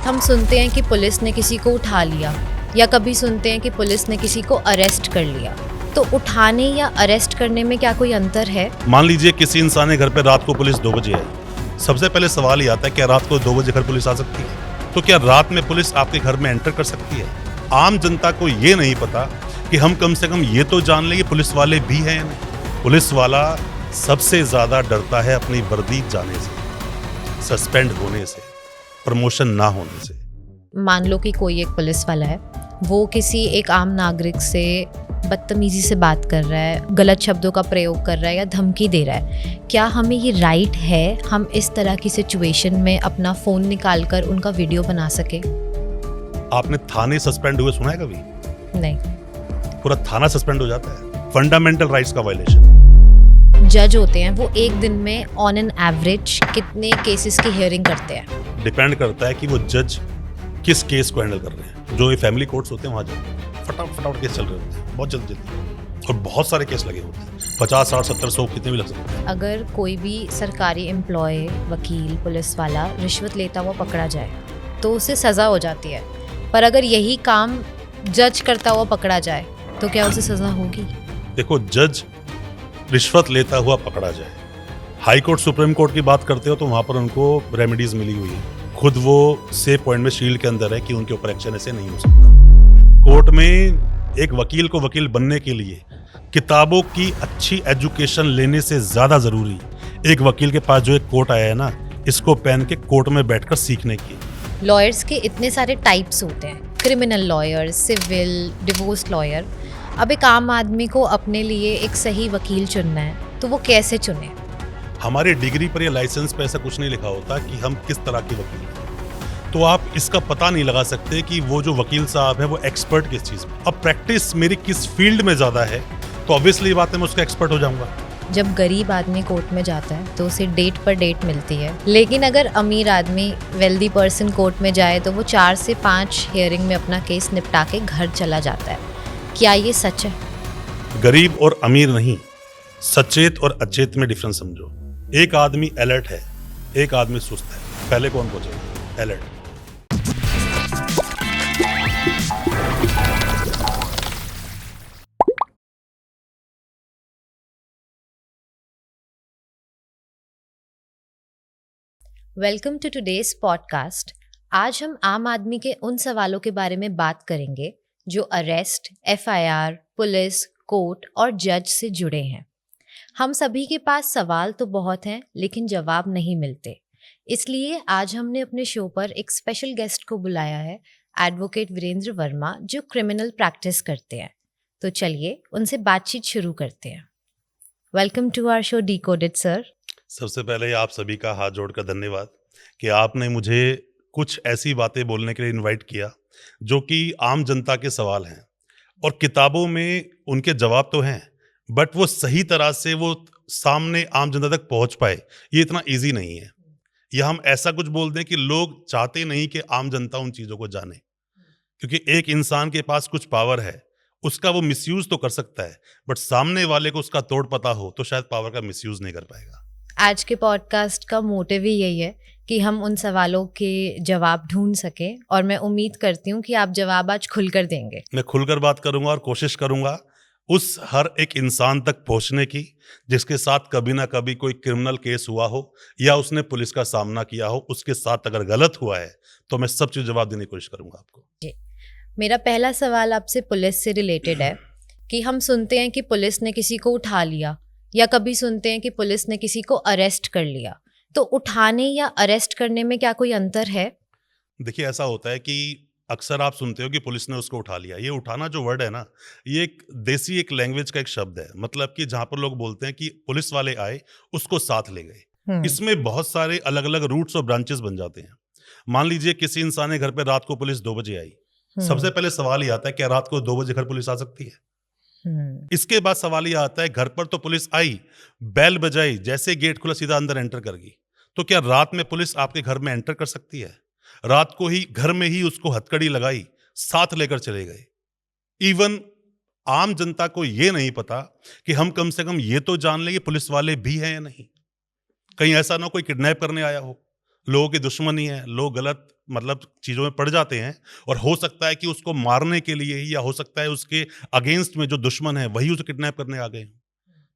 हम सुनते हैं कि पुलिस ने किसी को उठा लिया या कभी सुनते हैं कि पुलिस ने किसी को अरेस्ट कर लिया। तो उठाने या अरेस्ट करने में क्या कोई अंतर है? मान लीजिए किसी इंसान के घर पे रात को पुलिस 2 बजे आई। सबसे पहले सवाल ये आता है, क्या रात को 2 बजे घर पुलिस आ सकती है? तो क्या रात में पुलिस आपके घर में एंटर कर सकती है? आम जनता को ये नहीं पता कि हम कम से कम ये तो जान लें कि पुलिस वाले भी हैं या नहीं। पुलिस वाला सबसे ज्यादा डरता है अपनी वर्दी जाने से, सस्पेंड होने से, प्रमोशन ना होने से। मान लो कि कोई एक पुलिस वाला है, वो किसी एक आम नागरिक से बदतमीजी से बात कर रहा है, गलत शब्दों का प्रयोग कर रहा है या धमकी दे रहा है। क्या हमें ये राइट है हम इस तरह की सिचुएशन में अपना फ़ोन निकाल कर उनका वीडियो बना सके? आपने थाने सस्पेंड हुए सुना है कभी? नहीं। पूरा थाना सस्पेंड हो जाता है। फंडामेंटल राइट्स का वायलेशन। जज होते हैं, वो एक दिन में ऑन एन एवरेज कितने केसेस की हियरिंग करते हैं? डिपेंड करता है कि वो जज किस केस को हैंडल कर रहे हैं। जो ये फैमिली कोर्ट्स होते हैं वहाँ जाते हैं, फटाफट केस चल रहे होते हैं, बहुत जल्दी और बहुत सारे केस लगे होते हैं, 50, 60, 70, 100 कितने भी लग सकते हैं। अगर कोई भी सरकारी एम्प्लॉय, वकील, पुलिस वाला रिश्वत लेता हुआ पकड़ा जाए तो उसे सज़ा हो जाती है, पर अगर यही काम जज करता हुआ पकड़ा जाए तो क्या उसे सज़ा होगी? देखो, जज रिश्वत लेता हुआ पकड़ा जाए, हाई कोर्ट सुप्रीम कोर्ट की बात करते हो तो वहाँ पर उनको रेमेडीज मिली हुई है। खुद वो सेफ पॉइंट में शील्ड के अंदर है कि उनके ऊपर एक्शन ऐसे नहीं हो सकता। कोर्ट में एक वकील को वकील बनने के लिए किताबों की अच्छी एजुकेशन लेने से ज्यादा जरूरी एक वकील के पास जो एक कोर्ट आया है ना, इसको पहन के कोर्ट में बैठकर सीखने की। लॉयर्स के इतने सारे टाइप्स होते हैं, criminal lawyer, civil, divorce lawyer. अब एक आम आदमी को अपने लिए एक सही वकील चुनना है तो वो कैसे चुने? हमारी डिग्री पर या लाइसेंस पे ऐसा कुछ नहीं लिखा होता कि हम किस तरह के वकील हैं, तो आप इसका पता नहीं लगा सकते कि वो जो वकील साहब है वो एक्सपर्ट किस चीज में। अब प्रैक्टिस मेरी किस फील्ड में ज्यादा है तो ऑब्वियसली बात है मैं उसका एक्सपर्ट हो जाऊंगा। जब गरीब आदमी कोर्ट में जाता है तो उसे डेट पर डेट मिलती है, लेकिन अगर अमीर आदमी, वेल्दी पर्सन कोर्ट में जाए तो वो 4 से 5 हियरिंग में अपना केस निपटा के घर चला जाता है। क्या ये सच है? गरीब और अमीर नहीं, सचेत और अचेत में डिफरेंस समझो। एक आदमी अलर्ट है, एक आदमी सुस्त है। पहले कौन पहुंचेगा? Alert. Welcome to today's podcast. आज हम आम आदमी के उन सवालों के बारे में बात करेंगे जो अरेस्ट, एफआईआर, पुलिस, कोर्ट और जज से जुड़े हैं। हम सभी के पास सवाल तो बहुत हैं लेकिन जवाब नहीं मिलते, इसलिए आज हमने अपने शो पर एक स्पेशल गेस्ट को बुलाया है, एडवोकेट वीरेंद्र वर्मा, जो क्रिमिनल प्रैक्टिस करते हैं। तो चलिए उनसे बातचीत शुरू करते हैं। Welcome to our show decoded sir. सबसे पहले आप सभी का हाथ जोड़कर धन्यवाद कि आपने मुझे कुछ ऐसी बातें बोलने के लिए इनवाइट किया जो कि आम जनता के सवाल हैं, और किताबों में उनके जवाब तो हैं बट वो सही तरह से वो सामने आम जनता तक पहुंच पाए, ये इतना इजी नहीं है। या हम ऐसा कुछ बोल दें कि लोग चाहते नहीं कि आम जनता उन चीज़ों को जाने, क्योंकि एक इंसान के पास कुछ पावर है, उसका वो मिसयूज तो कर सकता है, बट सामने वाले को उसका तोड़ पता हो तो शायद पावर का मिसयूज नहीं कर पाएगा। आज के पॉडकास्ट का मोटिव ही यही है कि हम उन सवालों के जवाब ढूंढ सकें, और मैं उम्मीद करती हूँ कि आप जवाब आज खुलकर देंगे। मैं खुलकर बात करूंगा और कोशिश करूंगा उस हर एक इंसान तक पहुंचने की जिसके साथ कभी ना कभी कोई क्रिमिनल केस हुआ हो या उसने पुलिस का सामना किया हो। उसके साथ अगर गलत हुआ है तो मैं सब चीज जवाब देने की कोशिश करूंगा आपको। जी, मेरा पहला सवाल आपसे पुलिस से रिलेटेड है कि हम सुनते हैं कि पुलिस ने किसी को उठा लिया या कभी सुनते हैं कि पुलिस ने किसी को अरेस्ट कर लिया। तो उठाने या अरेस्ट करने में क्या कोई अंतर है? देखिए, ऐसा होता है कि अक्सर आप सुनते हो कि पुलिस ने उसको उठा लिया। ये उठाना जो वर्ड है ना, ये एक देसी एक लैंग्वेज का एक शब्द है। मतलब कि जहां पर लोग बोलते हैं कि पुलिस वाले आए, उसको साथ ले गए। इसमें बहुत सारे अलग अलग रूट्स और ब्रांचेस बन जाते हैं। मान लीजिए किसी इंसान के घर पे रात को पुलिस 2 बजे आई। सबसे पहले सवाल ये आता है, क्या रात को 2 बजे घर पुलिस आ सकती है? इसके बाद सवाल ये आता है, घर पर तो पुलिस आई, बेल बजाई, जैसे गेट खुला सीधा अंदर एंटर कर गई, तो क्या रात में पुलिस आपके घर में एंटर कर सकती है? रात को ही घर में ही उसको हथकड़ी लगाई, साथ लेकर चले गए। इवन आम जनता को ये नहीं पता कि हम कम से कम ये तो जान लें कि पुलिस वाले भी हैं या नहीं। कहीं ऐसा ना कोई किडनैप करने आया हो, लोगों की दुश्मनी है, लोग गलत मतलब चीज़ों में पड़ जाते हैं और हो सकता है कि उसको मारने के लिए ही या हो सकता है उसके अगेंस्ट में जो दुश्मन है वही उसे किडनैप करने आ गए हों।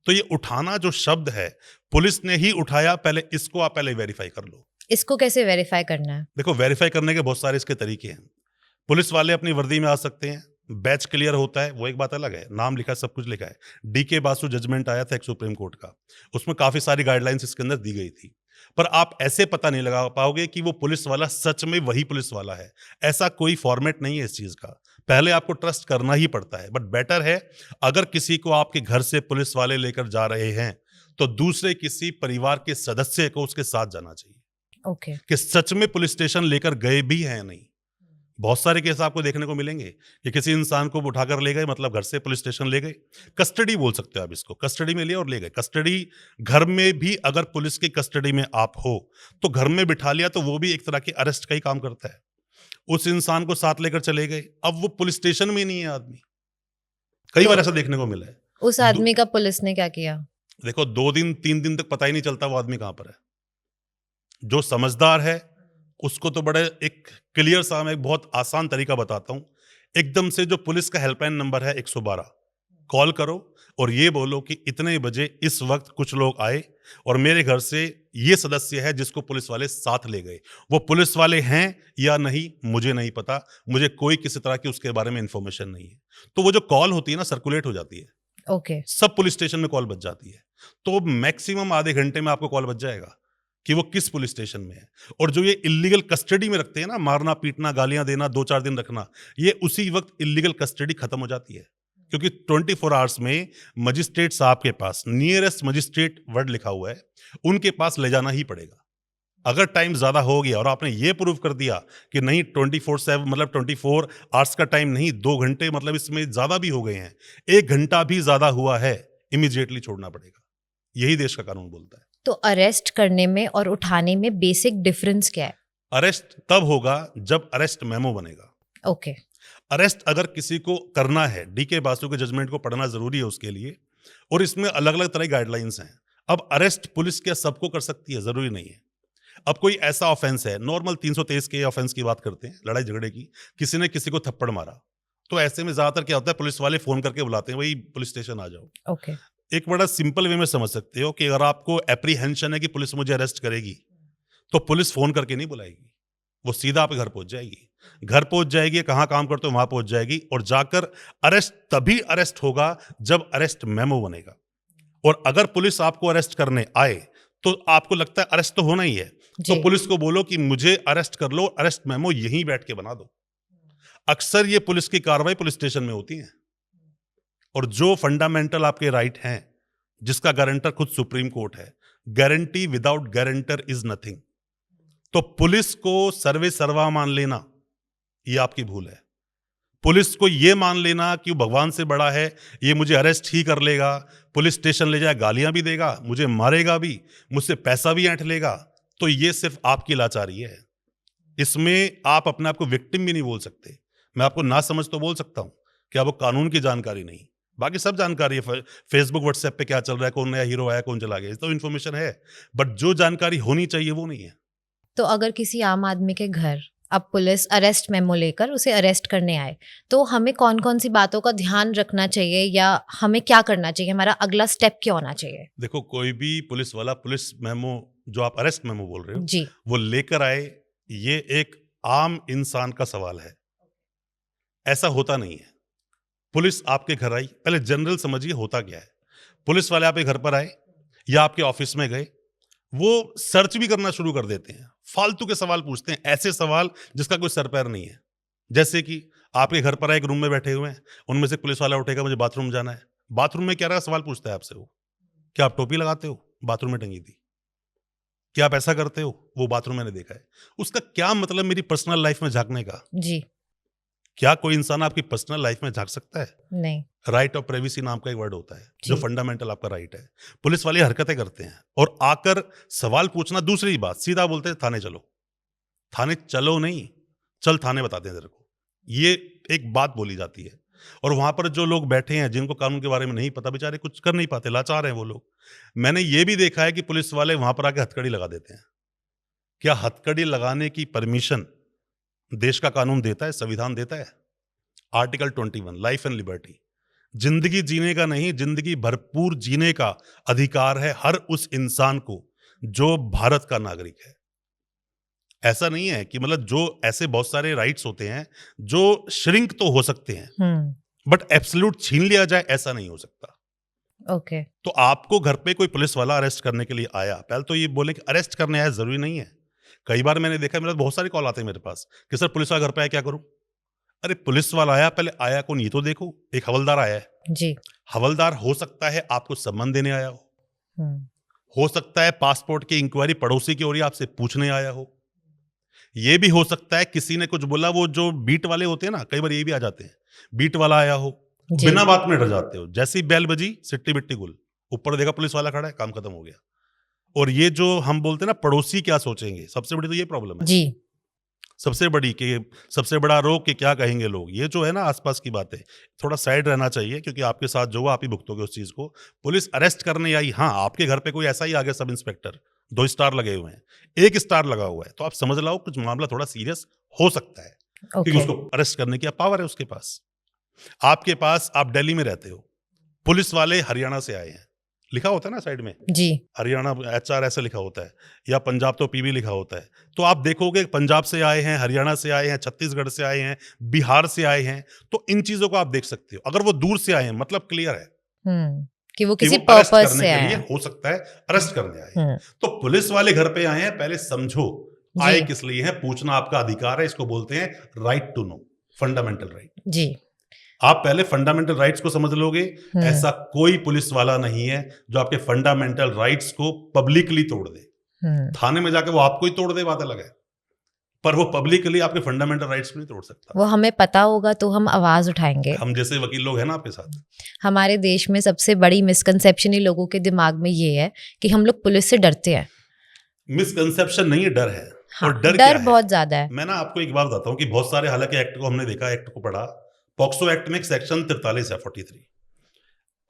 तो ये उठाना जो शब्द है, पुलिस ने ही उठाया, पहले इसको आप पहले वेरीफ़ाई कर लो। इसको कैसे वेरीफाई करना है? देखो वेरीफ़ाई करने के बहुत सारे इसके तरीके हैं। पुलिस वाले अपनी वर्दी में आ सकते हैं, बैच क्लियर होता है, वो एक बात अलग है, नाम लिखा है, सब कुछ लिखा है। डीके बासु जजमेंट आया था एक सुप्रीम कोर्ट का, उसमें काफ़ी सारी गाइडलाइंस इसके अंदर दी गई थी। पर आप ऐसे पता नहीं लगा पाओगे कि वो पुलिस वाला सच में वही पुलिस वाला है। ऐसा कोई फॉर्मेट नहीं है इस चीज़ का। पहले आपको ट्रस्ट करना ही पड़ता है, बट बेटर है अगर किसी को आपके घर से पुलिस वाले लेकर जा रहे हैं, तो दूसरे किसी परिवार के सदस्य को उसके साथ जाना चाहिए, ओके। कि सच में पुलिस स्टेशन लेकर गए भी हैं या नहीं। बहुत सारे केस आपको देखने को मिलेंगे कि किसी इंसान को उठाकर ले गए, मतलब घर से पुलिस स्टेशन ले गए, कस्टडी बोल सकते हो आप इसको, कस्टडी में लिया और ले गए। कस्टडी घर में भी अगर पुलिस की कस्टडी में आप हो तो घर में बिठा लिया, तो वो भी एक तरह के अरेस्ट का ही काम करता है। उस इंसान को साथ लेकर चले गए, अब वो पुलिस स्टेशन में ही नहीं है आदमी। कई तो बार ऐसा देखने को मिला है। उस आदमी का पुलिस ने क्या किया? देखो 2 दिन 3 दिन तक पता ही नहीं चलता वो आदमी कहाँ पर है। जो समझदार है उसको तो बड़े एक क्लियर सा मैं एक बहुत आसान तरीका बताता हूँ। एकदम से जो पुलिस का हेल्पलाइन नंबर है 112 कॉल करो और ये बोलो कि इतने बजे इस वक्त कुछ लोग आए और मेरे घर से ये सदस्य है जिसको पुलिस वाले साथ ले गए। वो पुलिस वाले हैं या नहीं मुझे नहीं पता, मुझे कोई किसी तरह की उसके बारे में इंफॉर्मेशन नहीं है। तो वो जो कॉल होती है ना, सर्कुलेट हो जाती है, ओके। सब पुलिस स्टेशन में कॉल बज जाती है। तो मैक्सिमम आधे घंटे में आपको कॉल बज जाएगा कि वो किस पुलिस स्टेशन में है। और जो ये इल्लीगल कस्टडी में रखते हैं ना, मारना पीटना गालियां देना 2-4 दिन रखना, ये उसी वक्त इल्लीगल कस्टडी खत्म हो जाती है, क्योंकि 24 आवर्स में मजिस्ट्रेट साहब के पास नियरेस्ट मजिस्ट्रेट वर्ड लिखा हुआ है, उनके पास ले जाना ही पड़ेगा। अगर टाइम ज्यादा हो गया और आपने ये प्रूव कर दिया कि नहीं 24/7 मतलब 24 आवर्स का टाइम नहीं, 2 घंटे मतलब इसमें ज्यादा भी हो गए हैं, 1 घंटा भी ज्यादा हुआ है, इमीडिएटली छोड़ना पड़ेगा। यही देश का कानून बोलता है। तो अरेस्ट करने में और उठाने में बेसिक डिफरेंस क्या है? अरेस्ट तब होगा जब अरेस्ट मेमो बनेगा। ओके। अरेस्ट अगर किसी को करना है, डीके बासु के जजमेंट को पढ़ना जरूरी है उसके लिए, और इसमें अलग अलग तरह की गाइडलाइंस हैं। अब अरेस्ट पुलिस क्या सबको कर सकती है? जरूरी नहीं है। अब कोई ऐसा ऑफेंस है, नॉर्मल 323 के ऑफेंस की बात करते हैं, लड़ाई झगड़े की, किसी ने किसी को थप्पड़ मारा, तो ऐसे में ज्यादातर क्या होता है, पुलिस वाले फोन करके बुलाते हैं, वही पुलिस स्टेशन आ जाओ। ओके। एक बड़ा सिंपल वे में समझ सकते हो कि अगर आपको एप्रीहेंशन है कि पुलिस मुझे अरेस्ट करेगी, तो पुलिस फोन करके नहीं बुलाएगी, वो सीधा आपके घर पहुंच जाएगी। घर पहुंच जाएगी, कहाँ काम करते हो वहां पहुंच जाएगी, और जाकर अरेस्ट तभी अरेस्ट होगा जब अरेस्ट मेमो बनेगा। और अगर पुलिस आपको अरेस्ट करने आए तो आपको लगता है अरेस्ट तो होना ही है, तो जी। पुलिस को बोलो कि मुझे अरेस्ट कर लो, अरेस्ट मेमो यहीं बैठ के बना दो। अक्सर ये पुलिस की कार्रवाई पुलिस स्टेशन में होती है। और जो फंडामेंटल आपके राइट हैं, जिसका गारंटर खुद सुप्रीम कोर्ट है, guarantee without guarantor is nothing. तो पुलिस को सर्वे सर्वा मान लेना ये आपकी भूल है। पुलिस को ये मान लेना कि वो भगवान से बड़ा है, ये मुझे अरेस्ट ही कर लेगा, पुलिस स्टेशन ले जाए, गालियां भी देगा, मुझे मारेगा भी, मुझसे पैसा भी ऐंठ लेगा, तो ये सिर्फ आपकी लाचारी है। इसमें आप अपने आप को विक्टिम भी नहीं बोल सकते। मैं आपको ना समझ तो बोल सकता हूं कि आपको कानून की जानकारी नहीं, बाकी सब जानकारी है। फेसबुक व्हाट्सएप पे क्या चल रहा है, कौन नया हीरो आया, कौन चला गया, ये तो इन्फॉर्मेशन है, बट जो जानकारी होनी चाहिए वो नहीं है। तो अगर किसी आम आदमी के घर अब पुलिस अरेस्ट मेमो लेकर उसे अरेस्ट करने आए, तो हमें कौन कौन सी बातों का ध्यान रखना चाहिए या हमें क्या करना चाहिए? हमारा अगला स्टेप क्या होना चाहिए? देखो कोई भी पुलिस वाला पुलिस मेमो, जो आप अरेस्ट मेमो बोल रहे हो, जी। वो लेकर आए, ये एक आम इंसान का सवाल है। ऐसा होता नहीं है। पुलिस आपके घर आई, पहले जनरल समझिए होता क्या है। पुलिस वाले आपके घर पर आए या आपके ऑफिस में गए, वो सर्च भी करना शुरू कर देते हैं, फालतू के सवाल पूछते हैं, ऐसे सवाल जिसका कोई सर पैर नहीं है। जैसे कि आपके घर पर एक रूम में बैठे हुए हैं, उनमें से पुलिस वाला उठेगा, मुझे बाथरूम जाना है। बाथरूम में क्या रहा सवाल पूछता है आपसे वो, क्या आप टोपी लगाते हो? बाथरूम में टंगी थी। क्या आप ऐसा करते हो? वो बाथरूम मैंने देखा है। उसका क्या मतलब मेरी पर्सनल लाइफ में झांकने का? जी। क्या कोई इंसान आपकी पर्सनल लाइफ में झांक सकता है? नहीं। राइट ऑफ प्राइवेसी नाम का एक वर्ड होता है, जो जी। फंडामेंटल आपका राइट है। पुलिस वाले हरकतें करते हैं और आकर सवाल पूछना, दूसरी बात सीधा बोलते हैं थाने चलो। थाने चलो नहीं, चल थाने बताते हैं तेरे को, ये एक बात बोली जाती है। और वहां पर जो लोग बैठे हैं, जिनको कानून के बारे में नहीं पता, बेचारे कुछ कर नहीं पाते, लाचार हैं वो लोग। मैंने ये भी देखा है कि पुलिस वाले वहां पर आके हथकड़ी लगा देते हैं क्या हथकड़ी लगाने की परमिशन देश का कानून देता है, संविधान देता है? आर्टिकल 21 लाइफ एंड लिबर्टी, जिंदगी जीने का नहीं, जिंदगी भरपूर जीने का अधिकार है हर उस इंसान को जो भारत का नागरिक है। ऐसा नहीं है कि मतलब जो ऐसे बहुत सारे राइट्स होते हैं जो श्रिंक तो हो सकते हैं बट एब्सोल्यूट छीन लिया जाए, ऐसा नहीं हो सकता। ओके। तो आपको घर पे कोई पुलिस वाला अरेस्ट करने के लिए आया, पहले तो ये बोले कि अरेस्ट करने आया, जरूरी नहीं है। कई बार मैंने देखा, मेरे बहुत सारे कॉल आते हैं मेरे पास कि सर पुलिस वाला घर पे आया, क्या करूं? अरे पुलिस वाला आया, पहले आया कौन ये तो देखो। एक हवलदार आया है जी। हवलदार हो सकता है आपको सम्मान देने आया हम्म, हो सकता है पासपोर्ट की इंक्वायरी पड़ोसी की ओर आपसे पूछने आया हो, ये भी हो सकता है किसी ने कुछ बोला, वो जो बीट वाले होते हैं ना, कई बार ये भी आ जाते हैं, बीट वाला आया हो, जी। बिना बात में डर जाते हो, जैसी बेल बजी सिट्टी बिट्टी गुल, ऊपर देखा पुलिस वाला खड़ा है, काम खत्म हो गया। और ये जो हम बोलते हैं ना पड़ोसी क्या सोचेंगे, सबसे बड़ी तो ये प्रॉब्लम है। जी। सबसे बड़ी कि सबसे बड़ा रोग कि क्या कहेंगे लोग, ये जो है ना आसपास की बातें, थोड़ा साइड रहना चाहिए, क्योंकि आपके साथ जो हुआ आप ही भुगतोगे उस चीज को। पुलिस अरेस्ट करने आई, हाँ आपके घर पे कोई ऐसा ही आ गया सब इंस्पेक्टर, 2 स्टार लगे हुए हैं, 1 स्टार लगा हुआ है, तो आप समझ लो कुछ मामला थोड़ा सीरियस हो सकता है, क्योंकि ओके। उसको अरेस्ट करने की पावर है उसके पास। आपके पास, आप दिल्ली में रहते हो, पुलिस वाले हरियाणा से आए हैं, लिखा होता है ना साइड में, जी। हरियाणा HR ऐसा लिखा होता है, या पंजाब तो PB लिखा होता है। तो आप देखोगे पंजाब से आए हैं, हरियाणा से आए हैं, छत्तीसगढ़ से आए हैं, बिहार से आए हैं, तो इन चीजों को आप देख सकते हो। अगर वो दूर से आए हैं मतलब क्लियर है कि वो कि किसी वो अरेस्ट पर्पस करने से के आया लिए है। हो सकता है अरेस्ट करने आए हैं। हम्म, तो पुलिस वाले घर पे आए हैं, पहले समझो जी। आए किस लिए हैं, पूछना आपका अधिकार है, इसको बोलते हैं right to know, fundamental right. जी। आप पहले फंडामेंटल राइट्स को समझ लोगे, ऐसा कोई पुलिस वाला नहीं है जो आपके फंडामेंटल राइट्स को पब्लिकली तोड़ दे। थाने में जाके वो आपको ही तोड़ दे, बात अलग है, पर वो पब्लिकली आपके फंडामेंटल राइट्स को नहीं तोड़ सकता। वो हमें पता होगा तो हम आवाज उठाएंगे। हम जैसे वकील लोग हैं ना आपके साथ। हमारे देश में सबसे बड़ी मिसकंसेप्शन ही लोगों के दिमाग में ये है कि हम लोग पुलिस से डरते हैं। मिसकंसेप्शन नहीं है, डर है। हाँ, और डर क्या है? बहुत ज्यादा है। मैं ना आपको एक बात बताता हूँ कि बहुत सारे, हालांकि एक्ट को हमने देखा, एक्ट को पढ़ा, पॉक्सो एक्ट में एक सेक्शन 43 है, 43।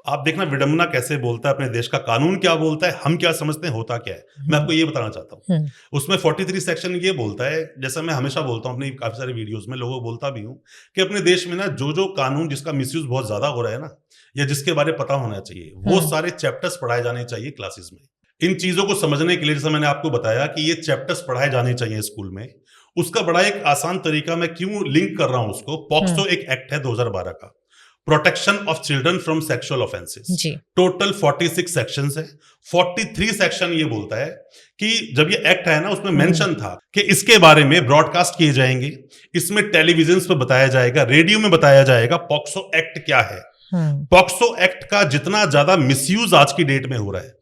आप देखना विडंबना कैसे बोलता है, अपने देश का कानून क्या बोलता है, हम क्या समझते हैं होता क्या है, मैं आपको ये बताना चाहता हूँ। उसमें 43 सेक्शन ये बोलता है, जैसा मैं हमेशा बोलता हूँ अपनी काफी सारी वीडियोस में, लोगों को बोलता भी हूँ कि अपने देश में ना जो जो कानून जिसका मिसयूज बहुत ज्यादा हो रहा है ना, या जिसके बारे में पता होना चाहिए, वो सारे चैप्टर्स पढ़ाए जाने चाहिए क्लासेस में। इन चीजों को समझने के लिए, जैसा मैंने आपको बताया कि ये चैप्टर्स पढ़ाए जाने चाहिए स्कूल में, उसका बड़ा एक आसान तरीका, मैं क्यों लिंक कर रहा हूं उसको, पॉक्सो एक एक्ट है 2012 का, protection of children from sexual offences. Total 46 sections है। 43 सेक्शन ये बोलता है कि जब ये एक्ट है ना, उसमें मेंशन था कि इसके बारे में ब्रॉडकास्ट किए जाएंगे, इसमें टेलीविजन पे बताया जाएगा, रेडियो में बताया जाएगा पॉक्सो एक्ट क्या है। पॉक्सो एक्ट का जितना ज्यादा मिसयूज आज की डेट में हो रहा है,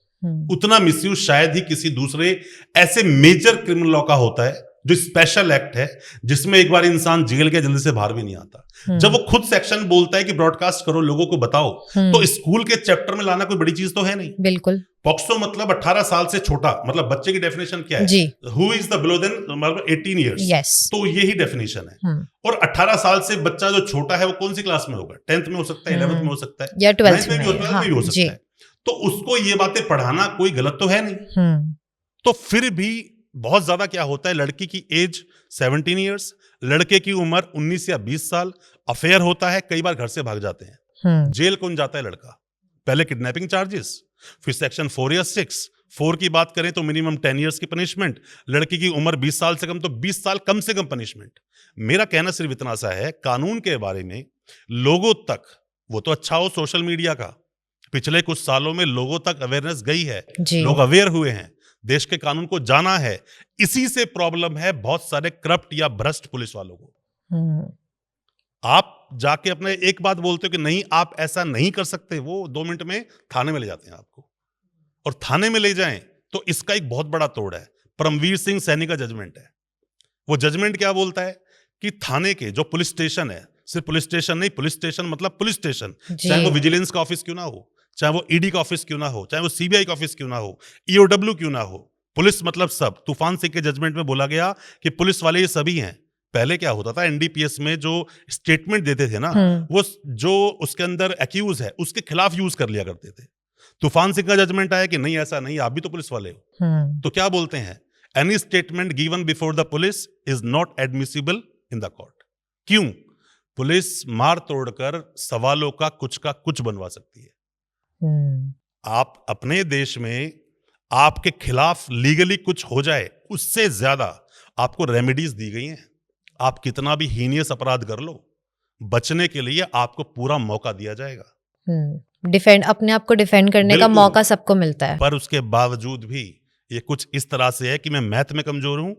उतना मिसयूज शायद ही किसी दूसरे ऐसे मेजर क्रिमिनल लॉ का होता है, जो स्पेशल एक्ट है, जिसमें एक बार इंसान जेल के जल्दी से बाहर भी नहीं आता। जब वो खुद सेक्शन बोलता है कि ब्रॉडकास्ट करो, लोगों को बताओ, तो स्कूल के चैप्टर में लाना कोई बड़ी चीज तो है नहीं। बिल्कुल। पॉक्सो मतलब 18 साल से छोटा, मतलब बच्चे की डेफिनेशन क्या है, who is the below then मतलब 18 इयर्स, तो यही डेफिनेशन है। और 18 साल से बच्चा जो छोटा है वो कौन सी क्लास में होगा, 10th में हो सकता है, 11th में हो सकता है, या 12th में भी हो सकता है। तो उसको ये बातें पढ़ाना कोई गलत तो है नहीं। तो फिर भी बहुत ज्यादा क्या होता है, लड़की की एज 17 इयर्स, लड़के की उम्र 19 या 20 साल, अफेयर होता है, कई बार घर से भाग जाते हैं, जेल कौन जाता है, लड़का। पहले किडनैपिंग चार्जेस, फिर सेक्शन 4 या 6। 4 की बात करें तो मिनिमम 10 इयर्स की पनिशमेंट, लड़की की उम्र 20 साल से कम तो 20 साल कम से कम पनिशमेंट। मेरा कहना सिर्फ इतना सा है, कानून के बारे में लोगों तक, वो तो अच्छा हो सोशल मीडिया का, पिछले कुछ सालों में लोगों तक अवेयरनेस गई है, लोग अवेयर हुए हैं, देश के कानून को जाना है। इसी से प्रॉब्लम है बहुत सारे करप्ट या भ्रष्ट पुलिस वालों को। आप जाके अपने एक बात बोलते हो कि नहीं आप ऐसा नहीं कर सकते, वो 2 मिनट में थाने में ले जाते हैं आपको, और थाने में ले जाएं तो इसका एक बहुत बड़ा तोड़ है। परमवीर सिंह सैनी का जजमेंट है। वो जजमेंट क्या बोलता है कि थाने के जो पुलिस स्टेशन है, सिर्फ पुलिस स्टेशन नहीं, पुलिस स्टेशन मतलब पुलिस स्टेशन, चाहे वो विजिलेंस का ऑफिस क्यों ना हो, चाहे वो ईडी का ऑफिस क्यों ना हो, चाहे वो सीबीआई का ऑफिस क्यों ना हो, ईओडब्ल्यू क्यों ना हो, पुलिस मतलब सब। तूफान सिंह के जजमेंट में बोला गया कि पुलिस वाले ये सभी हैं। पहले क्या होता था, एनडीपीएस में जो स्टेटमेंट देते थे ना, वो जो उसके अंदर एक्यूज है उसके खिलाफ यूज कर लिया करते थे। तूफान सिंह का जजमेंट आया कि नहीं ऐसा नहीं, आप भी तो पुलिस वाले हो। तो क्या बोलते हैं, any statement given before the police is not admissible in the court. क्यों? पुलिस मार तोड़कर सवालों का कुछ बनवा सकती है। आप अपने देश में आपके खिलाफ लीगली कुछ हो जाए, उससे ज्यादा आपको रेमेडीज दी गई हैं। आप कितना भी हीनियस अपराध कर लो, बचने के लिए आपको पूरा मौका दिया जाएगा। डिफेंड अपने आप को डिफेंड करने का बिल्कुल। मौका सबको मिलता है। पर उसके बावजूद भी ये कुछ इस तरह से है कि मैं मैथ में कमजोर हूं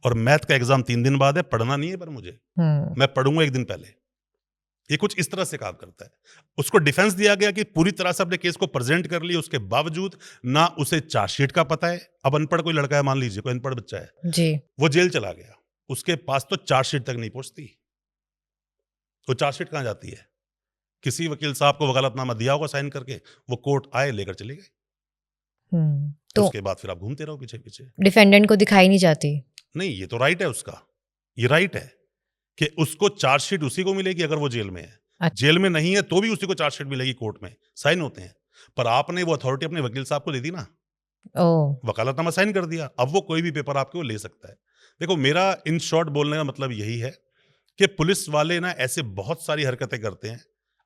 और मैथ का एग्जाम 3 दिन बाद है, पढ़ना नहीं है पर मुझे, मैं पढ़ूंगा 1 दिन पहले। ये कुछ इस तरह से काम करता है। उसको डिफेंस दिया गया कि पूरी तरह से अपने केस को प्रेजेंट कर लिया, उसके बावजूद ना उसे चार्जशीट का पता है। अब अनपढ़ कोई लड़का है, मान लीजिए कोई अनपढ़ बच्चा है जी, वो जेल चला गया, उसके पास तो चार्जशीट तक नहीं पहुंचती। वो चार्जशीट कहां जाती है? किसी वकील साहब को वकालतनामा दिया होगा साइन करके, वो कोर्ट आए लेकर चले गए। तो उसके बाद फिर आप घूमते रहो पीछे पीछे। डिफेंडेंट को दिखाई नहीं जाती। नहीं, ये तो राइट है उसका, ये राइट है कि उसको चार्जशीट उसी को मिलेगी अगर वो जेल में है। अच्छा। जेल में नहीं है तो भी उसी को चार्जशीट मिलेगी, कोर्ट में साइन होते हैं। पर आपने वो अथॉरिटी अपने वकील साहब को दे दी ना, वकालतनामा साइन कर दिया, अब वो कोई भी पेपर आपके वो ले सकता है। देखो, मेरा इन शॉर्ट बोलने का मतलब यही है कि पुलिस वाले ना ऐसे बहुत सारी हरकतें करते हैं,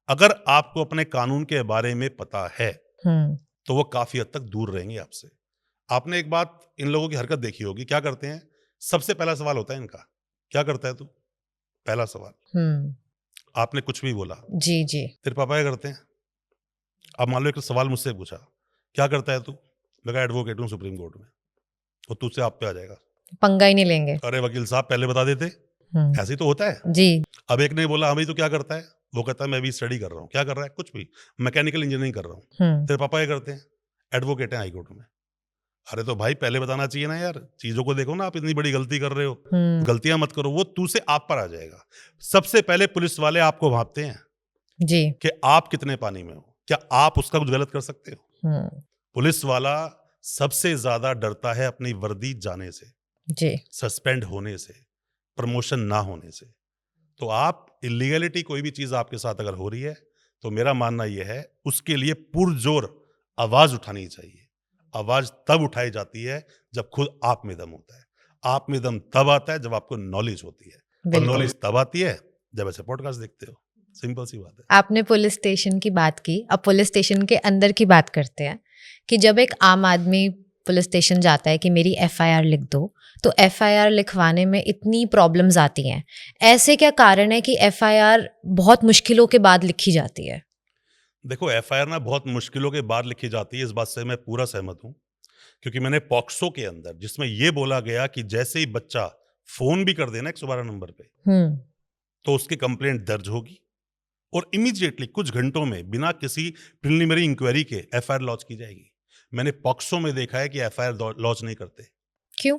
अगर आपको अपने कानून के बारे में पता है तो वो काफी हद तक दूर रहेंगे आपसे। आपने एक बात इन लोगों की हरकत देखी होगी, क्या करते हैं? सबसे पहला सवाल होता है इनका, क्या करता है तू? पहला सवाल। आपने कुछ भी बोला, जी जी, तेरे पापा क्या करते हैं? अब मान लो एक सवाल मुझसे पूछा, क्या करता है तू? मैं कहा एडवोकेट हूं सुप्रीम कोर्ट में, और तुझसे आप पे आ जाएगा, पंगा ही नहीं लेंगे। अरे वकील साहब पहले बता देते। ऐसे ही तो होता है। जी। अब एक ने बोला हाँ भाई तो क्या करता है? वो कहता है मैं भी स्टडी कर रहा हूँ। क्या कर रहा है? कुछ भी, मैकेनिकल इंजीनियरिंग कर रहा हूँ। तेरे पापा क्या करते हैं? एडवोकेट हैं हाई कोर्ट में। अरे तो भाई पहले बताना चाहिए ना यार, चीजों को देखो ना, आप इतनी बड़ी गलती कर रहे हो, गलतियां मत करो। वो तू से आप पर आ जाएगा। सबसे पहले पुलिस वाले आपको भांपते हैं जी कि आप कितने पानी में हो, क्या आप उसका कुछ गलत कर सकते हो। पुलिस वाला सबसे ज्यादा डरता है अपनी वर्दी जाने से, जी, सस्पेंड होने से, प्रमोशन ना होने से। तो आप इलीगलिटी कोई भी चीज आपके साथ अगर हो रही है तो मेरा मानना यह है उसके लिए पुरजोर आवाज उठानी चाहिए। आवाज तब उठाई जाती है जब खुद आप में दम होता है। आप में दम तब आता है जब आपको नॉलेज होती है, और बिल्कुल। नॉलेज तब आती है जब ऐसे पॉडकास्ट देखते हो। सिंपल सी बात है। आपने पुलिस स्टेशन की बात की, अब पुलिस स्टेशन के अंदर की बात करते हैं कि जब एक आम आदमी पुलिस स्टेशन जाता है कि मेरी एफआईआर लिख दो, तो एफआईआर लिखवाने में इतनी प्रॉब्लम्स आती हैं। ऐसे क्या कारण है कि एफआईआर बहुत मुश्किलों के बाद लिखी जाती है? देखो, एफआईआर ना बहुत मुश्किलों के बाद लिखी जाती है, इस बात से मैं पूरा सहमत हूं। क्योंकि मैंने पॉक्सो के अंदर, जिसमें यह बोला गया कि जैसे ही बच्चा फोन भी कर देना 112 नंबर पे, तो उसकी कंप्लेंट दर्ज होगी और इमीडिएटली कुछ घंटों में बिना किसी प्रिलिमिनरी इंक्वायरी के एफआईआर लॉन्च की जाएगी। मैंने पॉक्सो में देखा है कि एफआईआर लॉन्च नहीं करते। क्यों?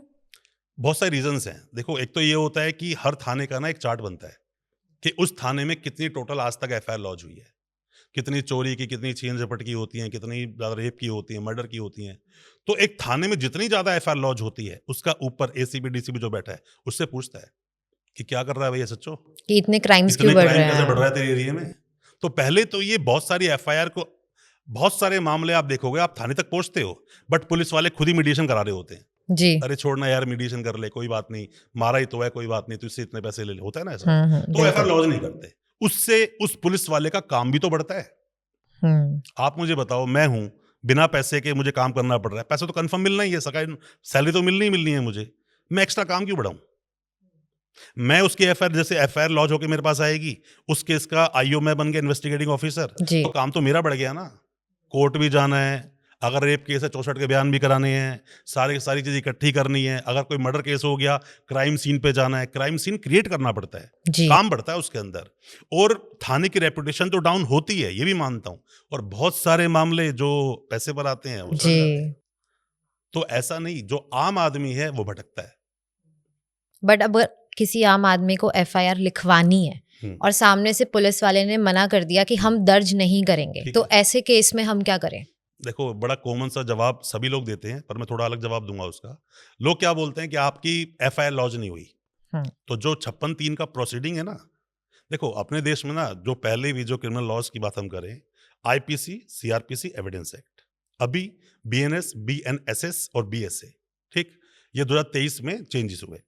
बहुत सारे रीजंस हैं। देखो, एक तो ये होता है कि हर थाने का ना एक चार्ट बनता है कि उस थाने में कितनी टोटल आज तक एफआईआर लॉन्च हुई है, कितनी चोरी की, कितनी छीन झपट की होती हैं, कितनी ज्यादा रेप की होती हैं, मर्डर की होती हैं। तो एक थाने में जितनी ज्यादा एफआईआर लॉन्च होती है, उसका ऊपर एसीपी डीसीपी जो बैठा है उससे पूछता है कि क्या कर रहा है भैया सच्चो, कि इतने क्राइम्स इतने क्यों बढ़ क्राइम रहे कैसे बढ़ रहा हैं? है तेरे एरिया में। तो पहले तो ये बहुत सारी एफआईआर को, बहुत सारे मामले आप देखोगे, आप थाने तक पहुंचते हो बट पुलिस वाले खुद ही मीडिएशन करा रहे होते हैं। जी। अरे छोड़ना यार, मीडिएशन कर ले, कोई बात नहीं, मारा ही तो है, कोई बात नहीं, तो इससे इतने पैसे ले ले, होता है ना ऐसा। तो एफआईआर बिल्कुल। लॉन्च नहीं करते, उससे उस पुलिस वाले का काम भी तो बढ़ता है। आप मुझे बताओ, मैं हूं, बिना पैसे के मुझे काम करना पड़ रहा है, पैसा तो कंफर्म मिलना ही है, सैलरी तो मिलनी ही मिलनी है मुझे, मैं एक्स्ट्रा काम क्यों बढ़ाऊं? मैं उसकी एफआईआर, जैसे एफआईआर लॉन्च होकर मेरे पास आएगी, उस केस का आईओ मैं बन गया, इन्वेस्टिगेटिंग ऑफिसर, जी। तो काम तो मेरा बढ़ गया ना। कोर्ट भी जाना है, अगर रेप केस है 64 के बयान भी कराने हैं, सारी की सारी चीज इकट्ठी करनी है। अगर कोई मर्डर केस हो गया, क्राइम सीन पे जाना है, क्राइम सीन क्रिएट करना पड़ता है, जी। काम बढ़ता है उसके अंदर। और थाने की रेपुटेशन तो डाउन होती है, ये भी मानता हूं, और बहुत सारे मामले जो पैसे पर आते हैं वो सड़ जाते हैं। तो ऐसा नहीं, जो आम आदमी है वो भटकता है। बट अब किसी आम आदमी को एफआईआर लिखवानी है और सामने से पुलिस वाले ने मना कर दिया कि हम दर्ज नहीं करेंगे, तो ऐसे केस में हम क्या करें? देखो, बड़ा कॉमन सा जवाब सभी लोग देते हैं, पर मैं थोड़ा अलग जवाब दूंगा उसका। लोग क्या बोलते हैं कि आपकी एफआईआर लॉन्च नहीं हुई, तो जो 56(3) का प्रोसीडिंग है ना, देखो अपने देश में ना, जो पहले भी जो क्रिमिनल लॉज की बात हम करें, आईपीसी, सीआरपीसी, एविडेंस एक्ट, अभी बीएनएस, बीएनएसएस और बीएसए, ठीक, ये 2023 में चेंजेस हुए।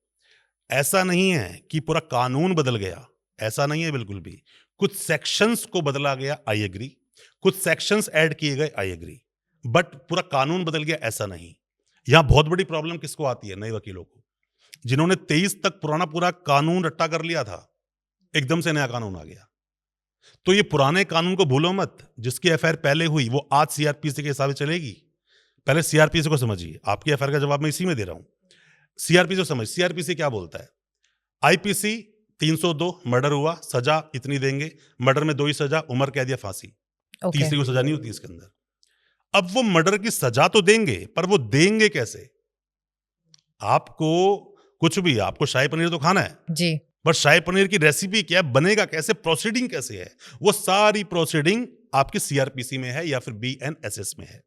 ऐसा नहीं है कि पूरा कानून बदल गया, ऐसा नहीं है बिल्कुल भी। कुछ सेक्शंस को बदला गया, आई एग्री। कुछ सेक्शंस ऐड किए गए, आई एग्री। बट पूरा कानून बदल गया, ऐसा नहीं। यहां बहुत बड़ी प्रॉब्लम किसको आती है? नए वकीलों को, जिन्होंने 23 तक पुराना पूरा कानून रट्टा कर लिया था, एकदम से नया कानून आ गया। तो ये पुराने कानून को भूलो मत। जिसकी एफआईआर पहले हुई वो आज सीआरपीसी के हिसाब से चलेगी। पहले सीआरपीसी को समझिए, आपकी एफआईआर का जवाब मैं इसी में दे रहा हूं। सीआरपीसी को समझ, सीआरपीसी क्या बोलता है? आईपीसी 302 मर्डर हुआ, सजा इतनी देंगे, मर्डर में 2 ही सजा, उम्र कैद या फांसी, ओके। तीसरी कोई सजा नहीं होती इसके अंदर। अब वो मर्डर की सजा तो देंगे, पर वो देंगे कैसे? आपको कुछ भी, आपको शाही पनीर तो खाना है, जी। बट शाही पनीर की रेसिपी क्या है, बनेगा कैसे, प्रोसीडिंग कैसे है, वो सारी प्रोसीडिंग आपकी सीआरपीसी में है या फिर बीएनएसएस में है।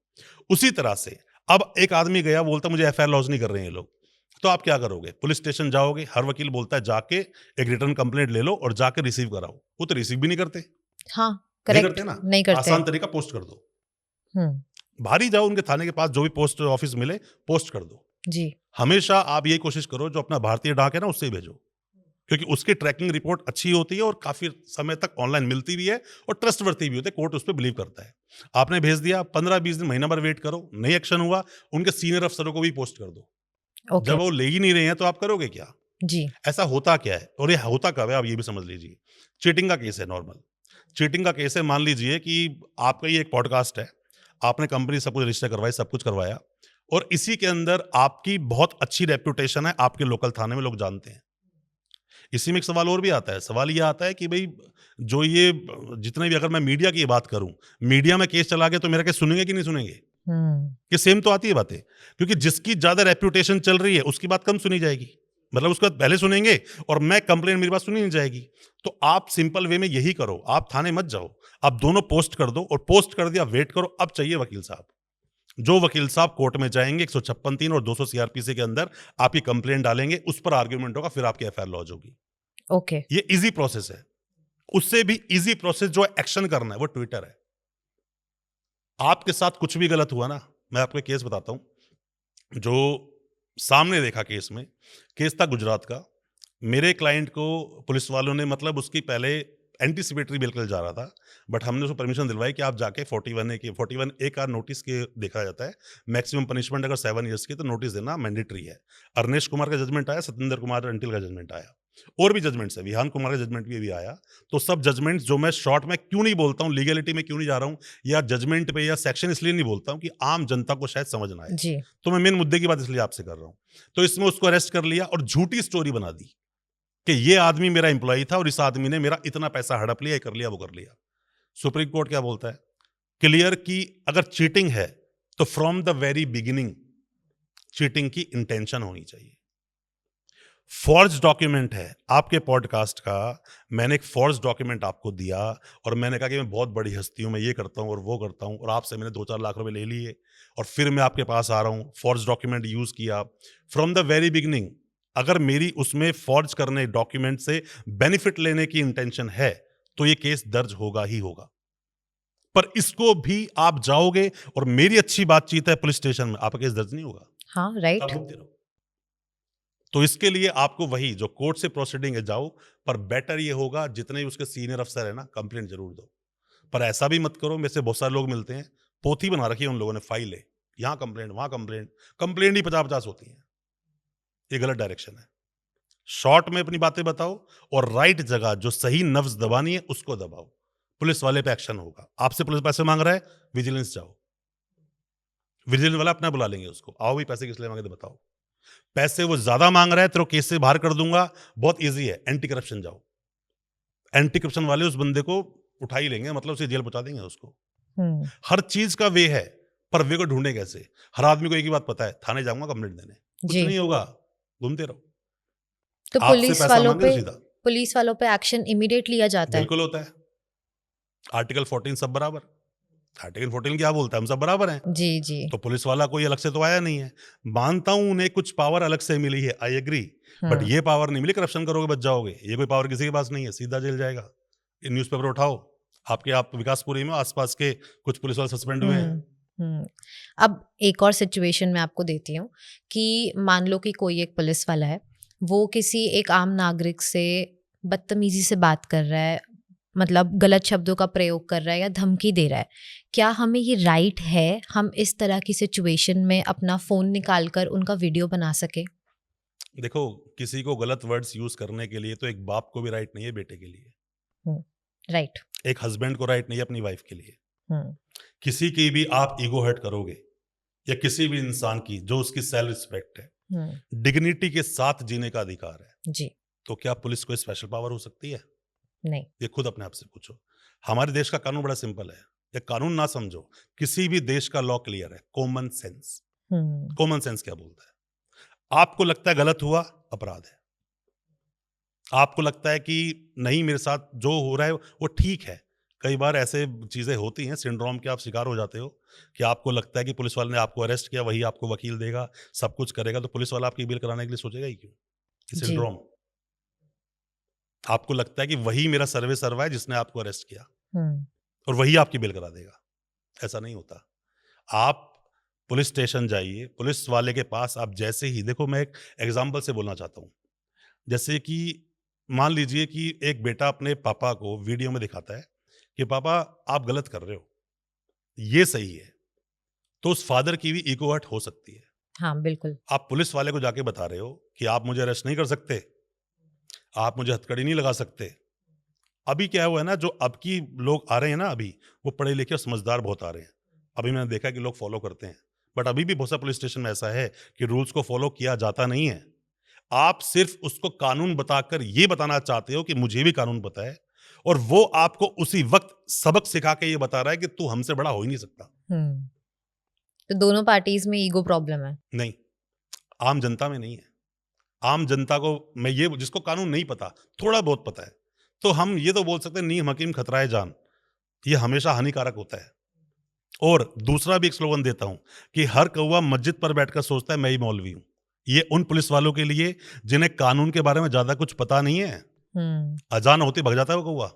उसी तरह से अब एक आदमी गया, बोलता मुझे एफआईआर लॉन्च नहीं कर रहे हैं ये लोग, तो आप क्या करोगे? पुलिस स्टेशन जाओगे, हर वकील बोलता है जाके एक रिटर्न कंप्लेंट ले लो और जाके रिसीव कराओ। वो तो रिसीव भी नहीं करते। हाँ, नहीं करेक्ट, करते ना। नहीं करते। आसान तरीका, पोस्ट कर दो। भारी जाओ उनके थाने के पास, जो भी पोस्ट ऑफिस मिले पोस्ट कर दो। जी। हमेशा आप यही कोशिश करो, जो अपना भारतीय डाक है ना, उससे ही भेजो, क्योंकि उसकी ट्रैकिंग रिपोर्ट अच्छी होती है और काफी समय तक ऑनलाइन मिलती भी है और ट्रस्टवर्थी भी होती है। कोर्ट उस पर बिलीव करता है। आपने भेज दिया, 15-20 दिन, महीना भर वेट करो, नहीं एक्शन हुआ, उनके सीनियर अफसरों को भी पोस्ट कर दो। ओके। जब वो ले ही नहीं रहे हैं तो आप करोगे क्या? जी। ऐसा होता क्या है और ये होता कब है, आप ये भी समझ लीजिए। चीटिंग का केस है, नॉर्मल चीटिंग का केस है। मान लीजिए कि आपका ये एक पॉडकास्ट है, आपने कंपनी सब कुछ रजिस्टर करवाई, सब कुछ करवाया, और इसी के अंदर आपकी बहुत अच्छी रेप्यूटेशन है, आपके लोकल थाने में लोग जानते हैं। इसी में एक सवाल और भी आता है। सवाल ये आता है कि भाई, जो ये जितने भी, अगर मैं मीडिया की बात करूं, मीडिया में केस चला के तो मेरा केस सुनेंगे कि नहीं सुनेंगे? ये सेम तो आती है बातें, क्योंकि जिसकी ज्यादा रेप्यूटेशन चल रही है उसकी बात कम सुनी जाएगी, मतलब उसके बाद पहले सुनेंगे और मैं कंप्लेंट, मेरी बात सुनी नहीं जाएगी। तो आप सिंपल वे में यही करो, आप थाने मत जाओ, आप दोनों पोस्ट कर दो, और पोस्ट कर दिया, वेट करो। अब चाहिए वकील साहब, जो वकील साहब कोर्ट में जाएंगे, 156(3) और 200 सीआरपीसी के अंदर आपकी कंप्लेंट डालेंगे, उस पर आर्ग्यूमेंट होगा, फिर आपकी एफआईआर लॉन्च होगी। ओके। ये इजी प्रोसेस है। उससे भी इजी प्रोसेस जो एक्शन करना है, वो ट्विटर है। आपके साथ कुछ भी गलत हुआ ना, मैं आपको एक केस बताता हूं जो सामने देखा। केस था गुजरात का। मेरे क्लाइंट को पुलिस वालों ने, मतलब उसकी पहले एंटीसिपेटरी बेल के लिए जा रहा था, बट हमने उसको परमिशन दिलवाई कि आप जाके 41A का नोटिस के देखा जाता है। मैक्सिमम पनिशमेंट अगर 7 ईयर्स की, तो नोटिस देना मैंडेटरी है। अर्नेश कुमार का जजमेंट आया, सत्येंद्र कुमार अंटिल का जजमेंट आया, और भी जजमेंट्स है, विहान कुमार का जजमेंट भी अभी आया। तो सब जजमेंट्स जो मैं शॉर्ट में क्यों नहीं बोलता हूँ, लीगलिटी में क्यों नहीं जा रहा हूँ, या जजमेंट पे या सेक्शन, इसलिए नहीं बोलता हूँ कि आम जनता को शायद समझ ना आए। जी। तो मैं मेन मुद्दे की बात इसलिए आपसे कर रहा हूँ। तो इसमें उसको अरेस्ट कर लिया और झूठी स्टोरी बना दी कि ये आदमी मेरा एम्प्लॉई था और इस आदमी ने मेरा इतना पैसा हड़प लिया, ये कर लिया, वो कर लिया। सुप्रीम कोर्ट क्या बोलता है? क्लियर कि अगर चीटिंग है तो from the very beginning cheating की इंटेंशन होनी चाहिए। फॉर्ज डॉक्यूमेंट है आपके पॉडकास्ट का, मैंने एक फॉर्ज डॉक्यूमेंट आपको दिया और मैंने कहा कि मैं बहुत बड़ी हस्ती हूं, मैं ये करता हूं और वो करता हूं, और आपसे मैंने 2-4 लाख रुपए ले लिए और फिर मैं आपके पास आ रहा हूं। फॉर्ज डॉक्यूमेंट यूज किया फ्रॉम द वेरी बिगिनिंग। अगर मेरी उसमें फॉर्ज करने डॉक्यूमेंट से बेनिफिट लेने की इंटेंशन है तो ये केस दर्ज होगा ही होगा। पर इसको भी आप जाओगे और मेरी अच्छी बातचीत है पुलिस स्टेशन में, आपका केस दर्ज नहीं होगा। हाँ, राइट। आप भुगते रहो। तो इसके लिए आपको वही जो कोर्ट से प्रोसीडिंग है जाओ, पर बेटर ये होगा जितने भी उसके सीनियर अफसर है ना, कंप्लेंट जरूर दो। पर ऐसा भी मत करो, मेरे से बहुत सारे लोग मिलते हैं, पोथी बना रखी है उन लोगों ने, फाइल है, यहाँ कंप्लेंट वहां कंप्लेंट, कंप्लेंट ही 50-50 होती है। ये गलत डायरेक्शन है। शॉर्ट में अपनी बातें बताओ और राइट जगह जो सही नफ्स दबानी है उसको दबाओ। पुलिस वाले पे एक्शन होगा। आपसे पुलिस पैसे मांग रहा है, विजिलेंस जाओ, विजिलेंस वाला अपना बुला लेंगे उसको, आओ भी पैसे किस लिए मांगे थे बताओ। पैसे वो ज्यादा मांग रहा है, तेरे केस से बाहर कर दूंगा, बहुत इजी है, एंटी करप्शन जाओ। एंटी करप्शन वाले उस बंदे को उठा ही लेंगे, मतलब उसे जेल पहुंचा देंगे उसको। हर चीज का वे है, पर वे को ढूंढे कैसे? हर आदमी को एक ही बात पता है, थाने जाऊंगा कंप्लेंट देने, कुछ जी। नहीं होगा, घूमते रहो। तो आपसे पुलिस पैसा वालों मांगे पे तो सीधा पुलिस वालों पे एक्शन इमीडिएट लिया जाता है? बिल्कुल होता है। आर्टिकल 14 सब बराबर। आर्टिकल 14 क्या बोलता है? हम सब बराबर हैं। जी, जी। तो पुलिस वाला कोई अलग से तो आया नहीं है। मानता हूं उन्हें कुछ पावर अलग से मिली है, आई एग्री, बट ये पावर नहीं मिली करप्शन करोगे बच जाओगे। ये कोई पावर किसी के पास नहीं है, सीधा जेल जाएगा। ये न्यूज़पेपर उठाओ, आप विकासपुरी में आसपास के कुछ पुलिस वाले सस्पेंड हुए हैं, हुँ। अब एक और सिचुएशन मैं आपको देती हूँ कि मान लो कि कोई एक पुलिस वाला है, वो किसी एक आम नागरिक से बदतमीज़ी से बात कर रहा है, मतलब गलत शब्दों का प्रयोग कर रहा है या धमकी दे रहा है। क्या हमें ये राइट है, हम इस तरह की सिचुएशन में अपना फ़ोन निकाल कर उनका वीडियो बना सकें? देखो, किसी को गलत वर्ड्स यूज़ करने के लिए तो एक बाप को भी राइट नहीं है बेटे के लिए। हुँ, राइट। एक हस्बैंड को राइट नहीं है अपनी वाइफ़ के लिए। हुँ, किसी की भी आप ईगो हर्ट करोगे या किसी भी इंसान की जो उसकी सेल्फ रिस्पेक्ट है, हुँ, डिग्निटी के साथ जीने का अधिकार है, जी, तो क्या पुलिस कोई स्पेशल पावर हो सकती है? नहीं। ये खुद अपने आप से पूछो। हमारे देश का कानून बड़ा सिंपल है। ये कानून ना समझो, किसी भी देश का लॉ क्लियर है, कॉमन सेंस। हुँ, कॉमन सेंस क्या बोलता है? आपको लगता है गलत हुआ, अपराध है। आपको लगता है कि नहीं, मेरे साथ जो हो रहा है वो ठीक है। कई बार ऐसे चीज़ें होती हैं, सिंड्रोम के आप शिकार हो जाते हो कि आपको लगता है कि पुलिस वाले ने आपको अरेस्ट किया, वही आपको वकील देगा, सब कुछ करेगा, तो पुलिस वाला आपकी बेल कराने के लिए सोचेगा ही क्यों? ये जी। सिंड्रोम। आपको लगता है कि वही मेरा सर्वे सर्वा है जिसने आपको अरेस्ट किया हुँ, और वही आपकी बेल करा देगा। ऐसा नहीं होता। आप पुलिस स्टेशन जाइए, पुलिस वाले के पास आप जैसे ही देखो, मैं एक एग्ज़ाम्पल से बोलना चाहता हूँ। जैसे कि मान लीजिए कि एक बेटा अपने पापा को वीडियो में दिखाता है कि पापा आप गलत कर रहे हो, ये सही है। तो उस फादर की भी ईगो हर्ट हो सकती है। हाँ, बिल्कुल। आप पुलिस वाले को जाके बता रहे हो कि आप मुझे अरेस्ट नहीं कर सकते, आप मुझे हथकड़ी नहीं लगा सकते। अभी क्या हुआ है ना, जो अब की लोग आ रहे हैं ना अभी, वो पढ़े लिखे और समझदार बहुत आ रहे हैं। अभी मैंने देखा है कि लोग फॉलो करते हैं। बट अभी भी बहुत सा पुलिस स्टेशन में ऐसा है कि रूल्स को फॉलो किया जाता नहीं है। आप सिर्फ़ उसको कानून बताकर ये बताना चाहते हो कि मुझे भी कानून पता है, और वो आपको उसी वक़्त सबक सिखा के ये बता रहा है कि तू हमसे बड़ा हो ही नहीं सकता। हुँ, तो दोनों पार्टीज़ में ईगो प्रॉब्लम है। नहीं, आम जनता में नहीं है। आम जनता को मैं ये जिसको कानून नहीं पता, थोड़ा बहुत पता है, तो हम ये तो बोल सकते हैं नीम हकीम खतराए जान, ये हमेशा हानिकारक होता है। और दूसरा भी एक स्लोगन देता हूँ कि हर कौवा मस्जिद पर बैठकर सोचता है मैं ही मौलवी हूँ। ये उन पुलिस वालों के लिए जिन्हें कानून के बारे में ज़्यादा कुछ पता नहीं है। हुँ, अज़ान होते ही भग जाता है वो कौवा।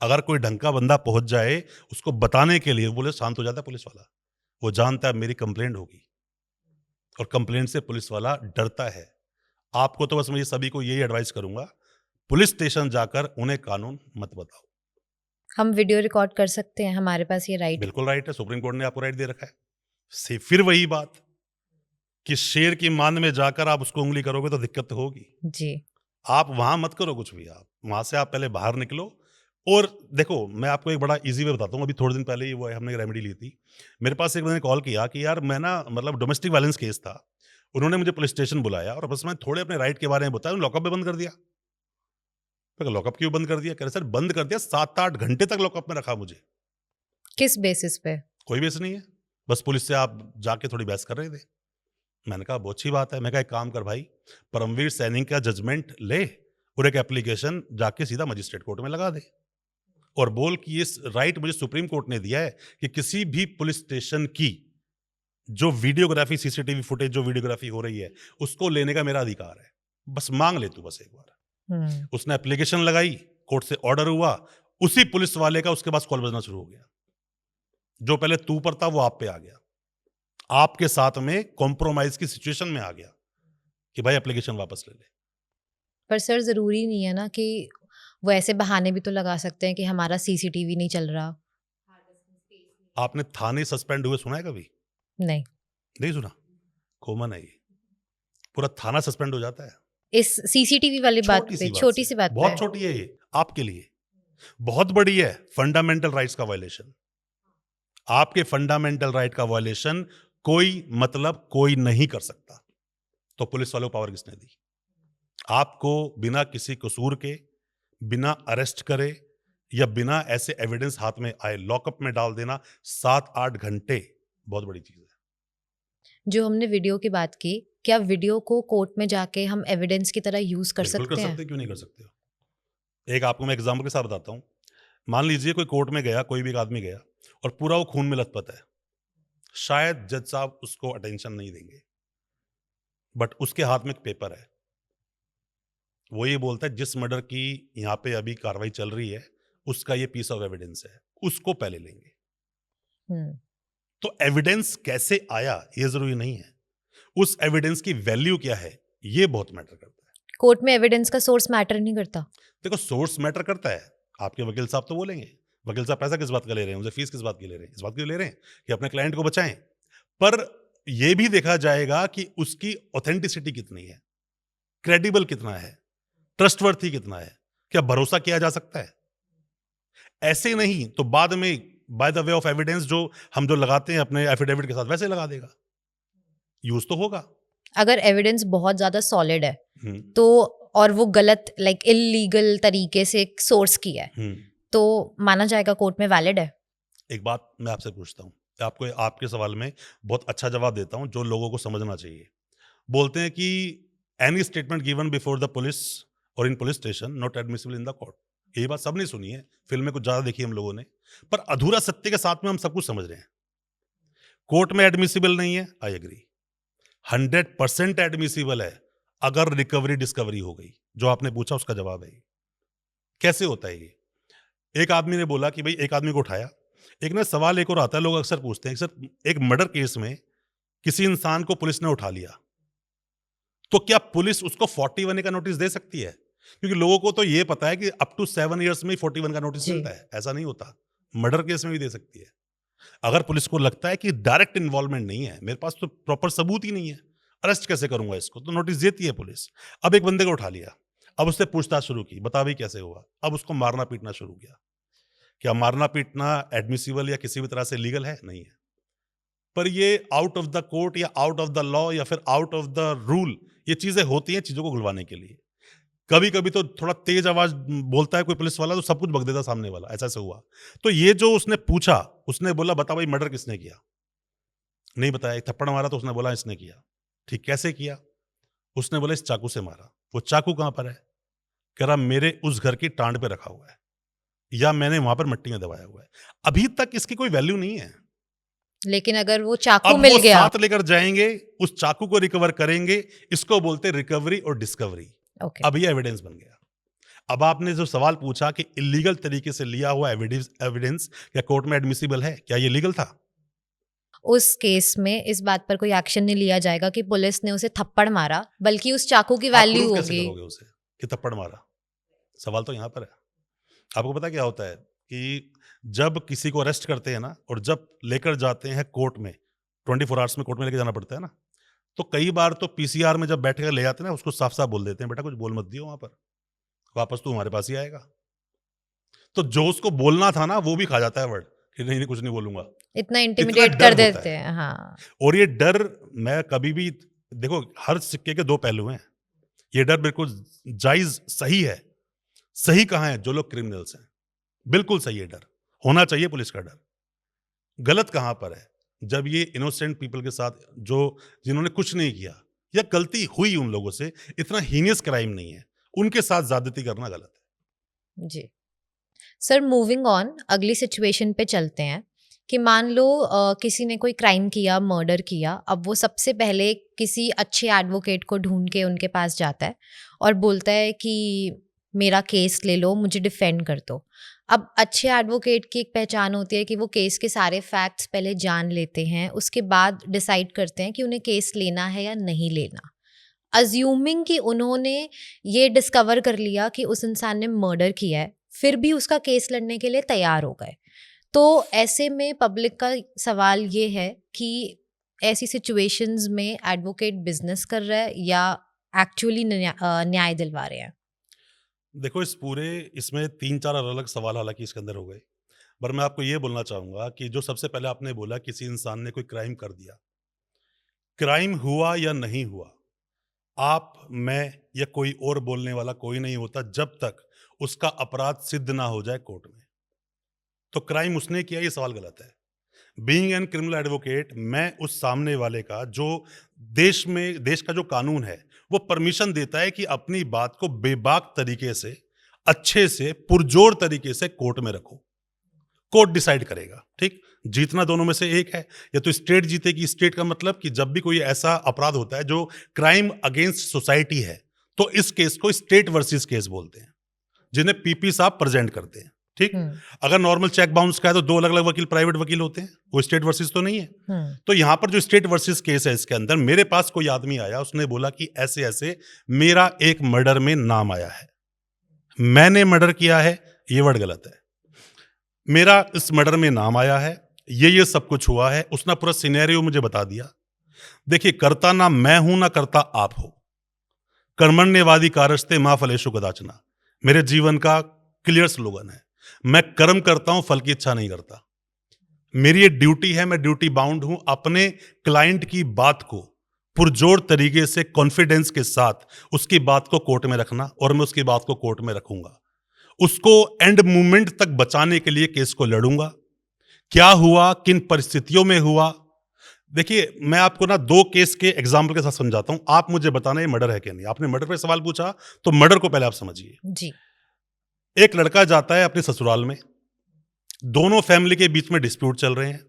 अगर कोई ढंग का बंदा पहुँच जाए, उसको बताने के लिए, बोले शांत हो जाता है पुलिस वाला। वो जानता है मेरी कंप्लेंट होगी और कंप्लेंट से पुलिस वाला डरता है। आपको तो बस मैं ये सभी को यही एडवाइस करूँगा, पुलिस स्टेशन जाकर उन्हें कानून मत बताओ। हम वीडियो रिकॉर्ड कर सकते हैं, हमारे पास ये राइट बिल्कुल राइट है, सुप्रीम कोर्ट ने आपको राइट दे रखा है। फिर वही बात कि शेर की मान में जाकर आप उसको उँगली करोगे तो दिक्कत तो होगी। जी। आप वहाँ मत करो कुछ भी आप। वहाँ से आप पहले बाहर निकलो और देखो, मैं आपको एक बड़ा ईज़ी वे बताता हूँ। अभी थोड़े दिन पहले ही वो हमने एक रेमेडी ली थी। मेरे पास एक बंदे ने कॉल किया कि यार मैं ना, मतलब डोमेस्टिक वायलेंस केस था। उन्होंने मुझे पुलिस स्टेशन बुलाया और बस मैं थोड़े अपने राइट के बारे में बताया, उन्होंने लॉकअप में बंद कर दिया। मैं कहा लॉकअप क्यों बंद कर दिया? कह रहे सर बंद कर दिया, 7-8 घंटे तक लॉकअप में रखा मुझे। किस बेसिस पे? कोई बेस नहीं है। बस पुलिस से आप जाके थोड़ी बहस कर रहे थे। मैंने कहा बहुत अच्छी बात है। मैं कहा एक काम कर भाई, परमवीर सैनी का जजमेंट ले और एक एप्लीकेशन जाके सीधा मजिस्ट्रेट कोर्ट में लगा दे और बोल कि ये राइट मुझे सुप्रीम कोर्ट ने दिया है कि किसी भी पुलिस स्टेशन की जो वीडियोग्राफी, सीसीटीवी फुटेज जो वीडियोग्राफी हो रही है, उसको लेने का मेरा अधिकार है। बस मांग ले तू बस एक बार। हुँ, उसने एप्लीकेशन लगाई, कोर्ट से ऑर्डर हुआ, उसी पुलिस वाले का उसके बाद कॉल बजना शुरू हो गया। जो पहले तू पर था वो आप पे आ गया, आपके साथ में कॉम्प्रोमाइज की सिचुएशन में आ गया कि भाई एप्लीकेशन वापस ले ले। पर सर ज़रूरी नहीं है ना कि वो ऐसे बहाने भी तो लगा सकते हैं कि हमारा सीसीटीवी नहीं चल रहा। आपने थाने सस्पेंड हुए सुना है कभी? नहीं, नहीं सुना? कॉमन है ये। पूरा थाना सस्पेंड हो जाता है। इस सीसीटीवी वाली बात छोटी पे, सी बात से। छोटी-सी बात पे। बहुत छोटी है ये, आपके लिए। बहुत बड़ी है, फंडामेंटल राइट्स का वायलेशन। आपके फंडामेंटल राइट का वायलेशन कोई, मतलब कोई नहीं कर सकता। तो पुलिस वालों को पावर किसने दी? आपको बिना किसी कसूर के, बिना अरेस्ट करे या बिना ऐसे एविडेंस हाथ में आए लॉकअप में डाल देना 7-8 घंटे, बहुत बड़ी चीज़ है। जो हमने वीडियो की बात की, क्या वीडियो को कोर्ट में जाके हम एविडेंस की तरह यूज़ कर बिल्कुल कर सकते हैं? सकते हैं, क्यों नहीं कर सकते हो? एक आपको मैं एग्ज़ाम्पल के साथ बताता हूँ। मान लीजिए कोई कोर्ट में गया, कोई भी एक आदमी गया और पूरा वो खून में लथपथ है। शायद जज साहब उसको अटेंशन नहीं देंगे, बट उसके हाथ में एक पेपर है। वो ये बोलता है जिस मर्डर की यहाँ पे अभी कार्रवाई चल रही है, उसका ये पीस ऑफ एविडेंस है, उसको पहले लेंगे। हुँ, तो एविडेंस कैसे आया ये जरूरी नहीं है, उस एविडेंस की वैल्यू क्या है ये बहुत मैटर करता है। कोर्ट में एविडेंस का सोर्स मैटर नहीं करता। देखो सोर्स मैटर करता है, आपके वकील साहब तो बोलेंगे, वकील साहब पैसा किस बात का ले रहे हैं, उनसे फीस किस बात की ले रहे हैं, इस बात की ले रहे हैं कि अपने क्लाइंट को बचाएं। पर यह भी देखा जाएगा कि उसकी ऑथेंटिसिटी कितनी है, क्रेडिबल कितना है, ट्रस्टवर्थी कितना है, क्या भरोसा किया जा सकता है। ऐसे नहीं तो बाद में by the way of evidence जो लगाते हैं अपने एफिडेविट के साथ वैसे लगा देगा, यूज तो होगा। अगर एविडेंस बहुत ज्यादा सॉलिड है हम्म, तो, और वो गलत लाइक इलीगल तरीके से सोर्स किया है, हम्म। तो माना जाएगा कोर्ट में वैलिड है। एक बात मैं आपसे पूछता हूँ, आपको आपके सवाल में बहुत अच्छा जवाब देता हूँ जो लोगों को समझना चाहिए। बोलते हैं कि any statement given before the police और in police station not admissible in the court. ये बात सबने सुनी है, फिल्म में कुछ ज्यादा देखी हम लोगों ने, पर अधूरा सत्य के साथ में हम सब कुछ समझ रहे हैं। कोर्ट में एडमिसिबल नहीं है, आई एग्री। 100% एडमिसिबल है अगर रिकवरी डिस्कवरी हो गई। जो आपने पूछा उसका जवाब है ये। कैसे होता है ये? एक आदमी ने बोला कि भाई एक आदमी को उठाया, एक ना सवाल एक और आता है, लोग अक्सर पूछते हैं सर एक मर्डर केस में किसी इंसान को पुलिस ने उठा लिया तो क्या पुलिस उसको 41 का नोटिस दे सकती है? क्योंकि लोगों को तो ये पता है कि अप टू 7 इयर्स में ही 41 का नोटिस जी। मिलता है, ऐसा नहीं होता। मर्डर केस में भी दे सकती है। अगर पुलिस को लगता है कि डायरेक्ट इन्वॉल्वमेंट नहीं है, मेरे पास तो प्रॉपर सबूत ही नहीं है, अरेस्ट कैसे करूंगा इसको, तो नोटिस देती है पुलिस। अब एक बंदे को उठा लिया, अब उससे पूछताछ शुरू की, बता भाई कैसे हुआ। अब उसको मारना पीटना शुरू किया। क्या मारना पीटना एडमिसिबल या किसी भी तरह से लीगल है? नहीं है। पर ये आउट ऑफ द कोर्ट या आउट ऑफ द लॉ या फिर आउट ऑफ द रूल ये चीजें होती हैं चीजों को घुलवाने के लिए। कभी कभी तो थोड़ा तेज आवाज बोलता है कोई पुलिस वाला तो सब कुछ बक देता सामने वाला, ऐसा से हुआ। तो ये जो उसने पूछा, उसने बोला बता भाई मर्डर किसने किया, नहीं बताया। एक थप्पड़ मारा तो उसने बोला इसने किया। ठीक, कैसे किया? उसने बोला इस चाकू से मारा। वो चाकू कहां पर है? कह रहा मेरे उस घर की टांड पे रखा हुआ है या मैंने वहां पर मिट्टी में दबाया हुआ है। अभी तक इसकी कोई वैल्यू नहीं है। लेकिन अगर वो चाकू अब मिल वो गया, साथ लेकर जाएंगे, उस चाकू को रिकवर करेंगे, इसको बोलते रिकवरी और डिस्कवरी। ओके, अब ये एविडेंस बन गया। अब आपने जो सवाल पूछा कि इलीगल तरीके से लिया हुआ एविडेंस क्या कोर्ट में एडमिसिबल है, क्या ये लीगल था? उस केस में इस बात पर कोई एक्शन नहीं लिया जाएगा कि पुलिस ने उसे थप्पड़ मारा, बल्कि उस चाकू की आप वैल्यू प्रूफ कैसे होगी। करोगे उसे कि थप्पड़ मारा? सवाल तो यहां पर है। आपको पता क्या होता है कि जब किसी को अरेस्ट करते हैं ना और जब लेकर जाते हैं कोर्ट में, 24 आवर्स में कोर्ट में लेकर जाना पड़ता है ना, तो कई बार तो पीसीआर में जब बैठ कर ले जाते हैं ना, उसको साफ साफ बोल देते हैं बेटा कुछ बोल मत दियो, वहां पर वापस तो हमारे पास ही आएगा। तो जो उसको बोलना था ना वो भी खा जाता है वर्ड कि नहीं नहीं कुछ नहीं बोलूंगा। इतना इतना इंटिमिडेट डर कर होता देते है। हैं, हाँ। और ये डर मैं कभी भी, देखो हर सिक्के के दो पहलू हैं। ये डर बिल्कुल जायज सही है। सही कहाँ है? जो लोग क्रिमिनल्स हैं, बिल्कुल सही है डर, होना चाहिए पुलिस का डर। गलत कहां पर है? जब ये इनोसेंट पीपल के साथ जो जिन्होंने कुछ नहीं किया या गलती हुई उन लोगों से, इतना हीनियस क्राइम नहीं है, उनके साथ ज्यादती करना गलत है। जी सर, मूविंग ऑन, अगली सिचुएशन पे चलते हैं कि मान लो किसी ने कोई क्राइम किया, मर्डर किया। अब वो सबसे पहले किसी अच्छे एडवोकेट को ढूंढ के उनके पास जाता है और बोलता है कि मेरा केस ले लो, मुझे डिफेंड कर दो। अब अच्छे एडवोकेट की एक पहचान होती है कि वो केस के सारे फैक्ट्स पहले जान लेते हैं, उसके बाद डिसाइड करते हैं कि उन्हें केस लेना है या नहीं लेना। अज्यूमिंग कि उन्होंने ये डिस्कवर कर लिया कि उस इंसान ने मर्डर किया है, फिर भी उसका केस लड़ने के लिए तैयार हो गए। तो ऐसे में पब्लिक का सवाल ये है कि ऐसी सिचुएशंस में एडवोकेट बिजनेस कर रहा है या एक्चुअली न्याय दिलवा रहे हैं? देखो इसमें 3-4 अलग सवाल हालांकि इसके अंदर हो गए, पर मैं आपको ये बोलना चाहूंगा कि जो सबसे पहले आपने बोला किसी इंसान ने कोई क्राइम कर दिया, क्राइम हुआ या नहीं हुआ, आप, मैं या कोई और बोलने वाला कोई नहीं होता जब तक उसका अपराध सिद्ध ना हो जाए कोर्ट में। तो क्राइम उसने किया, ये सवाल गलत है। बीइंग एन क्रिमिनल एडवोकेट, मैं उस सामने वाले का जो देश का जो कानून है वो परमिशन देता है कि अपनी बात को बेबाक तरीके से, अच्छे से, पुरजोर तरीके से कोर्ट में रखो। कोर्ट डिसाइड करेगा, ठीक। जीतना दोनों में से एक है, या तो स्टेट जीतेगी। स्टेट का मतलब कि जब भी कोई ऐसा अपराध होता है जो क्राइम अगेंस्ट सोसाइटी है, तो इस केस को स्टेट वर्सेस केस बोलते हैं, जिन्हें पीपी साहब प्रेजेंट करते हैं। ठीक। हम्म, अगर नॉर्मल चेक बाउंस का है तो दो अलग अलग वकील, प्राइवेट वकील होते हैं, कोई स्टेट वर्सेस तो नहीं है। हम्म, तो यहां पर जो स्टेट वर्सेस केस है, इसके अंदर मेरे पास कोई आदमी आया, उसने बोला कि ऐसे ऐसे मेरा एक मर्डर में नाम आया है, मैंने मर्डर किया है, ये वर्ड गलत है, मेरा इस मर्डर में नाम आया है, ये सब कुछ हुआ है। उसने पूरा सिनेरियो मुझे बता दिया। देखिए, करता ना मैं हूं ना करता आप हो, कर्मण्यवादी कारस्ते मां फलेषु कदाचना मेरे जीवन का क्लियर स्लोगन है। मैं कर्म करता हूं, फल की इच्छा नहीं करता। मेरी ये ड्यूटी है, मैं ड्यूटी बाउंड हूं अपने क्लाइंट की बात को पुरजोर तरीके से कॉन्फिडेंस के साथ उसकी बात को कोर्ट में रखना, और मैं उसकी बात को कोर्ट में रखूंगा। उसको एंड मोमेंट तक बचाने के लिए केस को लड़ूंगा। क्या हुआ, किन परिस्थितियों में हुआ। देखिए, मैं आपको ना दो केस के एग्जाम्पल के साथ समझाता हूं, आप मुझे बताना ये मर्डर है कि नहीं। आपने मर्डर पे सवाल पूछा, तो मर्डर को पहले आप समझिए। जी। एक लड़का जाता है अपने ससुराल में, दोनों फैमिली के बीच में डिस्प्यूट चल रहे हैं।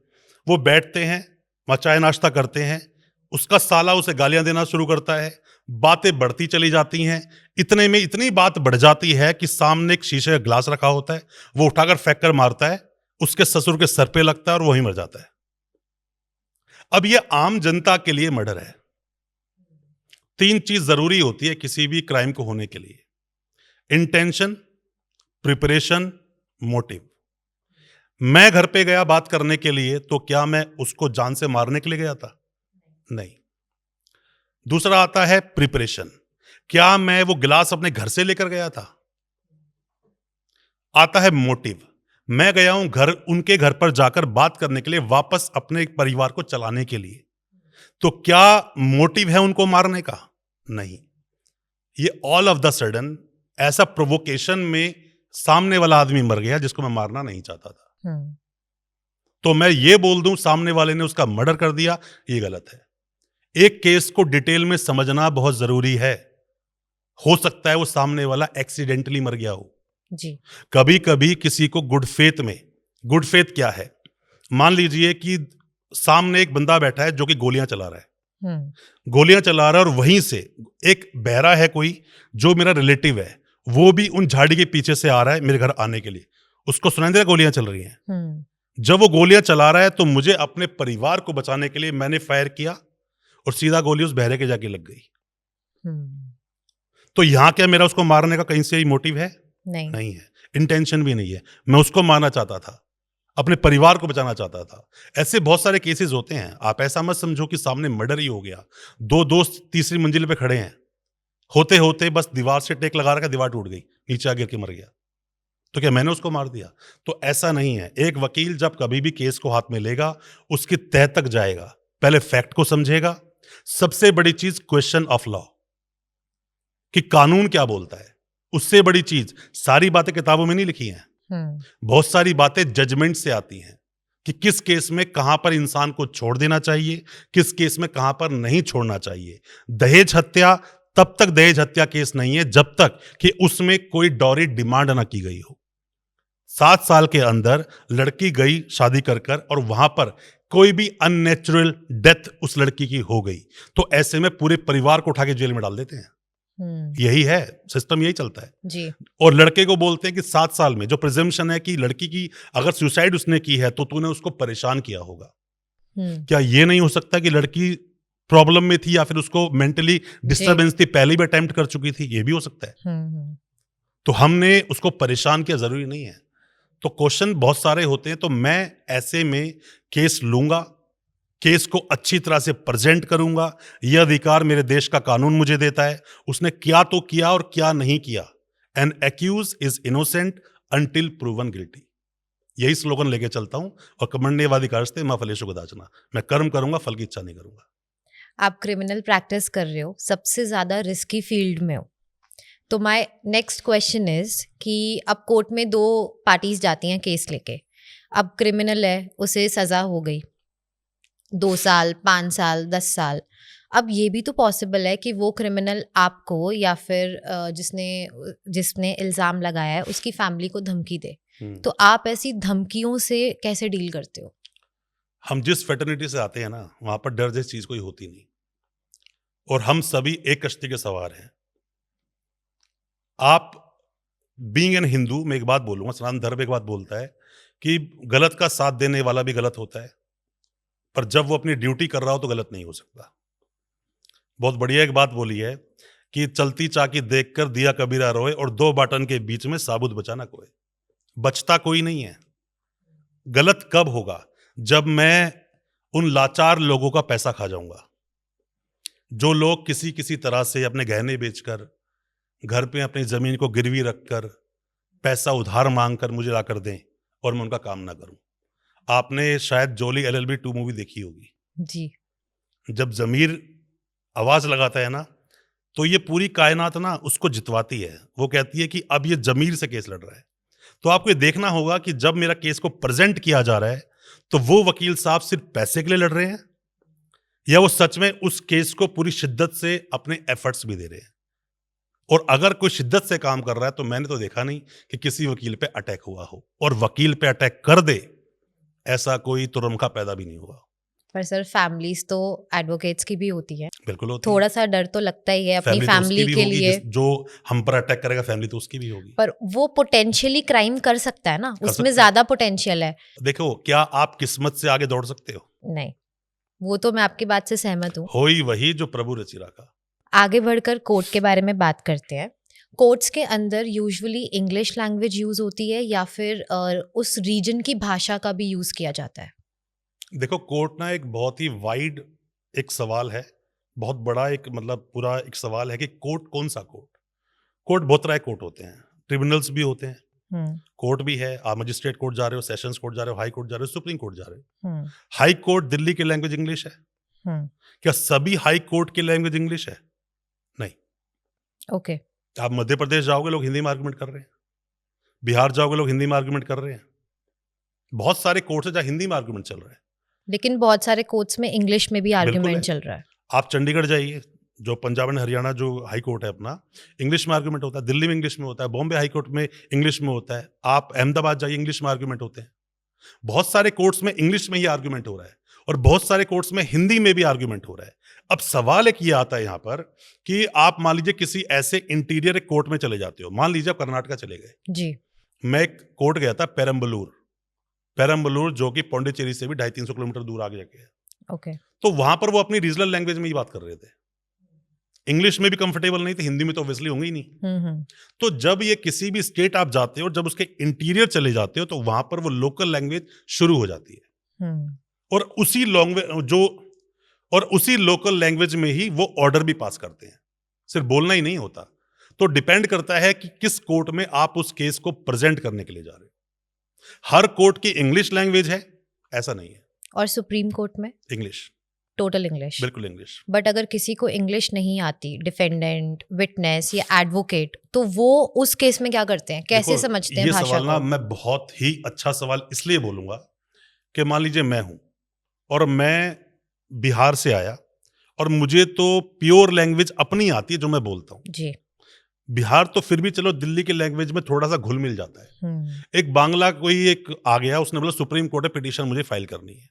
वो बैठते हैं, वहां चाय नाश्ता करते हैं, उसका साला उसे गालियां देना शुरू करता है, बातें बढ़ती चली जाती हैं। इतने में इतनी बात बढ़ जाती है कि सामने एक शीशे का ग्लास रखा होता है, वो उठाकर फेंक कर मारता है, उसके ससुर के सर पे लगता है और वहीं मर जाता है। अब ये आम जनता के लिए मर्डर है। तीन चीज जरूरी होती है किसी भी क्राइम को होने के लिए: इंटेंशन, प्रिपरेशन, मोटिव। मैं घर पे गया बात करने के लिए, तो क्या मैं उसको जान से मारने के लिए गया था? नहीं। दूसरा आता है प्रिपरेशन। क्या मैं वो गिलास अपने घर से लेकर गया था? आता है मोटिव। मैं गया हूं घर, उनके घर पर जाकर बात करने के लिए, वापस अपने परिवार को चलाने के लिए। तो क्या मोटिव है उनको मारने का? नहीं। ये ऑल ऑफ द सडन ऐसा प्रोवोकेशन में सामने वाला आदमी मर गया जिसको मैं मारना नहीं चाहता था। हम्म, तो मैं ये बोल दूं सामने वाले ने उसका मर्डर कर दिया, ये गलत है। एक केस को डिटेल में समझना बहुत जरूरी है। हो सकता है वो सामने वाला एक्सीडेंटली मर गया हो। जी। कभी कभी किसी को गुड फेथ में, गुड फेथ क्या है, मान लीजिए कि सामने एक बंदा बैठा है जो कि गोलियां चला रहा है, गोलियां चला रहा है, और वहीं से एक बहरा है कोई जो मेरा रिलेटिव है, वो भी उन झाड़ी के पीछे से आ रहा है मेरे घर आने के लिए। उसको सुनाई दे रहा है गोलियां चल रही हैं। हम्म, जब वो गोलियां चला रहा है तो मुझे अपने परिवार को बचाने के लिए मैंने फायर किया, और सीधा गोली उस बहरे के जाके लग गई। हम्म, तो यहां क्या मेरा उसको मारने का कहीं से ही मोटिव है? नहीं। नहीं है। इंटेंशन भी नहीं है। मैं उसको मारना चाहता था, अपने परिवार को बचाना चाहता था। ऐसे बहुत सारे केसेस होते हैं। आप ऐसा मत समझो कि सामने मर्डर ही हो गया। दो दोस्त तीसरी मंजिल पे खड़े हैं, होते होते बस दीवार से टेक लगा रखा, दीवार टूट गई, नीचे आ गिर के मर गया। तो क्या मैंने उसको मार दिया? तो ऐसा नहीं है। एक वकील जब कभी भी केस को हाथ में लेगा, उसकी तह तक जाएगा, पहले फैक्ट को समझेगा। सबसे बड़ी चीज क्वेश्चन ऑफ लॉ, कि कानून क्या बोलता है। उससे बड़ी चीज, सारी बातें किताबों में नहीं लिखी हैं। बहुत सारी बातें जजमेंट से आती हैं कि किस केस में कहां पर इंसान को छोड़ देना चाहिए, किस केस में कहां पर नहीं छोड़ना चाहिए। दहेज हत्या तब तक दहेज हत्या केस नहीं है जब तक कि उसमें कोई डॉरी डिमांड ना की गई हो। 7 साल के अंदर लड़की गई शादी कर कर, और वहां पर कोई भी अननेचुरल डेथ उस लड़की की हो गई, तो ऐसे में पूरे परिवार को उठा के जेल में डाल देते हैं। यही है सिस्टम, यही चलता है। जी। और लड़के को बोलते हैं कि 7 साल में, जो प्रिजम्पशन है कि लड़की की अगर सुसाइड उसने की है तो तूने उसको परेशान किया होगा। क्या ये नहीं हो सकता कि लड़की प्रॉब्लम में थी, या फिर उसको मेंटली डिस्टरबेंस थी, पहले भी अटेम्प्ट कर चुकी थी? ये भी हो सकता है। तो हमने उसको परेशान किया, जरूरी नहीं है। तो क्वेश्चन बहुत सारे होते हैं। तो मैं ऐसे में केस लूंगा, केस को अच्छी तरह से प्रेजेंट करूंगा। यह अधिकार मेरे देश का कानून मुझे देता है। उसने क्या तो किया और क्या नहीं किया। An accused is innocent until proven guilty. यही स्लोगन लेके चलता हूं। और कर्मण्यवादी कारस्ते मां फलेषु कदाचना, मैं कर्म करूंगा, फल की इच्छा नहीं करूंगा। आप क्रिमिनल प्रैक्टिस कर रहे हो, सबसे ज़्यादा रिस्की फील्ड में हो, तो माय नेक्स्ट क्वेश्चन इज कि अब कोर्ट में दो पार्टीज जाती हैं केस लेके। अब क्रिमिनल है, उसे सज़ा हो गई 2 साल, 5 साल, 10 साल। अब ये भी तो पॉसिबल है कि वो क्रिमिनल आपको या फिर जिसने इल्ज़ाम लगाया है उसकी फैमिली को धमकी दे। तो आप ऐसी धमकियों से कैसे डील करते हो? हम जिस फेटर्निटी से आते हैं ना, वहां पर डर जैसी चीज कोई होती नहीं, और हम सभी एक कश्ती के सवार हैं। आप बीइंग एन हिंदू मैं एक बात बोलूँगा, सनातन धर्म एक बात बोलता है कि गलत का साथ देने वाला भी गलत होता है, पर जब वो अपनी ड्यूटी कर रहा हो तो गलत नहीं हो सकता। बहुत बढ़िया एक बात बोली है कि चलती चाकी देखकर दिया कबीरा रोए और 2 बटन के बीच में साबुत बचा ना कोई। बचता कोई नहीं है। गलत कब होगा? जब मैं उन लाचार लोगों का पैसा खा जाऊँगा। जो लोग किसी तरह से अपने गहने बेचकर, घर पे अपनी ज़मीन को गिरवी रखकर, पैसा उधार माँगकर मुझे लाकर दें और मैं उनका काम ना करूँ। आपने शायद जोली एलएलबी 2 मूवी देखी होगी। जी। जब ज़मीर आवाज़ लगाता है ना, तो ये पूरी कायनात ना उसको जितवाती है। वो कहती है कि अब ये ज़मीर से केस लड़ रहा है। तो आपको ये देखना होगा कि जब मेरा केस को प्रेज़ेंट किया जा रहा है, तो वो वकील साहब सिर्फ़ पैसे के लिए लड़ रहे हैं या वो सच में उस केस को पूरी शिद्दत से अपने एफ़र्ट्स भी दे रहे हैं। और अगर कोई शिद्दत से काम कर रहा है, तो मैंने तो देखा नहीं कि किसी वकील पे अटैक हुआ हो और वकील पे अटैक कर दे, ऐसा कोई तुरंखा पैदा भी नहीं हुआ। पर सर फैमिलीज़ तो एडवोकेट्स की भी होती है। बिल्कुल होती है। थोड़ा-सा डर तो लगता ही है अपनी फैमिली तो उसकी फैमिली भी के होगी, लिए। जो हम पर अटैक करेगा फैमिली तो उसकी भी होगी। पर वो पोटेंशियली क्राइम कर सकता है ना, कर सकता उसमें है। ज़्यादा पोटेंशियल है। देखो, क्या आप किस्मत से आगे दौड़ सकते हो? नहीं, वो तो मैं आपकी बात से सहमत हूँ। होई वही जो प्रभु रचि राखा। आगे बढ़कर कोर्ट के बारे में बात करते हैं। कोर्ट्स के अंदर यूजुअली इंग्लिश लैंग्वेज यूज़ होती है या फिर उस रीजन की भाषा का भी यूज़ किया जाता है? देखो, कोर्ट ना एक बहुत ही वाइड एक सवाल है। बहुत बड़ा एक मतलब पूरा एक सवाल है कि कोर्ट कौन-सा कोर्ट? कोर्ट बहुत तरह के कोर्ट होते हैं। ट्रिब्यूनल्स भी होते हैं, हुँ, कोर्ट भी है। आप मजिस्ट्रेट कोर्ट जा रहे हो, सेशंस कोर्ट जा रहे हो, हाई कोर्ट जा रहे हो, सुप्रीम कोर्ट जा रहे हो। हुँ, हाई कोर्ट दिल्ली की लैंग्वेज इंग्लिश है। हुँ, क्या सभी हाई कोर्ट की लैंग्वेज इंग्लिश है? नहीं। ओके, आप मध्य प्रदेश जाओगे, लोग हिंदी में आर्गुमेंट कर रहे हैं। बिहार जाओगे, लोग हिंदी में आर्गुमेंट कर रहे हैं। बहुत सारे कोर्ट्स हैं जहाँ हिंदी में आर्गुमेंट चल रहा है। लेकिन बहुत सारे कोर्ट्स में इंग्लिश में भी बिल्कुल आर्गुमेंट है। चल रहा है। आप चंडीगढ़ जाइए, जो पंजाब एंड हरियाणा जो हाई कोर्ट है अपना, इंग्लिश में आर्गुमेंट होता है। दिल्ली में इंग्लिश में होता है। बॉम्बे हाई कोर्ट में इंग्लिश में होता है। आप अहमदाबाद जाइए, इंग्लिश में आर्गुमेंट होते हैं। बहुत सारे कोर्ट्स में इंग्लिश में ही आर्गुमेंट हो रहा है और बहुत सारे कोर्ट्स में हिंदी में भी आर्गुमेंट हो रहा है। अब सवाल एक ये आता है यहाँ पर कि आप मान लीजिए किसी ऐसे इंटीरियर कोर्ट में चले जाते हो। मान लीजिए आप कर्नाटका चले गए। जी, मैं एक कोर्ट गया था पेरम्बलूर, जो कि पौंडीचेरी से भी 250-300 किलोमीटर दूर आगे जाके है। ओके, तो वहां पर वो अपनी रीजनल लैंग्वेज में ही बात कर रहे थे। इंग्लिश में भी कंफर्टेबल नहीं थे, हिंदी में तो ऑब्वियसली होंगे ही नहीं। हुँ, हुँ, तो जब ये किसी भी स्टेट आप जाते हो और जब उसके इंटीरियर चले जाते हो, तो वहां पर वो लोकल लैंग्वेज शुरू हो जाती है हुँ, और उसी लोकल लैंग्वेज में ही वो ऑर्डर भी पास करते हैं। सिर्फ बोलना ही नहीं होता। तो डिपेंड करता है कि किस कोर्ट में आप उस केस को प्रेजेंट करने के लिए जा रहे हो। हर कोर्ट की इंग्लिश लैंग्वेज है, ऐसा नहीं है। और सुप्रीम कोर्ट में? English, total English. बिल्कुल इंग्लिश। बट अगर किसी को इंग्लिश नहीं आती, डिफेंडेंट, विटनेस या एडवोकेट, तो वो उस केस में क्या करते हैं? कैसे देखो, समझते हैं ये भाषा सवाल ना को? मैं बहुत ही अच्छा सवाल इसलिए बोलूंगा कि मान लीजिए मैं हूं और मैं बिहार से आया और मुझे तो प्योर लैंग्वेज अपनी आती है जो मैं बोलता हूँ। जी, बिहार तो फिर भी चलो दिल्ली की लैंग्वेज में थोड़ा सा घुल मिल जाता है। हुँ, एक बांग्ला कोई एक आ गया, उसने बोला सुप्रीम कोर्ट में पिटीशन मुझे फाइल करनी है,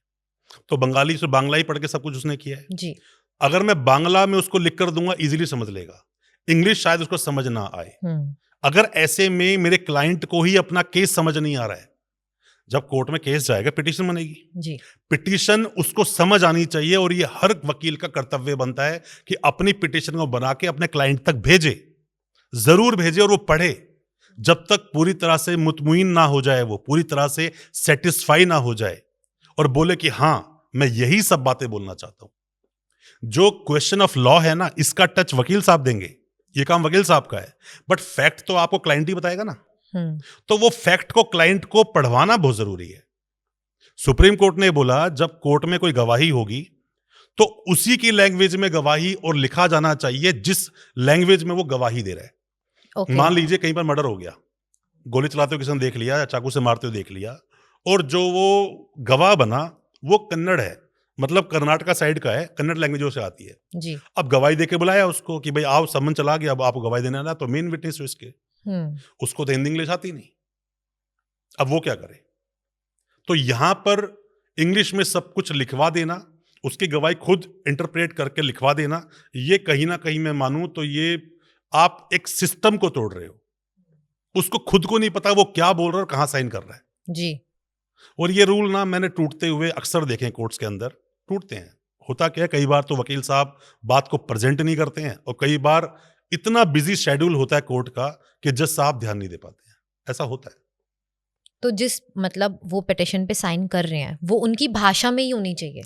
तो बंगाली से बांग्ला ही पढ़ के सब कुछ उसने किया है। जी, अगर मैं बांग्ला में उसको लिख कर दूंगा, इजीली समझ लेगा। इंग्लिश शायद उसको समझ ना आए। हुँ, अगर ऐसे में मेरे क्लाइंट को ही अपना केस समझ नहीं आ रहा है, जब कोर्ट में केस जाएगा पिटीशन बनेगी। जी, पिटीशन उसको समझ आनी चाहिए और ये हर वकील का कर्तव्य बनता है कि अपनी पिटीशन को बना के अपने क्लाइंट तक भेजे, जरूर भेजे और वो पढ़े। जब तक पूरी तरह से मुतमईन ना हो जाए, वो पूरी तरह से सेटिस्फाई ना हो जाए और बोले कि हाँ मैं यही सब बातें बोलना चाहता हूं। जो क्वेश्चन ऑफ लॉ है ना, इसका टच वकील साहब देंगे, ये काम वकील साहब का है, बट फैक्ट तो आपको क्लाइंट ही बताएगा ना। हुँ, तो वो फैक्ट को क्लाइंट को पढ़वाना बहुत जरूरी है। सुप्रीम कोर्ट ने बोला जब कोर्ट में कोई गवाही होगी तो उसी की लैंग्वेज में गवाही और लिखा जाना चाहिए जिस लैंग्वेज में वो गवाही दे रहा है। ओके, मान लीजिए कहीं पर मर्डर हो गया, गोली चलाते हुए किसी ने देख लिया या चाकू से मारते हुए देख लिया, और जो वो गवाह बना वो कन्नड़ है, मतलब कर्नाटका साइड का है, कन्नड़ लैंग्वेज से आती है। जी, अब गवाही देके बुलाया उसको कि भाई आओ, समन चला गया, अब आपको गवाही देना है ना, तो मेन विटनेस हो इसके, हुँ, उसको तो हिंदी इंग्लिश आती नहीं। अब वो क्या करे? तो यहां पर इंग्लिश में सब कुछ लिखवा देना, उसकी गवाही खुद इंटरप्रेट करके लिखवा देना, ये कहीं ना कहीं मैं मानूं तो ये आप एक सिस्टम को तोड़ रहे हो। उसको खुद को नहीं पता वो क्या बोल रहा है और कहाँ साइन कर रहा है। जी। और ये रूल ना मैंने टूटते हुए अक्सर देखे हैं कोर्ट्स के अंदर, टूटते हैं। होता क्या है, कई बार तो वकील साहब बात को प्रेज़ेंट नहीं करते हैं और कई बार इतना बिज़ी शेड्यूल होता है कोर्ट का कि जज साहब ध्यान नहीं दे पाते हैं। ऐसा होता है। तो जिस मतलब वो पिटिशन पे साइन कर रहे हैं, वो उनकी भाषा में ही होनी चाहिए।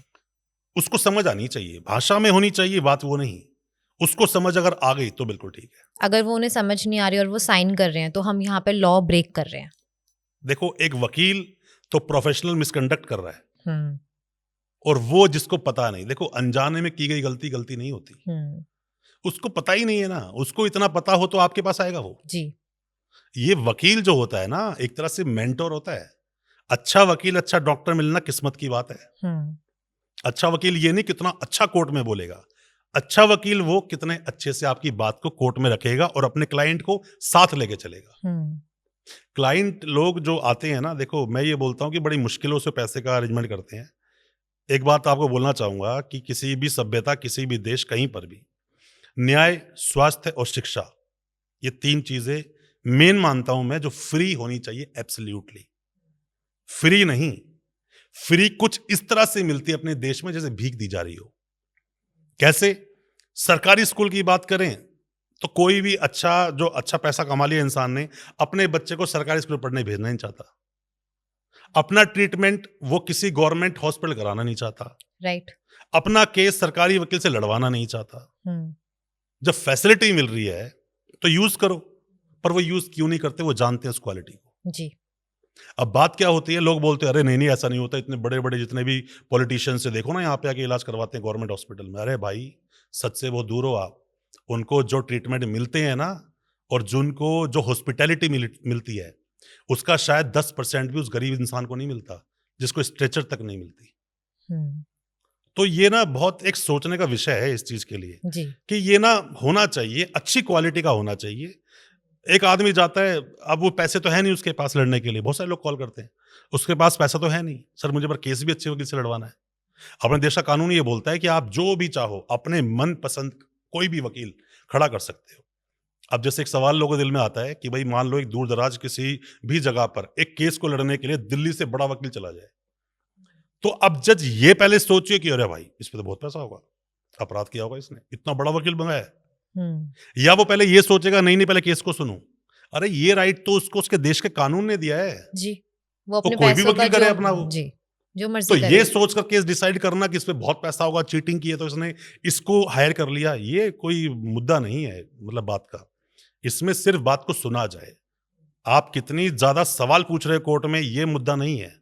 उसको समझ आनी चाहिए, भाषा में होनी चाहिए बात वो नहीं। उसको समझ अगर आ गई तो बिल्कुल ठीक है। अगर वो उन्हें समझ नहीं आ रही और वो साइन कर रहे हैं, तो हम यहाँ पे लॉ ब्रेक कर रहे हैं। देखो, एक वकील तो प्रोफ़ेशनल मिसकंडक्ट कर रहा है हुँ, और वो जिसको पता नहीं, देखो अनजाने में की गई गलती, गलती नहीं होती। हुँ। उसको पता ही नहीं है ना, उसको इतना पता हो तो आपके पास आएगा वो। जी। ये वकील जो होता है ना, एक तरह से मेंटर होता है। अच्छा वकील, अच्छा डॉक्टर मिलना किस्मत की बात है। हुँ, अच्छा वकील ये नहीं कितना अच्छा कोर्ट में बोलेगा। अच्छा वकील वो कितने अच्छे से आपकी बात को कोर्ट में रखेगा और अपने क्लाइंट को साथ लेके चलेगा। हुँ। क्लाइंट लोग जो आते हैं ना, देखो मैं ये बोलता हूँ कि बड़ी मुश्किलों से पैसे का अरेंजमेंट करते हैं। एक बात आपको बोलना चाहूँगा कि किसी भी सभ्यता, किसी भी देश, कहीं पर भी न्याय, स्वास्थ्य और शिक्षा, ये 3 चीज़ें मेन मानता हूँ मैं, जो फ्री होनी चाहिए एब्सोल्यूटली। फ्री नहीं, फ्री कुछ इस तरह से मिलती है अपने देश में जैसे भीख दी जा रही हो। कैसे? सरकारी स्कूल की बात करें तो कोई भी अच्छा, जो अच्छा पैसा कमा लिया इंसान ने, अपने बच्चे को सरकारी स्कूल पढ़ने भेजना नहीं चाहता। अपना ट्रीटमेंट वो किसी गवर्नमेंट हॉस्पिटल कराना नहीं चाहता। राइट। अपना केस सरकारी वकील से लड़वाना नहीं चाहता। हुँ, जब फैसिलिटी मिल रही है तो यूज करो, पर वो यूज क्यों नहीं करते, वो जानते हैं उस क्वालिटी को। जी। अब बात क्या होती है, लोग बोलते हैं अरे नहीं नहीं ऐसा नहीं होता, इतने बड़े बड़े जितने भी पॉलिटिशियंस से देखो ना यहाँ पे आके इलाज करवाते हैं गवर्नमेंट हॉस्पिटल में। अरे भाई, सच से बहुत दूर हो आप। उनको जो ट्रीटमेंट मिलते हैं ना, और जिनको जो हॉस्पिटैलिटी मिलती है, उसका शायद 10% भी उस गरीब इंसान को नहीं मिलता, जिसको स्ट्रेचर तक नहीं मिलती। हुँ, तो ये ना बहुत एक सोचने का विषय है इस चीज के लिए, जी। कि ये ना होना चाहिए, अच्छी क्वालिटी का होना चाहिए। एक आदमी जाता है, अब वो पैसे तो है नहीं उसके पास लड़ने के लिए, बहुत सारे लोग कॉल करते हैं, उसके पास पैसा तो है नहीं, सर मुझे पर केस भी अच्छे वकील से लड़वाना है। अपने देश का कानून ये बोलता है कि आप जो भी चाहो अपने मन पसंद कोई भी वकील खड़ा कर सकते हो। अब जैसे एक सवाल लोगों के दिल में आता है कि भाई मान लो एक दूर दराज किसी भी जगह पर एक केस को लड़ने के लिए दिल्ली से बड़ा वकील चला जाए, तो अब जज ये पहले सोचिए कि अरे भाई इस पे तो बहुत पैसा होगा, अपराध किया होगा इसने, इतना बड़ा वकील मंगाया है। हुँ, या वो पहले ये सोचेगा नहीं नहीं पहले केस को सुनूं, अरे ये राइट तो उसको उसके देश के कानून ने दिया है। जी। वो तो अपने कोई भी पैसों का वकील करे जो अपना वो। जी, जो तो मर्ज़ी ये करे। सोचकर केस डिसाइड करना कि इस पे बहुत पैसा होगा, चीटिंग की है तो इसने इसको हायर कर लिया, ये कोई मुद्दा नहीं है मतलब बात का। इसमें सिर्फ बात को सुना जाए। आप कितनी ज्यादा सवाल पूछ रहे हो कोर्ट में, ये मुद्दा नहीं है।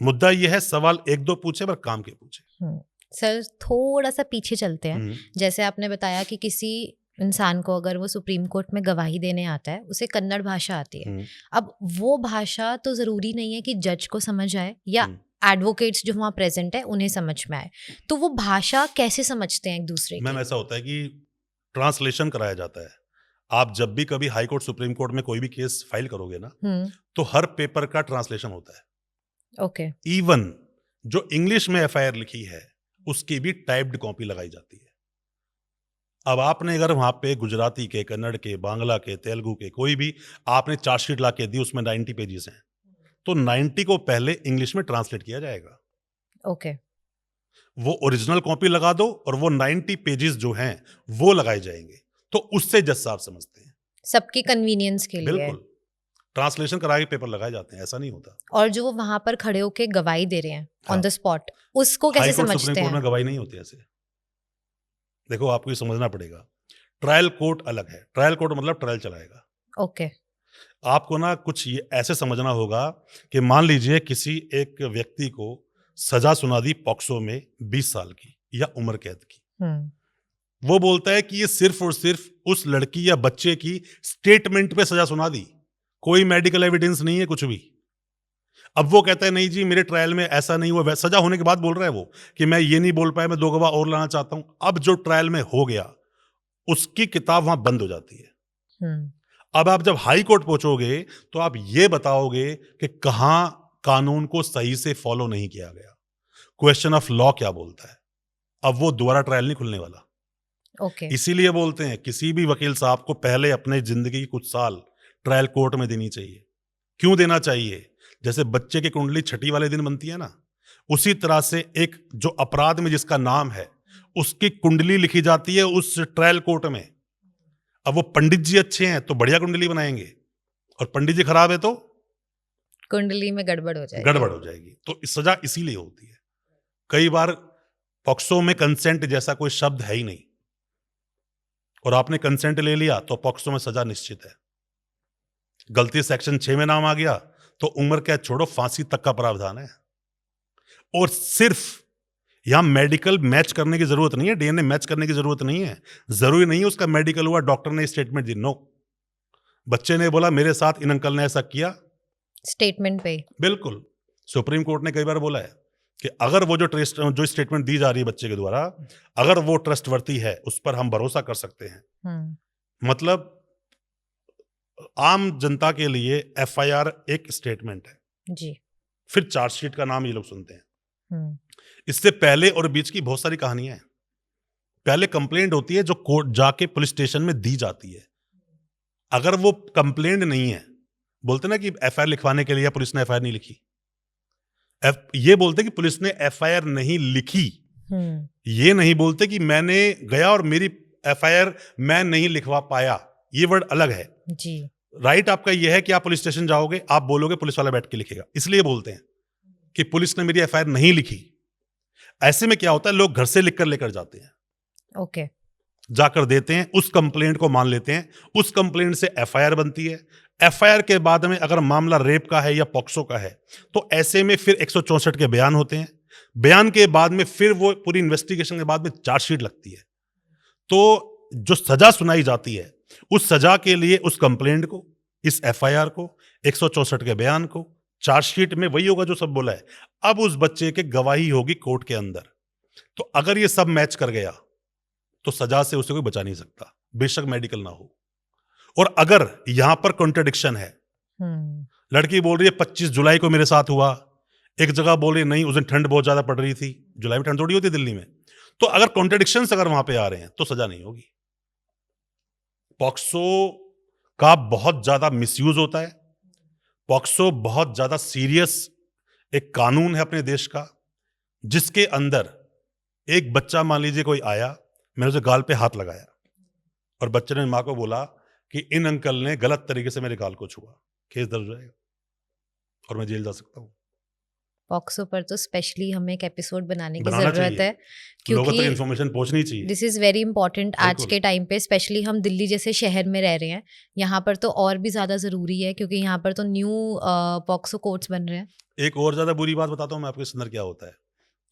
मुद्दा ये है सवाल 1-2 पूछे पर काम के पूछे। हुँ। सर थोड़ा-सा पीछे चलते हैं। हम्म, जैसे आपने बताया कि किसी इंसान को अगर वो सुप्रीम कोर्ट में गवाही देने आता है, उसे कन्नड़ भाषा आती है। हम्म, अब वो भाषा तो ज़रूरी नहीं है कि जज को समझ आए या हम्म। एडवोकेट्स जो वहाँ प्रेज़ेंट हैं, उन्हें समझ में आए। तो वो भाषा कैसे समझते हैं एक-दूसरे मैम की? ऐसा होता है कि ट्रांसलेशन कराया जाता है। आप जब भी कभी हाई कोर्ट, सुप्रीम कोर्ट में कोई भी केस फाइल करोगे ना, हुँ, तो हर पेपर का ट्रांसलेशन होता है। ओके। इवन जो इंग्लिश में एफआईआर लिखी है, उसकी भी टाइप्ड कॉपी लगाई जाती है। अब आपने अगर वहाँ पे गुजराती के, कन्नड़ के, बांग्ला के, तेलुगु के कोई भी आपने चार्जशीट ला के दी, उसमें 90 पेजेस हैं, तो 90 को पहले इंग्लिश में ट्रांसलेट किया जाएगा। ओके। वो ओरिजिनल कॉपी लगा दो और वो 90 पेजेस जो हैं, वो लगाए जाएंगे। तो उससे जज साहब समझते हैं। सबकी कन्वीनियंस के लिए। बिल्कुल। ट्रांसलेशन करा के पेपर लगाए जाते हैं, ऐसा नहीं होता। और जो वो वहाँ पर खड़े होके गवाही दे रहे हैं ऑन हाँ। द स्पॉट, उसको हाई कैसे कोर्ट, सुप्रीम समझते कोर्ट हैं? में गवाही नहीं होती ऐसे। देखो आपको ये समझना पड़ेगा। ट्रायल कोर्ट अलग है। ट्रायल कोर्ट मतलब ट्रायल चलाएगा। ओके। आपको ना कुछ ये ऐसे समझना होगा कि मान लीजिए किसी एक व्यक्ति को सजा सुना दी पॉक्सो में 20 साल की या उम्र कैद की। हुँ, वो बोलता है कि ये सिर्फ और सिर्फ उस लड़की या बच्चे की स्टेटमेंट पे सजा सुना दी, कोई मेडिकल एविडेंस नहीं है कुछ भी। अब वो कहता है नहीं जी मेरे ट्रायल में ऐसा नहीं हुआ, सजा होने के बाद बोल रहा है वो कि मैं ये नहीं बोल पाया, मैं 2 गवाह और लाना चाहता हूं। अब जो ट्रायल में हो गया उसकी किताब वहां बंद हो जाती है। हुँ, अब आप जब हाई कोर्ट पहुंचोगे तो आप ये बताओगे कि कहां कानून को सही से फॉलो नहीं किया गया, क्वेश्चन ऑफ लॉ क्या बोलता है। अब वो दोबारा ट्रायल नहीं खुलने वाला। ओके। इसीलिए बोलते हैं किसी भी वकील साहब को पहले अपने जिंदगी की कुछ साल ट्रायल कोर्ट में देनी चाहिए। क्यों देना चाहिए? जैसे बच्चे की कुंडली छठी वाले दिन बनती है ना, उसी तरह से एक जो अपराध में जिसका नाम है, उसकी कुंडली लिखी जाती है उस ट्रायल कोर्ट में। अब वो पंडित जी अच्छे हैं तो बढ़िया कुंडली बनाएंगे, और पंडित जी खराब है तो कुंडली में गड़बड़ हो जाएगी। गड़बड़ हो जाएगी। तो सजा इसीलिए होती है। कई बार पॉक्सो में कंसेंट जैसा कोई शब्द है ही नहीं, और आपने कंसेंट ले लिया तो पॉक्सो में सजा निश्चित है। गलती सेक्शन 6 में नाम आ गया तो उम्र कैद छोड़ो, फांसी तक का प्रावधान है। और सिर्फ यहां मेडिकल मैच करने की जरूरत नहीं है, डीएनए मैच करने की जरूरत नहीं है। जरूरी नहीं है उसका मेडिकल हुआ, डॉक्टर ने स्टेटमेंट दी, नो। बच्चे ने बोला मेरे साथ इन अंकल ने ऐसा किया, स्टेटमेंट पे। बिल्कुल। सुप्रीम कोर्ट ने कई बार बोला है कि अगर वो जो स्टेटमेंट दी जा रही है बच्चे के द्वारा, अगर वो ट्रस्टवर्दी है, उस पर हम भरोसा कर सकते हैं। मतलब आम जनता के लिए एफआईआर एक स्टेटमेंट है जी। फिर चार्जशीट का नाम ये लोग सुनते हैं। इससे पहले और बीच की बहुत सारी कहानियां हैं। पहले कंप्लेंट होती है जो कोर्ट जाके पुलिस स्टेशन में दी जाती है। अगर वो कंप्लेंट नहीं है, बोलते ना कि एफआईआर लिखवाने के लिए पुलिस ने एफआईआर नहीं लिखी, ये बोलते कि पुलिस ने एफआईआर नहीं लिखी, ये नहीं बोलते कि मैंने गया और मेरी एफआईआर मैं नहीं लिखवा पाया। ये वर्ड अलग है जी। राइट आपका ये है कि आप पुलिस स्टेशन जाओगे, आप बोलोगे, पुलिस वाला बैठ के लिखेगा। इसलिए बोलते हैं कि पुलिस ने मेरी एफआईआर नहीं लिखी। ऐसे में क्या होता है, लोग घर से लिखकर लेकर जाते हैं, ओके। जाकर देते हैं, उस कंप्लेंट को मान लेते हैं, उस कंप्लेंट से एफआईआर बनती है। एफआईआर के बाद में अगर मामला रेप का है या पॉक्सो का है तो ऐसे में फिर 164 के बयान होते हैं। बयान के बाद में फिर वो पूरी इन्वेस्टिगेशन के बाद में चार्जशीट लगती है। तो जो सजा सुनाई जाती है, उस सजा के लिए उस कंप्लेंट को, इस एफआईआर को, 164 के बयान को, चार्जशीट में वही होगा जो सब बोला है। अब उस बच्चे के गवाही होगी कोर्ट के अंदर। तो अगर ये सब मैच कर गया तो सजा से उसे कोई बचा नहीं सकता, बेशक मेडिकल ना हो। और अगर यहां पर कॉन्ट्रडिक्शन है, लड़की बोल रही है 25 जुलाई को मेरे साथ हुआ, एक जगह बोल रही है नहीं उस दिन ठंड बहुत ज्यादा पड़ रही थी। जुलाई में ठंड थोड़ी होती दिल्ली में। तो अगर कॉन्ट्रडिक्शंस अगर वहां पे आ रहे हैं तो सजा नहीं होगी। पॉक्सो का बहुत ज्यादा मिसयूज होता है। पॉक्सो बहुत ज्यादा सीरियस एक कानून है अपने देश का, जिसके अंदर एक बच्चा, मान लीजिए कोई आया, मैंने उसे गाल पे हाथ लगाया और बच्चे ने मां को बोला कि इन अंकल ने गलत तरीके से मेरे गाल को छुआ, केस दर्ज हो जाएगा और मैं जेल जा सकता हूं। पॉक्सो पर तो स्पेशली हमें एक एपिसोड बनाने की बनाना जरूरत है, लोगों तक क्योंकि इन्फॉर्मेशन पहुंचनी चाहिए। दिस इज वेरी इंपॉर्टेंट आज बिल्कुल। के टाइम पे, स्पेशली हम दिल्ली जैसे शहर में रह रहे हैं, यहाँ पर तो और भी ज्यादा जरूरी है, क्योंकि यहाँ पर तो न्यू पॉक्सो कोर्ट्स बन रहे हैं। एक और ज्यादा बुरी बात बताता हूं मैं आपको, इसके अंदर क्या होता है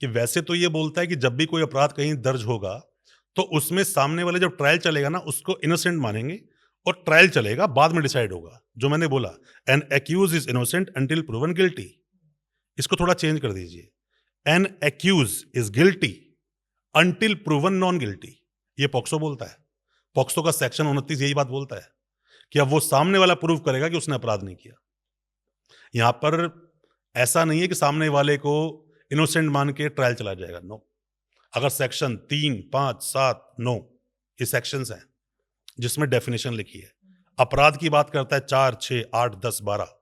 कि वैसे तो ये बोलता है कि जब भी कोई अपराध कहीं दर्ज होगा तो उसमें सामने वाले जब ट्रायल चलेगा ना, उसको इनोसेंट मानेंगे और ट्रायल चलेगा, बाद में डिसाइड होगा। जो मैंने बोला, an accused is innocent until proven guilty, इसको थोड़ा चेंज कर दीजिए, an accused is guilty until proven non guilty. ये पॉक्सो बोलता है। पॉक्सो का सेक्शन 29 यही बात बोलता है कि अब वो सामने वाला प्रूव करेगा कि उसने अपराध नहीं किया। यहां पर ऐसा नहीं है कि सामने वाले को इनोसेंट मान के ट्रायल चला जाएगा, नो। अगर सेक्शन 3, 5, 7, 9 ये सेक्शंस हैं जिसमें डेफिनेशन लिखी है, अपराध की बात करता है 4, 6, 8, 10, 12,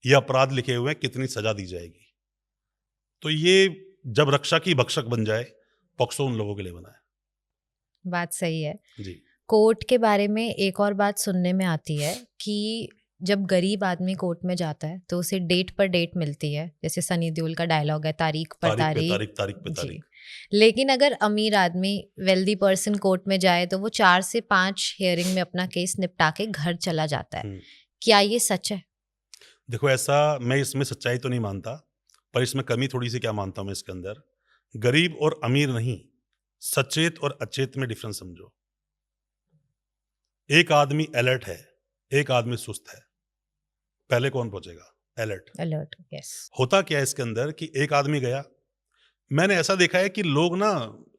ये अपराध लिखे हुए हैं, कितनी सजा दी जाएगी। तो ये जब रक्षा की भक्षक बन जाए, पॉक्सो उन लोगों के लिए बना है। बात सही है जी। कोर्ट के बारे में एक और बात सुनने में आती है कि जब गरीब आदमी कोर्ट में जाता है तो उसे डेट पर डेट मिलती है, जैसे सनी देओल का डायलॉग है, तारीख पर तारीख। तारीख पे तारीख। लेकिन अगर अमीर आदमी, वेल्दी पर्सन कोर्ट में जाए तो वो 4 से 5 हियरिंग में अपना केस निपटा के घर चला जाता है। क्या ये सच है? देखो, ऐसा मैं इसमें सच्चाई तो नहीं मानता, पर इसमें कमी थोड़ी सी क्या मानता हूं मैं इसके अंदर। गरीब और अमीर नहीं, सचेत और अचेत में डिफरेंस समझो। एक आदमी अलर्ट है, एक आदमी सुस्त है, पहले कौन पहुंचेगा? अलर्ट। Alert, yes. होता क्या है इसके अंदर कि एक आदमी गया, मैंने ऐसा देखा है कि लोग ना,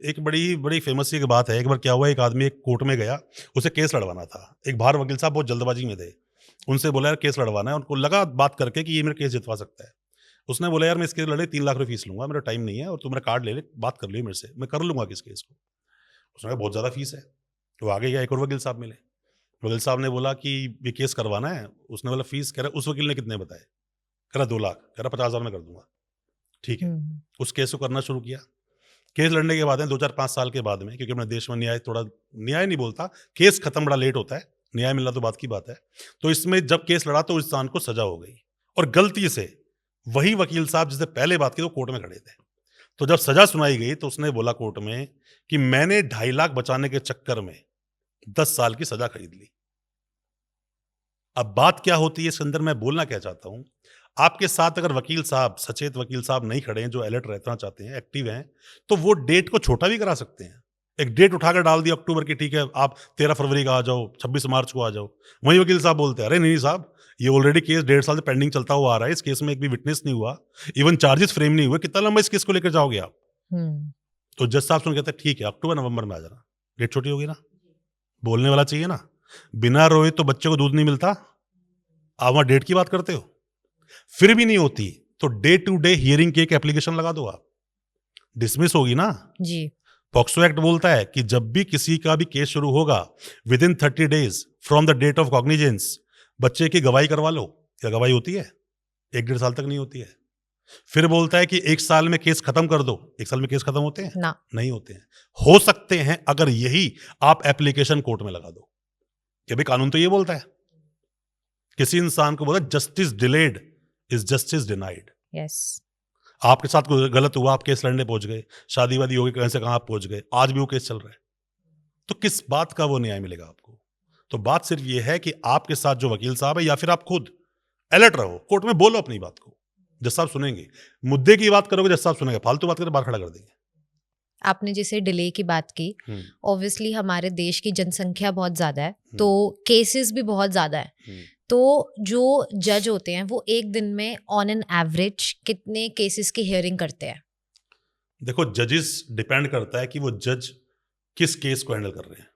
एक बड़ी फेमस एक बात है, एक बार क्या हुआ, एक आदमी एक कोर्ट में गया, उसे केस लड़वाना था। एक बाहर वकील साहब बहुत जल्दबाजी में थे, उनसे बोला यार केस लड़वाना है, उनको लगा बात करके कि ये मेरा केस जितवा सकता है। उसने बोला यार मैं इस केस लड़े 3 लाख रुपये फीस लूंगा, मेरा टाइम नहीं है, और तू मेरा कार्ड ले ले, बात कर लियो मेरे से, मैं कर लूंगा किस केस को। उसने कहा बहुत ज़्यादा फीस है। वो आगे गया, एक और वकील साहब मिले, वकील साहब ने बोला कि ये केस करवाना है। उसने बोला फीस, कह रहा उस वकील ने कितने बताए? कह रहा 2 लाख, कह रहा 50,000 में कर दूंगा। ठीक है, उस केस को करना शुरू किया। केस लड़ने के बाद में 2-4-5 साल के बाद में, क्योंकि अपने देश में न्याय थोड़ा, न्याय नहीं बोलता, केस खत्म बड़ा लेट होता है, न्याय मिलना तो बात की बात है। तो इसमें जब केस लड़ा तो उस इंसान को सजा हो गई, और गलती से वही वकील साहब जिससे पहले बात की, वो कोर्ट में खड़े थे। तो जब सजा सुनाई गई तो उसने बोला कोर्ट में कि मैंने 2.5 लाख बचाने के चक्कर में 10 साल की सजा खरीद ली। अब बात क्या होती है इसके अंदर, मैं बोलना क्या चाहता हूं, आपके साथ अगर वकील साहब, सचेत वकील साहब नहीं खड़े हैं, जो अलर्ट रहना चाहते हैं, एक्टिव हैं, तो वो डेट को छोटा भी करा सकते हैं। एक डेट उठाकर डाल दी अक्टूबर की, ठीक है आप 13 फरवरी का आ जाओ, 26 मार्च को आ जाओ। वही वकील साहब बोलते हैं अरे नहीं साहब, ये ऑलरेडी केस 1.5 साल से पेंडिंग चलता हुआ आ रहा है, इस केस में एक भी विटनेस नहीं हुआ, इवन चार्जेस फ्रेम नहीं हुए, कितना लंबा इस केस को लेकर जाओगे आप? तो जज साहब सुन कहते हैं ठीक है अक्टूबर नवंबर में आ जाना, डेट छोटी होगी ना। बोलने वाला चाहिए ना, बिना रोए तो बच्चे को दूध नहीं मिलता। आप वहां डेट की बात करते हो, फिर भी नहीं होती तो डे टू डे हियरिंग की एक एप्लीकेशन लगा दो आप, डिसमिस होगी ना जी। पॉक्सो एक्ट बोलता है कि जब भी किसी का भी केस शुरू होगा within 30 days from the date of cognizance, बच्चे की गवाही करवा लो। क्या गवाही होती है? 1-1.5 साल तक नहीं होती है। फिर बोलता है कि 1 साल में केस खत्म कर दो। 1 साल में केस खत्म होते हैं ना। नहीं होते हैं। हो सकते हैं अगर यही आप एप्लीकेशन कोर्ट में लगा दो कि भाई कानून तो ये बोलता है, किसी इंसान को बोला justice delayed is justice denied. Yes. आपके साथ कोई गलत हुआ, आप केस लड़ने पहुंच गए, शादी वादी हो गई, कहीं से कहां आप पहुंच गए, आज भी वो केस चल रहा है, तो किस बात का वो न्याय मिलेगा आपको? तो बात सिर्फ ये है कि आपके साथ जो वकील साहब है या फिर आप खुद अलर्ट रहो, कोर्ट में बोलो अपनी बात को, जज साहब सुनेंगे। मुद्दे की बात करोगे जज साहब सुनेंगे, फालतू बात करके बाहर खड़ा कर देंगे। आपने जैसे डिले की बात की, ऑब्वियसली हमारे देश की जनसंख्या बहुत ज़्यादा है, तो केसेस भी बहुत ज़्यादा है। तो जो जज होते हैं वो एक दिन में ऑन एन एवरेज कितने केसेस की हियरिंग करते हैं? देखो जजेस डिपेंड करता है कि वो जज किस केस को हैंडल कर रहे हैं।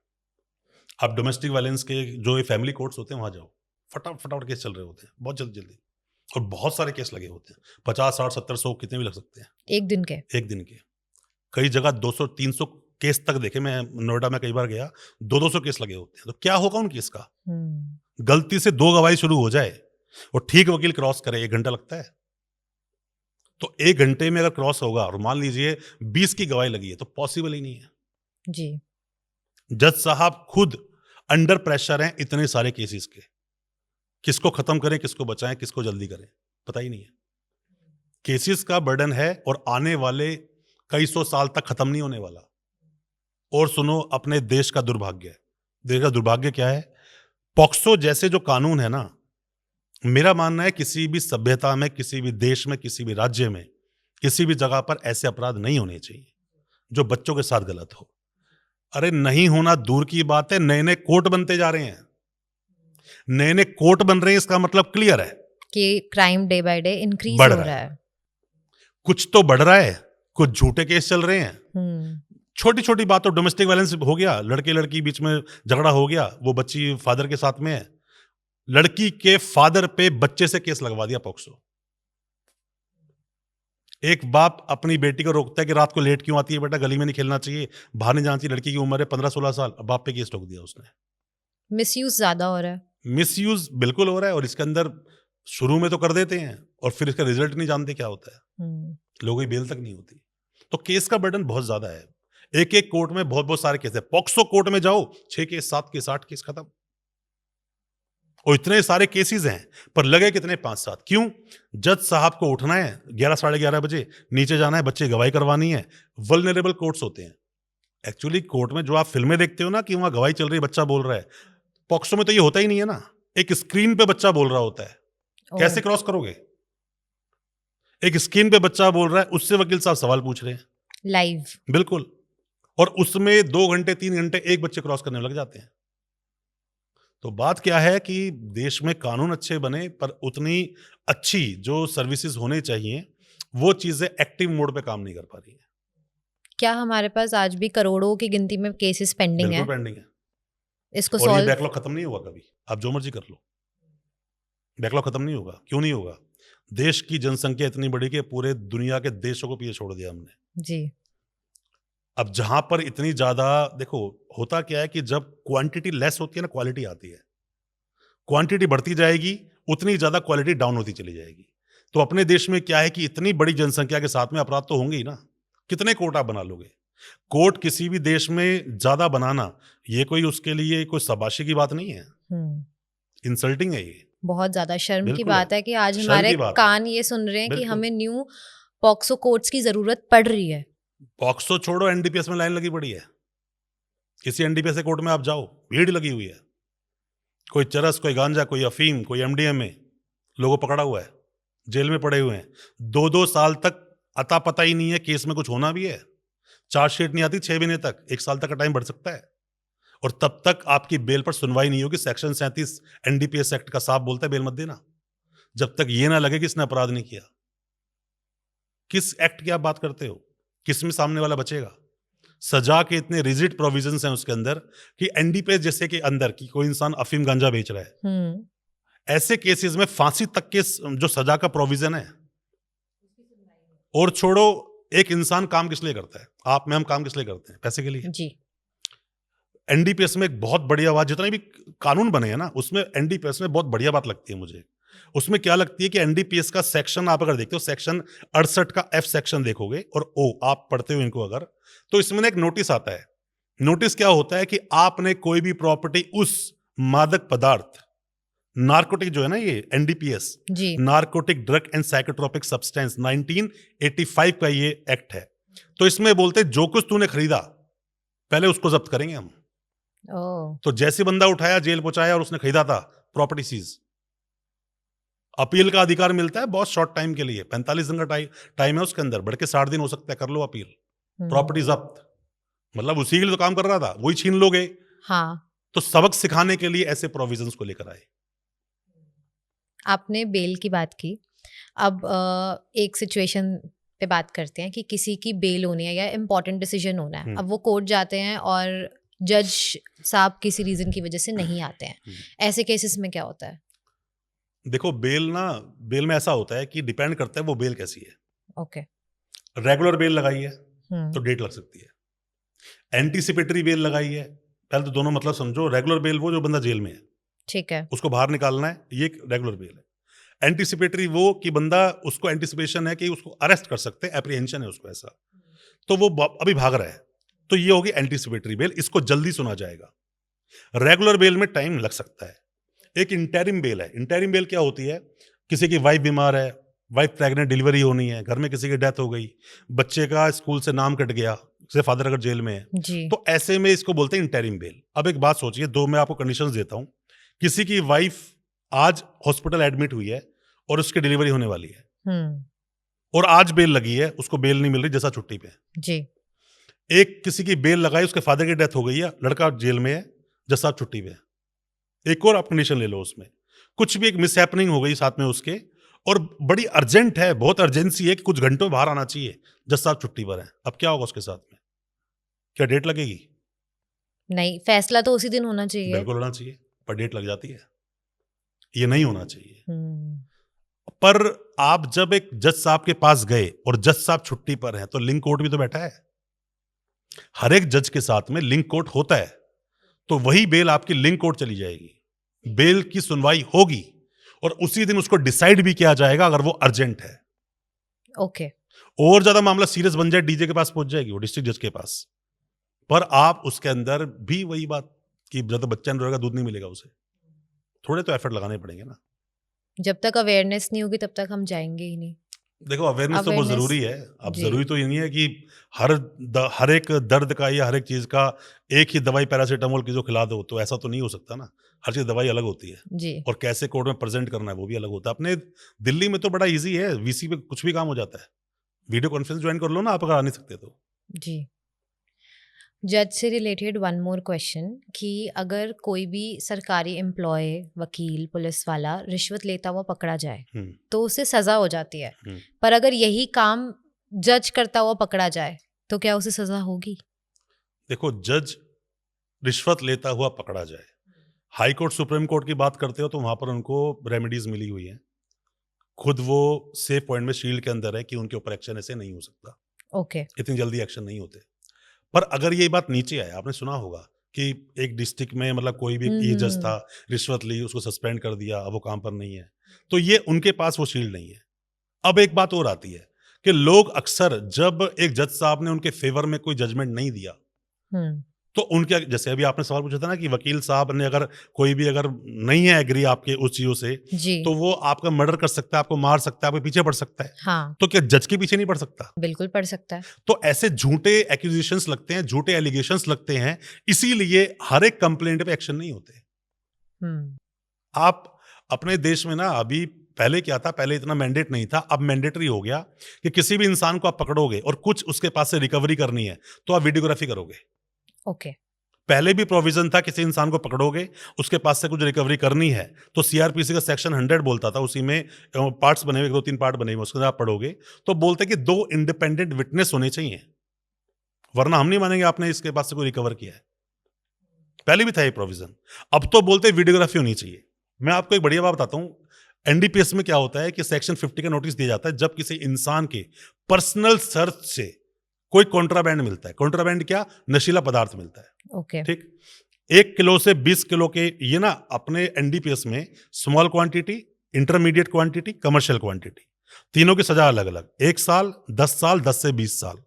आप डोमेस्टिक वायलेंस के जो फैमिली कोर्ट्स होते हैं वहां जाओ, फटाफट फटाफट केस चल रहे होते हैं, बहुत जल्दी जल्दी, और बहुत सारे केस लगे होते हैं, 50 60 70 100 कितने भी लग सकते हैं एक दिन के? एक दिन के। कई जगह 200 300 केस तक देखे, मैं नोएडा में कई बार गया, 200 केस लगे होते हैं। तो क्या होगा उन केस का? गलती से 2 गवाही शुरू हो जाए और ठीक वकील क्रॉस करे, 1 घंटा लगता है। तो 1 घंटे में अगर क्रॉस होगा और मान लीजिए 20 की गवाही लगी है, तो पॉसिबल ही नहीं है। जी। जज साहब खुद अंडर प्रेशर हैं इतने सारे केसेस के, किसको खत्म करें, किसको बचाएं, किसको जल्दी करें, पता ही नहीं है। केसेस का बर्डन है और आने वाले कई 100 साल तक खत्म नहीं होने वाला। और सुनो, अपने देश का दुर्भाग्य, देश का दुर्भाग्य क्या है? पॉक्सो जैसे जो कानून है ना, मेरा मानना है किसी भी सभ्यता में, किसी भी देश में, किसी भी राज्य में, किसी भी जगह पर ऐसे अपराध नहीं होने चाहिए जो बच्चों के साथ गलत हो। अरे नहीं होना दूर की बात है, नए नए कोर्ट बनते जा रहे हैं, नए नए कोर्ट बन रहे हैं, इसका मतलब क्लियर है कि crime day by day increase बढ़ हो रहा रहा है। है। कुछ तो बढ़ रहा है, कुछ झूठे केस चल रहे हैं। छोटी छोटी बातों, डोमेस्टिक वायलेंस हो गया, लड़के लड़की बीच में झगड़ा हो गया, वो बच्ची फादर के साथ में है, लड़की के फादर पे बच्चे से केस लगवा दिया पॉक्सो। एक बाप अपनी बेटी को रोकता है कि रात को लेट क्यों आती है बेटा, गली में नहीं खेलना चाहिए, बाहर नहीं जाना चाहिए, लड़की की उम्र है 15-16 साल, बाप पे केस ठोक दिया उसने। मिसयूज ज्यादा हो रहा है। मिसयूज बिल्कुल हो रहा है, और इसके अंदर शुरू में तो कर देते हैं और फिर इसका रिजल्ट नहीं जानते क्या होता है, लोगों की बेल तक नहीं होती। तो केस का बर्डन बहुत ज्यादा है, एक एक कोर्ट में बहुत बहुत सारे केस है। पॉक्सो कोर्ट में जाओ, 6 केस 7 केस 8 केस खत्म, और इतने सारे केसेस हैं पर लगे कितने 5-7। क्यों? जज साहब को उठना है 11 साढ़े 11 बजे, नीचे जाना है, बच्चे गवाही करवानी है। वल्नरेबल कोर्ट्स होते हैं एक्चुअली। कोर्ट में जो आप फिल्में देखते हो ना कि वहां गवाही चल रही है, बच्चा बोल रहा है, पॉक्सो में तो ये होता ही नहीं है ना। एक स्क्रीन पे बच्चा बोल रहा होता है, कैसे क्रॉस करोगे? एक स्क्रीन पे बच्चा बोल रहा है, उससे वकील साहब सवाल पूछ रहे हैं लाइव, बिल्कुल, और उसमें 2 घंटे 3 घंटे एक बच्चे क्रॉस करने में लग जाते हैं। तो बात क्या है कि देश में कानून अच्छे बने, पर उतनी अच्छी जो सर्विसेज होने चाहिए वो चीजें एक्टिव मोड पे काम नहीं कर पा रही है। क्या हमारे पास आज भी करोड़ों की गिनती में केसेस पेंडिंग है? बिल्कुल पेंडिंग है, इसको और ये सॉल्व बैकलॉग खत्म नहीं होगा कभी, आप जो मर्जी कर लो, बैकलॉग खत्म नहीं होगा। क्यों नहीं होगा? देश की जनसंख्या इतनी बड़ी कि पूरे दुनिया के देशों को पीछे छोड़ दिया हमने। जी। अब जहां पर इतनी ज्यादा, देखो होता क्या है कि जब क्वांटिटी लेस होती है ना, क्वालिटी आती है। क्वांटिटी बढ़ती जाएगी, उतनी ज्यादा क्वालिटी डाउन होती चली जाएगी। तो अपने देश में क्या है कि इतनी बड़ी जनसंख्या के साथ में अपराध तो होंगे ही ना। कितने कोर्ट आप बना लोगे? कोर्ट किसी भी देश में ज्यादा बनाना, ये कोई उसके लिए कोई शाबाशी की बात नहीं है। हम्म। इंसल्टिंग है ये। बहुत ज्यादा शर्म की बिल्कुल है। बात है कि आज शर्म हमारे की बात है। कान ये सुन रहे हैं कि बिल्कुल। हमें न्यू पॉक्सो कोर्ट्स की जरूरत पड़ रही है। पॉक्सो छोड़ो, एनडीपीएस में लाइन लगी पड़ी है। किसी एनडीपीएस कोर्ट में आप जाओ, भीड़ लगी हुई है। कोई चरस, कोई गांजा, कोई अफीम, कोई एमडीएमए, लोगों पकड़ा हुआ है, जेल में पड़े हुए हैं। 2-2 साल तक अता पता ही नहीं है, केस में कुछ होना भी है। चार्जशीट नहीं आती 6 महीने तक, 1 साल तक का टाइम बढ़ सकता है। और तब तक आपकी बेल पर सुनवाई नहीं होगी। सेक्शन 37 एनडीपीएस एक्ट का साफ बोलता है बेल मत देना, जब तक ये ना लगे कि इसने अपराध नहीं किया। किस एक्ट की आप बात करते हो? किस में सामने वाला बचेगा? सजा के इतने रिजिड प्रोविजंस हैं उसके अंदर कि एनडीपीएस जैसे के अंदर कि कोई इंसान अफीम गांजा बेच रहा है, हम्म। ऐसे केसेस में फांसी तक के जो सजा का प्रोविजन है। और छोड़ो, एक इंसान काम किस लिए करता है? आप में हम काम किस लिए करते हैं? पैसे के लिए। जी। एनडीपीएस में एक बहुत बढ़िया बात, जितने भी कानून बने हैं ना, उसमें एनडीपीएस में बहुत बढ़िया बात लगती है मुझे। उसमें क्या लगती है कि एनडीपीएस का सेक्शन आप अगर देखते हो, सेक्शन 68 का एफ सेक्शन देखोगे और ओ आप पढ़ते हो इनको अगर, तो इसमें ना एक नोटिस आता है। नोटिस क्या होता है कि आपने कोई भी प्रॉपर्टी उस मादक पदार्थ, नार्कोटिक जो है ना, ये एनडीपीएस, जी। Narcotic drug and psychotropic substance 1985 का ये एक्ट है। तो इसमें बोलते हैं जो कुछ तूने खरीदा पहले उसको जब्त करेंगे हम। ओह। तो जैसे बंदा उठाया, जेल पहुंचाया और उसने खरीदा था, प्रॉपर्टी सीज। अपील का अधिकार मिलता है बहुत शॉर्ट टाइम के लिए, 45 दिन का टाइम है उसके अंदर, बढ़ के 60 दिन हो सकता है, कर लो अपील। प्रॉपर्टी जब्त, मतलब उसी के लिए तो काम कर रहा था, वही छीन लोगे। हाँ। तो सबक सिखाने के लिए ऐसे प्रोविजंस को लेकर आए। आपने बेल की बात की। अब एक सिचुएशन पे बात करते हैं कि किसी की बेल होनी है या इम्पोर्टेंट डिसीजन होना है। अब वो कोर्ट जाते हैं और जज साहब किसी रीजन की वजह से नहीं आते हैं। ऐसे केसेस में क्या होता है? देखो बेल में ऐसा होता है कि डिपेंड करता है वो बेल कैसी है। ओके। रेगुलर बेल लगाई है तो डेट लग सकती है। एंटीसिपेटरी बेल लगाई है, पहले तो दोनों मतलब समझो। रेगुलर बेल वो जो बंदा जेल में है, ठीक है। उसको बाहर निकालना है, ये एक रेगुलर बेल है। एंटीसिपेटरी वो कि बंदा, उसको एंटीसिपेशन है कि उसको अरेस्ट कर सकते हैं, एप्रीहेंशन है उसको ऐसा, तो वो अभी भाग रहा है, तो ये होगी एंटीसिपेटरी बेल, इसको जल्दी सुना जाएगा। रेगुलर बेल में टाइम लग सकता है। एक इंटरिम बेल है। इंटरिम बेल क्या होती है? किसी की वाइफ बीमार है, वाइफ प्रेग्नेंट, डिलीवरी होनी है, घर में किसी की डेथ हो गई, बच्चे का स्कूल से नाम कट गया, जैसे फादर अगर जेल में है, जी। तो ऐसे में इसको बोलते हैं इंटरिम बेल। अब एक बात सोचिए, दो मैं आपको कंडीशंस देता हूं। किसी की वाइफ आज हॉस्पिटल एडमिट हुई है और उसकी डिलीवरी होने वाली है, और आज बेल लगी है, उसको बेल नहीं मिल रही, जैसा छुट्टी पे। जी। एक किसी की बेल लगाई, उसके फादर की डेथ हो गई है, लड़का जेल में है, जैसा छुट्टी पे। एक और आप कंडीशन ले लो, उसमें कुछ भी एक मिस हैपनिंग हो गई साथ में उसके, और बड़ी अर्जेंट है, बहुत अर्जेंसी है कि कुछ घंटों में बाहर आना चाहिए, जज साहब छुट्टी पर है। अब क्या होगा उसके साथ में? क्या डेट लगेगी? नहीं, फैसला तो उसी दिन होना चाहिए। बिल्कुल होना चाहिए, पर डेट लग जाती है। ये नहीं होना चाहिए। पर आप जब एक जज साहब के पास गए और जज साहब छुट्टी पर हैं, तो लिंक कोर्ट भी तो बैठा है। हर एक जज के साथ में लिंक कोर्ट होता है, तो वही बेल आपकी लिंक कोर्ट चली जाएगी। बेल की सुनवाई होगी और उसी दिन उसको डिसाइड भी किया जाएगा अगर वो अर्जेंट है। ओके। और ज्यादा मामला सीरियस बन जाए, डीजे के पास पहुंच जाएगी वो, डिस्ट्रिक्ट जज के पास। पर आप उसके अंदर भी वही बात कि जब तक बच्चा नहीं रोएगा दूध नहीं मिलेगा उसे। थोड़े तो एफर्ट लगाने पड़ेंगे ना। जब तक अवेयरनेस नहीं होगी तब तक हम जाएंगे ही नहीं। देखो अवेयरनेस तो बहुत जरूरी है। अब जी। जरूरी तो ये नहीं है कि हर एक दर्द का या हर एक चीज का एक ही दवाई पैरासीटामोल की जो खिला दो, तो ऐसा तो नहीं हो सकता ना। हर चीज दवाई अलग होती है, जी। और कैसे कोर्ट में प्रेजेंट करना है वो भी अलग होता है। अपने दिल्ली में तो बड़ा इजी है, वीसी पे कुछ भी काम हो जाता है। वीडियो कॉन्फ्रेंस ज्वाइन कर लो ना आप, अगर आ नहीं सकते तो। जी। जज से रिलेटेड वन मोर क्वेश्चन कि अगर कोई भी सरकारी एम्प्लॉय, वकील, पुलिस वाला रिश्वत लेता हुआ पकड़ा जाए तो उसे सजा हो जाती है, पर अगर यही काम जज करता हुआ पकड़ा जाए तो क्या उसे सजा होगी? देखो, जज रिश्वत लेता हुआ पकड़ा जाए, हाई कोर्ट सुप्रीम कोर्ट की बात करते हो तो वहां पर उनको रेमेडीज मिली हुई है। खुद वो सेफ पॉइंट में शील्ड के अंदर है कि उनके ऊपर एक्शन ऐसे नहीं हो सकता। ओके। इतनी जल्दी एक्शन नहीं होते। पर अगर ये बात नीचे आए, आपने सुना होगा कि एक डिस्ट्रिक्ट में मतलब कोई भी ये जज था, रिश्वत ली, उसको सस्पेंड कर दिया, अब वो काम पर नहीं है। तो ये उनके पास वो शील्ड नहीं है। अब एक बात और आती है कि लोग अक्सर जब एक जज साहब ने उनके फेवर में कोई जजमेंट नहीं दिया, हम्म, तो उनके, जैसे अभी आपने सवाल पूछा था ना कि वकील साहब ने अगर कोई भी अगर नहीं है एग्री आपके उस चीजों से, जी, तो वो आपका मर्डर कर सकता है, आपको मार सकता है, आपके पीछे पड़ सकता है। हाँ, तो क्या जज के पीछे नहीं पड़ सकता? बिल्कुल पड़ सकता है। तो ऐसे झूठे एक्यूजेशंस लगते हैं, झूठे एलिगेशंस लगते हैं, इसीलिए हर एक कंप्लेंट पे एक्शन नहीं होते। हम्म, आप अपने देश में ना, अभी पहले क्या था, पहले इतना मैंडेट नहीं था, अब मैंडेटरी हो गया कि किसी भी इंसान को आप पकड़ोगे और कुछ उसके पास से रिकवरी करनी है तो आप वीडियोग्राफी करोगे। ओके, पहले भी प्रोविजन था, किसी इंसान को पकड़ोगे, उसके पास से कुछ रिकवरी करनी है तो सीआरपीसी का सेक्शन 100 बोलता था, उसी में पार्ट्स बने हुए, 2-3 पार्ट बने हुए, उसके अंदर आप पढ़ोगे तो बोलते कि 2 इंडिपेंडेंट विटनेस होने चाहिए, वरना हम नहीं मानेंगे आपने इसके पास से कोई रिकवर किया है। पहले भी था ये प्रोविजन। अब तो बोलते वीडियोग्राफी होनी चाहिए। मैं आपको एक बढ़िया बात बताता हूं, एनडीपीएस में क्या होता है कि सेक्शन 50 का नोटिस दिया जाता है जब किसी इंसान के पर्सनल सर्च से कोई कॉन्ट्राबैंड मिलता है। कॉन्ट्राबैंड क्या? नशीला पदार्थ मिलता है। ओके, ठीक, 1 किलो से 20 किलो के, ये ना अपने एनडीपीएस में small quantity, intermediate quantity, commercial quantity, तीनों की सजा अलग अलग। 1 साल, 10 साल, 10 से 20 साल,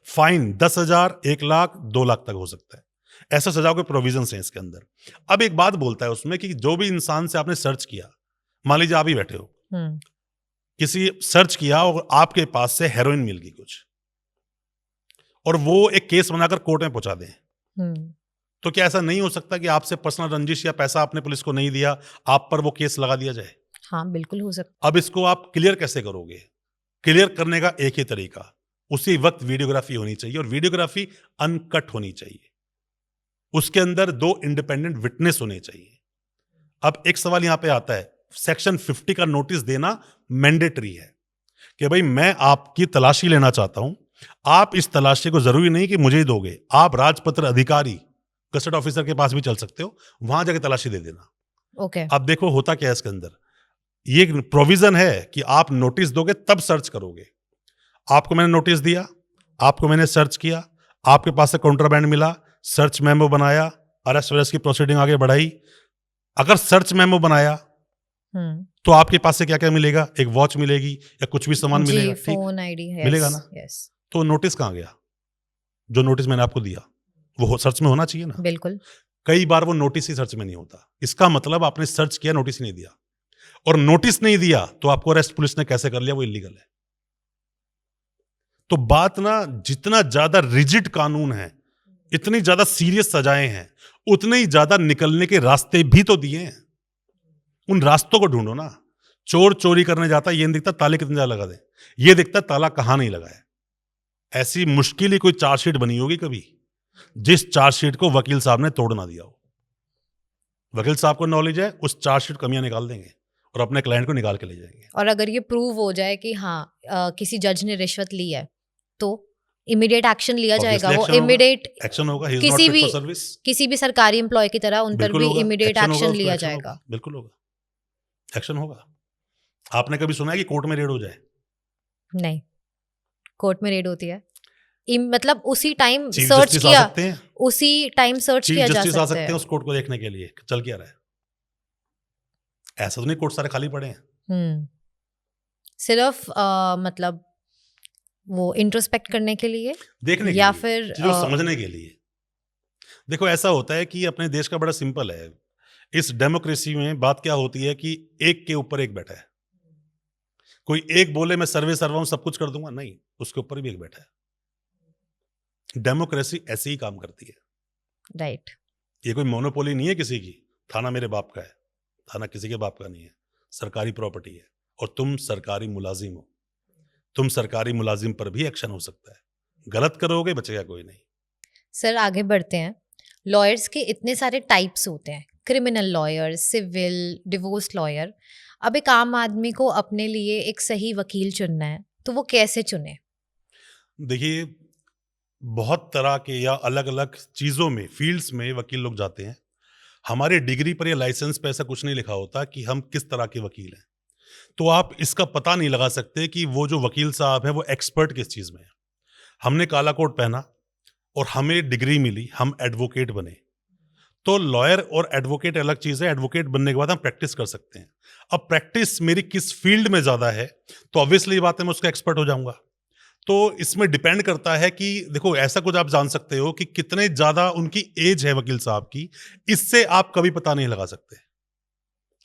फाइन 10,000, 1 लाख, 2 लाख तक हो सकता है। ऐसा सजाओं के प्रोविजन हैं इसके अंदर। अब एक बात बोलता है उसमें कि जो भी इंसान से आपने सर्च किया, मान लीजिए आप ही बैठे हो, हम्म, किसी सर्च किया और आपके पास से हेरोइन मिल गई कुछ, और वो एक केस बनाकर कोर्ट में पहुंचा दें, हम्म, तो क्या ऐसा नहीं हो सकता कि आपसे पर्सनल रंजिश या पैसा आपने पुलिस को नहीं दिया, आप पर वो केस लगा दिया जाए? हाँ, बिल्कुल हो सकता। अब इसको आप क्लियर कैसे करोगे? क्लियर करने का एक ही तरीका, उसी वक्त वीडियोग्राफी होनी चाहिए, और वीडियोग्राफी अनकट होनी चाहिए। उसके अंदर 2 इंडिपेंडेंट विटनेस होने चाहिए। अब एक सवाल यहां पे आता है, सेक्शन 50 का नोटिस देना मैंडेटरी है कि भाई मैं आपकी तलाशी लेना चाहता हूं, आप इस तलाशी को जरूरी नहीं कि मुझे ही दोगे, आप राजपत्र अधिकारी, गजट ऑफिसर के पास भी चल सकते हो, वहां जाके तलाशी दे देना। ओके, अब देखो होता क्या है इसके अंदर, ये प्रोविजन है कि आप नोटिस दोगे तब सर्च करोगे। आपको मैंने नोटिस दिया, आपको मैंने सर्च किया, आपके पास से काउंटरबैंड मिला, सर्च मेमो बनाया, अरेस्ट वरेस्ट की प्रोसीडिंग आगे बढ़ाई। अगर सर्च मेमो बनाया हम्म, तो आपके पास से क्या क्या मिलेगा? एक वॉच मिलेगी या कुछ भी सामान जी, मिलेगा, ठीक, फोन आईडी, मिलेगा यस, ना? यस, तो नोटिस कहाँ गया? जो नोटिस मैंने आपको दिया वो सर्च में होना चाहिए ना। बिल्कुल, कई बार वो नोटिस ही सर्च में नहीं होता, इसका मतलब आपने सर्च किया, नोटिस ही नहीं दिया, और नोटिस नहीं दिया तो आपको अरेस्ट पुलिस ने कैसे कर लिया, वो इलीगल है। तो बात ना, जितना ज्यादा रिजिड कानून है, इतनी ज्यादा सीरियस सजाएं हैं, उतने ही ज्यादा निकलने के रास्ते भी तो दिए हैं। उन रास्तों को ढूंढो ना। चोर चोरी करने जाता है, ये नहीं दिखता ताले कितने ज्यादा लगा दे, ये दिखता ताला कहां नहीं लगा है। ऐसी मुश्किल ही कोई चार्जशीट बनी होगी कभी, जिस चार्जशीट को वकील साहब ने तोड़ ना दिया हो। वकील साहब को नॉलेज है, उस चार्जशीट कमियां निकाल देंगे और अपने क्लाइंट को निकाल के ले जाएंगे। और अगर ये प्रूव हो जाए कि हाँ, किसी जज ने रिश्वत ली है, तो इमीडिएट एक्शन लिया जाएगा। Obviously वो action होगा, इमीडिएट एक्शन होगा, ही इज नॉट किसी फिट भी फॉर सर्विस। किसी भी सरकारी एम्प्लॉय की तरह उन पर बिल्कुल भी होगा, इमीडिएट एक्शन होगा, एक्शन उसको लिया एक्शन जाएगा। होगा, बिल्कुल होगा, एक्शन होगा। आपने कभी सुना है कि कोर्ट में रेड हो जाए? नहीं, कोर्ट में रेड होती है, मतलब उसी टाइम चीफ सर्च जस्टिस आ किया, सकते हैं, उसी टाइम सर्च चीफ किया जा जस्टिस आ सकता सकते है। हैं उस कोर्ट को देखने के लिए चल क्या रहा है। ऐसा तो नहीं कोर्ट सारे खाली पड़े हैं। हम्म, सिर्फ मतलब वो इंट्रोस्पेक्ट करने के लिए, देखने के या लिए, फिर चीजों को समझने के लिए। देखो ऐसा होता है कि अपने देश का बड़ा सिंपल है, इस डेमोक्रेसी में बात क्या होती है कि एक के ऊपर एक बैठा है। कोई एक बोले मैं सर्वे सर्वा हूं, सब कुछ कर दूंगा, नहीं, उसके ऊपर भी एक बैठा है। डेमोक्रेसी ऐसे ही काम करती है। राइट, ये कोई मोनोपोली नहीं है किसी की, थाना मेरे बाप का है, थाना किसी के बाप का नहीं है, सरकारी प्रॉपर्टी है, और तुम सरकारी मुलाजिम हो, तुम सरकारी मुलाजिम पर भी एक्शन हो सकता है। गलत करोगे बचेगा कोई नहीं। सर आगे बढ़ते हैं। लॉयर्स के इतने सारे टाइप्स होते हैं, criminal lawyer, civil, divorce lawyer. अब एक आम आदमी को अपने लिए एक सही वकील चुनना है, तो वो कैसे चुने? देखिए, बहुत तरह के या अलग अलग चीजों में, फील्ड्स में वकील लोग जाते हैं। हमारे डिग्री पर या लाइसेंस पे ऐसा कुछ नहीं लिखा होता कि हम किस तरह के वकील हैं, तो आप इसका पता नहीं लगा सकते कि वो जो वकील साहब है वो एक्सपर्ट किस चीज में है। हमने काला कोट पहना, और हमें डिग्री मिली, हम एडवोकेट बने, तो लॉयर और एडवोकेट अलग चीज़ है। एडवोकेट बनने के बाद हम प्रैक्टिस कर सकते हैं। अब प्रैक्टिस मेरी किस फील्ड में ज़्यादा है, तो ऑब्वियसली बात है मैं उसका एक्सपर्ट हो जाऊँगा। तो इसमें डिपेंड करता है कि देखो ऐसा कुछ आप जान सकते हो कि कितने ज़्यादा उनकी एज है वकील साहब की, इससे आप कभी पता नहीं लगा सकते।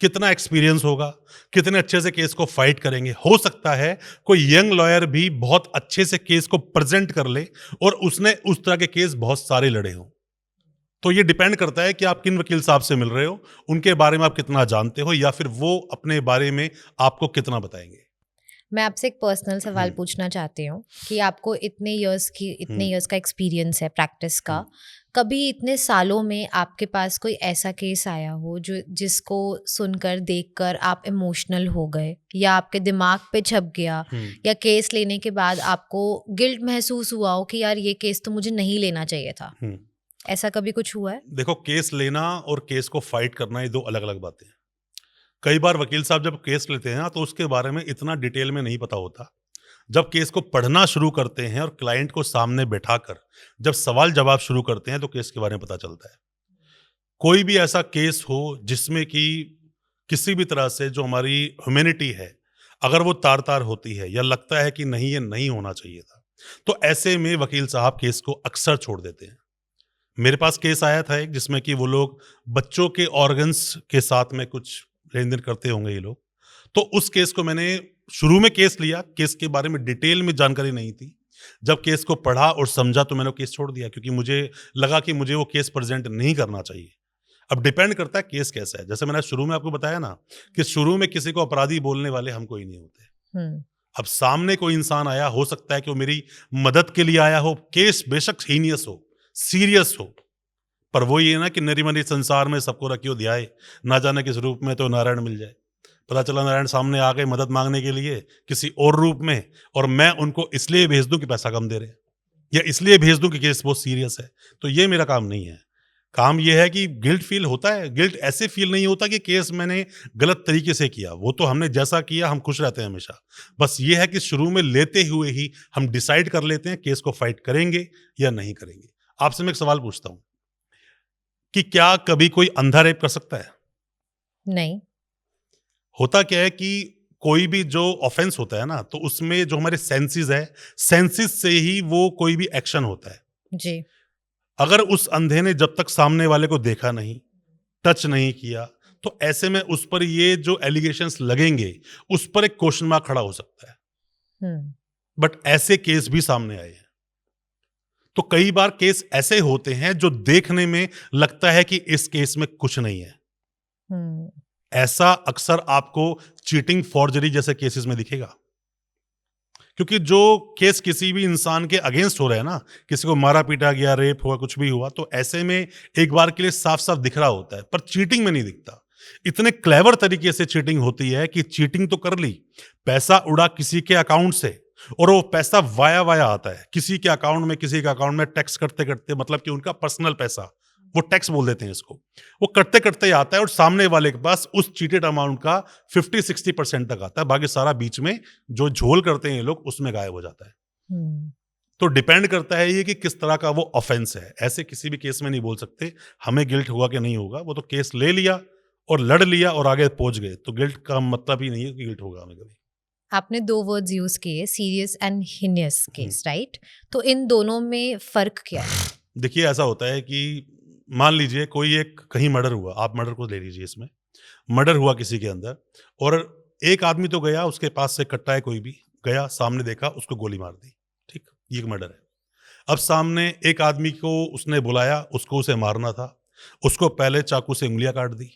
कितना एक्सपीरियंस होगा, कितने अच्छे से केस को फाइट करेंगे। हो सकता है कोई यंग लॉयर भी बहुत अच्छे से केस को प्रेज़ेंट कर ले और उसने उस तरह के केस बहुत सारे लड़े हों। तो ये डिपेंड करता है कि आप किन वकील साहब से मिल रहे हो, उनके बारे में आप कितना जानते हो या फिर वो अपने बारे में आपको कितना बताएँगे। मैं आपसे एक पर्सनल सवाल हुँ, पूछना चाहती हूँ कि आपको इतने हुँ, इयर्स का एक्सपीरियंस है प्रैक्टिस का। हुँ। कभी इतने सालों में आपके पास कोई ऐसा केस आया हो जो जिसको सुनकर, देखकर आप इमोशनल हो गए या आपके दिमाग पे छप गया हुँ, या केस लेने के बाद आपको गिल्ट महसूस हुआ हो कि यार ये केस तो मुझे नहीं लेना चाहिए था? हुँ। ऐसा कभी कुछ हुआ है? देखो केस लेना और केस को फाइट करना ये 2 अलग-अलग बातें हैं। कई बार वकील साहब जब केस लेते हैं ना तो उसके बारे में इतना डिटेल में नहीं पता होता। जब केस को पढ़ना शुरू करते हैं और क्लाइंट को सामने बैठाकर जब सवाल-जवाब शुरू करते हैं तो केस के बारे में पता चलता है। कोई भी ऐसा केस हो जिसमें कि किसी भी तरह से जो हमारी ह्यूमैनिटी है, अगर वो तार-तार होती है या लगता है कि नहीं ये नहीं होना चाहिए था, तो ऐसे में वकील साहब केस को अक्सर छोड़ देते हैं। मेरे पास केस आया था एक जिसमें कि वो लोग बच्चों के ऑर्गन्स के साथ में कुछ लेन-देन करते होंगे ये लोग। तो उस केस को मैंने शुरू में केस लिया, केस के बारे में डिटेल में जानकारी नहीं थी। जब केस को पढ़ा और समझा तो मैंने वो केस छोड़ दिया क्योंकि मुझे लगा कि मुझे वो केस प्रेज़ेंट नहीं करना चाहिए। अब डिपेंड करता है केस कैसा है। जैसे मैंने शुरू में आपको बताया ना कि शुरू में किसी को अपराधी बोलने वाले हम कोई नहीं होते। हुँ, अब सामने कोई इंसान आया, हो सकता है कि वो मेरी मदद के लिए आया हो, केस बेशक हीनियस हो, सीरियस हो, पर वो ये ना कि नरी-मरी संसार में सबको रखियो ध्याए, ना जाने किस रूप में तो नारायण मिल जाए। पता चला नारायण सामने आ गए मदद माँगने के लिए किसी और रूप में और मैं उनको इसलिए भेज दूँ कि पैसा कम दे रहे हैं या इसलिए भेज दूँ कि केस बहुत सीरियस है। तो ये मेरा काम नहीं है। काम ये है कि गिल्ट फ़ील होता है, गिल्ट ऐसे फ़ील नहीं होता कि केस मैंने गलत तरीके से किया, वो तो हमने जैसा किया हम खुश रहते हैं हमेशा। बस ये है कि शुरू में लेते हुए ही हम डिसाइड कर लेते हैं केस को फाइट करेंगे या नहीं करेंगे। आपसे मैं एक सवाल पूछता हूँ कि क्या कभी कोई अंधा रेप कर सकता है? नहीं। होता क्या है कि कोई भी जो ऑफ़ेंस होता है ना, तो उसमें जो हमारे सेंसेस है, सेंसेस से ही वो कोई भी एक्शन होता है। जी। अगर उस अंधे ने जब तक सामने वाले को देखा नहीं, टच नहीं किया, तो ऐसे में उस पर ये जो एलिगेशंस लगेंगे, उस पर एक क्वेश्चन मार्क खड़ा हो सकता है। हुँ, बट ऐसे केस भी सामने आए हैं। तो कई बार केस ऐसे होते हैं जो देखने में लगता है कि इस केस में कुछ नहीं है। हुँ, ऐसा अक्सर आपको चीटिंग, फॉर्जरी जैसे केसेस में दिखेगा। क्योंकि जो केस किसी भी इंसान के अगेंस्ट हो रहा है ना, किसी को मारा-पीटा गया, रेप हुआ, कुछ भी हुआ, तो ऐसे में एक बार के लिए साफ-साफ दिख रहा होता है, पर चीटिंग में नहीं दिखता। इतने क्लेवर तरीके से चीटिंग होती है कि चीटिंग तो कर ली, पैसा उड़ा किसी के अकाउंट से और वो पैसा वाया वाया आता है। किसी के अकाउंट में, किसी के अकाउंट में टैक्स करते-करते मतलब कि उनका पर्सनल पैसा, वो टैक्स बोल देते हैं इसको। वो करते-करते आता है और सामने वाले के पास उस चीटेड अमाउंट का 50-60% तक आता है, बाकी सारा बीच में जो झोल करते हैं ये लोग उसमें गायब हो जाता है। हुँ। तो डिपेंड करता है ये कि किस तरह का वो ऑफेंस है। ऐसे किसी भी केस में नहीं बोल सकते, हमें गिल्ट होगा कि नहीं होगा, वो तो केस ले लिया और लड़ लिया और आगे पहुँच गए। तो गिल्ट का मतलब ही नहीं है कि गिल्ट होगा हमें कभी। आपने 2 वर्ड्स यूज़ किए, serious and heinous hmm. Case, right? तो इन दोनों में फ़र्क क्या है? देखिए ऐसा होता है कि मान लीजिए कोई एक कहीं मर्डर हुआ, आप मर्डर को ले लीजिए इसमें। मर्डर हुआ किसी के अंदर और एक आदमी तो गया उसके पास से कट्टा है कोई भी, गया सामने देखा उसको गोली मार दी, ठीक? ये एक मर्डर है। अब सामने एक आदमी को उसने बुलाया, उसको उसे मारना था, उसको पहले चाकू से उँगलियाँ काट दी,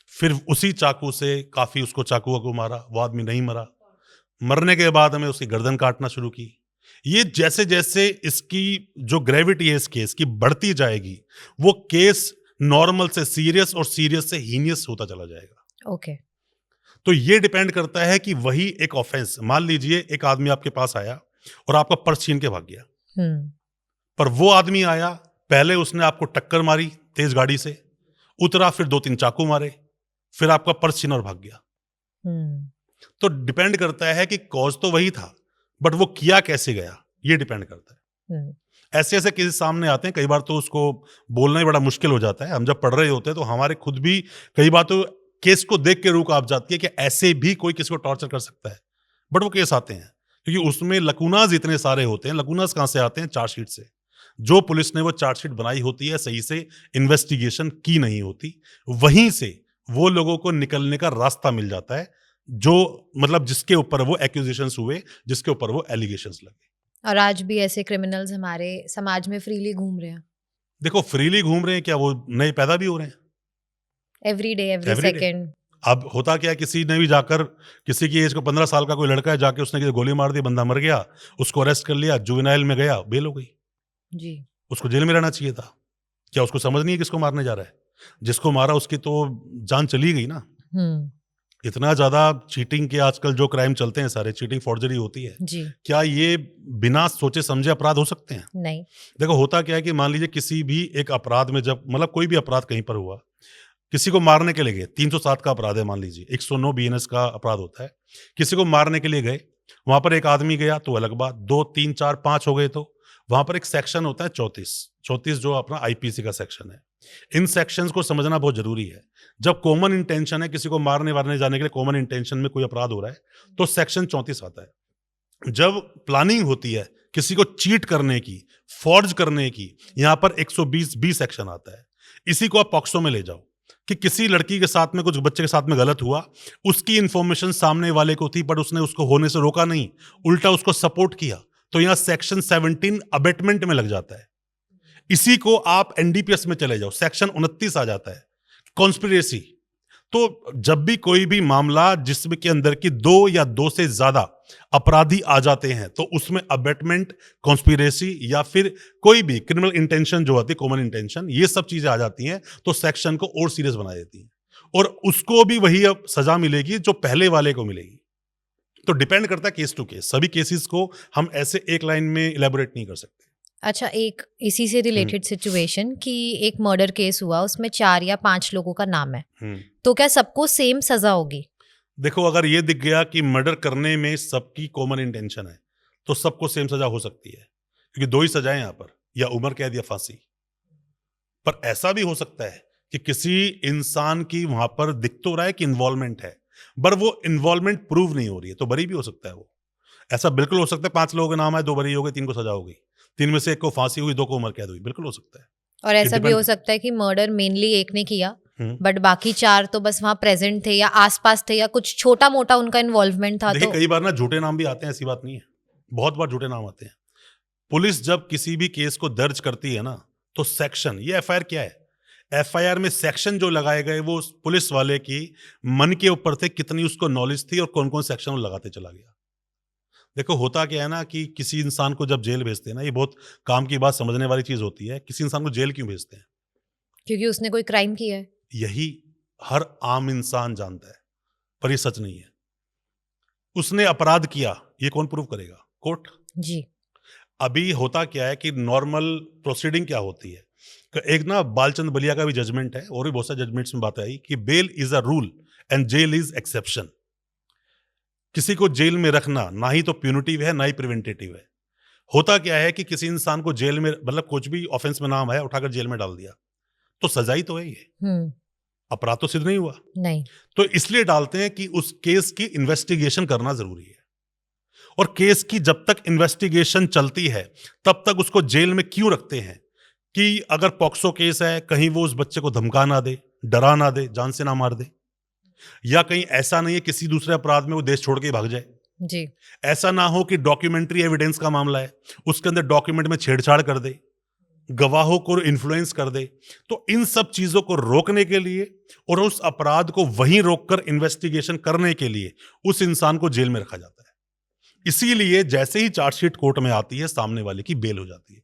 फिर उसी चाकू से काफ़ी उसको चाकू वाकू मारा, वो आदमी नहीं मरा। मरने के बाद हमें उसकी गर्दन काटना शुरू की। ये जैसे-जैसे इसकी जो ग्रेविटी है इस केस की बढ़ती जाएगी, वो केस नॉर्मल से सीरियस और सीरियस से हीनियस होता चला जाएगा। ओके। तो ये डिपेंड करता है कि वही एक ऑफेंस मान लीजिए एक आदमी आपके पास आया और आपका पर्स छीन के भाग गया। हुँ, पर वो आदमी आया, पहले उसने आपको टक्कर मारी तेज गाड़ी से, उतरा फिर 2-3 चाकू मारे, फिर आपका पर्स छीना और भाग गया। हुँ, तो डिपेंड करता है कि कॉज़ तो वही था, बट वो किया कैसे गया, ये डिपेंड करता है। हुँ, ऐसे ऐसे केसेस सामने आते हैं, कई बार तो उसको बोलना ही बड़ा मुश्किल हो जाता है। हम जब पढ़ रहे होते हैं तो हमारे खुद भी कई बार तो केस को देख के रूह कांप जाती है कि ऐसे भी कोई किसी को टॉर्चर कर सकता है। बट वो केस आते हैं क्योंकि उसमें लकूनाज इतने सारे होते हैं। लकूनाज कहाँ से आते हैं? चार्जशीट से। जो पुलिस ने वो चार्जशीट बनाई होती है, सही से इन्वेस्टिगेशन की नहीं होती, वहीं से वो लोगों को निकलने का रास्ता मिल जाता है, जो मतलब जिसके ऊपर वो एक्यूजेशंस हुए, जिसके ऊपर वो एलिगेशंस लगे। और आज भी ऐसे क्रिमिनल्स हमारे समाज में फ्रीली घूम रहे हैं, देखो, फ्रीली घूम रहे हैं क्या, वो नए पैदा भी हो रहे हैं every day every every day. Second. अब होता क्या है, किसी ने भी जाकर, किसी की एज को 15 साल का कोई लड़का है, जाके उसने किसी गोली मार दी, बंदा मर गया, उसको अरेस्ट कर लिया, जुवेनाइल में गया, बेल हो गई। जी। उसको जेल में रहना चाहिए था। क्या उसको समझ नहीं है किसको मारने जा रहा है? जिसको मारा उसकी तो जान चली गई ना। हम्म। इतना ज़्यादा चीटिंग के आजकल जो क्राइम चलते हैं सारे, चीटिंग फॉर्जरी होती है। जी। क्या ये बिना सोचे समझे अपराध हो सकते हैं? नहीं। देखो, होता क्या है कि मान लीजिए किसी भी एक अपराध में, जब मतलब कोई भी अपराध कहीं पर हुआ, किसी को मारने के लिए गए, 307 का अपराध है मान लीजिए, 109 बीएनएस का अपराध होता है। किसी को मारने के लिए गए, वहाँ पर एक आदमी गया तो अलग बात, 2, 3, 4, 5 हो गए तो वहाँ पर एक सेक्शन होता है 34, 34 जो अपना आईपीसी का सेक्शन है। इन सेक्शंस को समझना बहुत ज़रूरी है। जब कॉमन इंटेंशन है, किसी को मारने-वारने जाने के लिए कॉमन इंटेंशन में कोई अपराध हो रहा है, तो सेक्शन 34 आता है। जब प्लानिंग होती है किसी को चीट करने की, फॉर्ज करने की, यहाँ पर 120 बी सेक्शन आता है। इसी को आप पॉक्सो में ले जाओ कि किसी लड़की के साथ में, कुछ बच्चे के साथ में गलत हुआ, उसकी इंफॉर्मेशन सामने वाले को थी, बट उसने उसको होने से रोका नहीं, उल्टा उसको सपोर्ट किया, तो यहाँ सेक्शन 17 अबेटमेंट में लग जाता है। इसी को आप एनडीपीएस में चले जाओ, सेक्शन 29 आ जाता है, कॉन्स्पिरेसी। तो जब भी कोई भी मामला जिसमें के अंदर की 2 या 2 से ज्यादा अपराधी आ जाते हैं, तो उसमें अबेटमेंट, कॉन्स्पिरेसी या फिर कोई भी क्रिमिनल इंटेंशन जो होती है, कॉमन इंटेंशन, ये सब चीजें आ जाती हैं, तो सेक्शन को और सीरियस बना देती हैं, और उसको भी वही अब सजा मिलेगी जो पहले वाले को मिलेगी। तो डिपेंड करता है केस टू केस। सभी केसेस को हम ऐसे एक लाइन में इलेबोरेट नहीं कर सकते। अच्छा, एक इसी से रिलेटेड सिचुएशन कि एक मर्डर केस हुआ, उसमें 4 या 5 लोगों का नाम है, तो क्या सबको सेम सजा होगी? देखो, अगर ये दिख गया कि मर्डर करने में सबकी कॉमन इंटेंशन है, तो सबको सेम सजा हो सकती है, क्योंकि 2 ही सजाएं यहाँ पर, या उम्र कैद या फांसी। पर ऐसा भी हो सकता है कि किसी इंसान की वहां पर दिख तो रहा है कि इन्वॉल्वमेंट है, पर वो इन्वॉल्वमेंट प्रूव नहीं हो रही है, तो बरी भी हो सकता है वो। ऐसा बिल्कुल हो सकता है, 5 लोगों के नाम है, 2 बरी हो गए, 3 को सजा हो गई, 3 में से 1 को फांसी हुई, 2 को उम्र कैद हुई, बिल्कुल हो सकता है। और ऐसा भी हो डिपेंड। सकता है कि मर्डर मेनली एक ने किया, बट बाकी 4 तो बस वहां प्रेजेंट थे या आसपास थे या कुछ छोटा मोटा उनका इन्वॉल्वमेंट था। देखिए, तो कई बार ना झूठे नाम भी आते हैं, ऐसी बात नहीं है, बहुत बार झूठे नाम आते हैं। पुलिस जब किसी भी केस को दर्ज करती है ना, तो सेक्शन, ये एफआईआर क्या है, एफआईआर में सेक्शन जो लगाए गए वो उस पुलिस वाले की मन के ऊपर थे, कितनी उसको नॉलेज थी और कौन कौन सेक्शन वो लगाते चला गया। देखो, होता क्या है ना कि किसी इंसान को जब जेल भेजते हैं ना, ये बहुत काम की बात समझने वाली चीज होती है, किसी इंसान को जेल क्यों भेजते हैं? क्योंकि उसने कोई क्राइम किया है। यही हर आम इंसान जानता है, पर ये सच नहीं है। उसने अपराध किया, ये कौन प्रूव करेगा? कोर्ट। जी। अभी होता क्या है कि नॉर्मल प्रोसीडिंग क्या होती है, एक ना बालचंद बलिया का भी जजमेंट है, और भी बहुत सारे जजमेंट्स में बात आई कि bail is a rule and jail is exception. किसी को जेल में रखना ना ही तो प्यूनिटिव है, ना ही प्रिवेंटेटिव है। होता क्या है कि किसी इंसान को जेल में, मतलब कुछ भी ऑफेंस में नाम है, उठाकर जेल में डाल दिया, तो सजा ही तो है ये, अपराध तो सिद्ध नहीं हुआ। नहीं। तो इसलिए डालते हैं कि उस केस की इन्वेस्टिगेशन करना जरूरी है, और केस की जब तक इन्वेस्टिगेशन चलती है तब तक उसको जेल में क्यों रखते हैं? कि अगर पॉक्सो केस है, कहीं वो उस बच्चे को धमका ना दे, डरा ना दे, जान से ना मार दे, या कहीं ऐसा नहीं है किसी दूसरे अपराध में वो देश छोड़ के ही भाग जाए। जी। ऐसा ना हो कि डॉक्यूमेंट्री एविडेंस का मामला है, उसके अंदर डॉक्यूमेंट में छेड़छाड़ कर दे, गवाहों को इन्फ्लुएंस कर दे। तो इन सब चीजों को रोकने के लिए और उस अपराध को वहीं रोककर इन्वेस्टिगेशन करने के लिए उस इंसान को जेल में रखा जाता है। इसीलिए जैसे ही चार्जशीट कोर्ट में आती है, सामने वाले की बेल हो जाती है।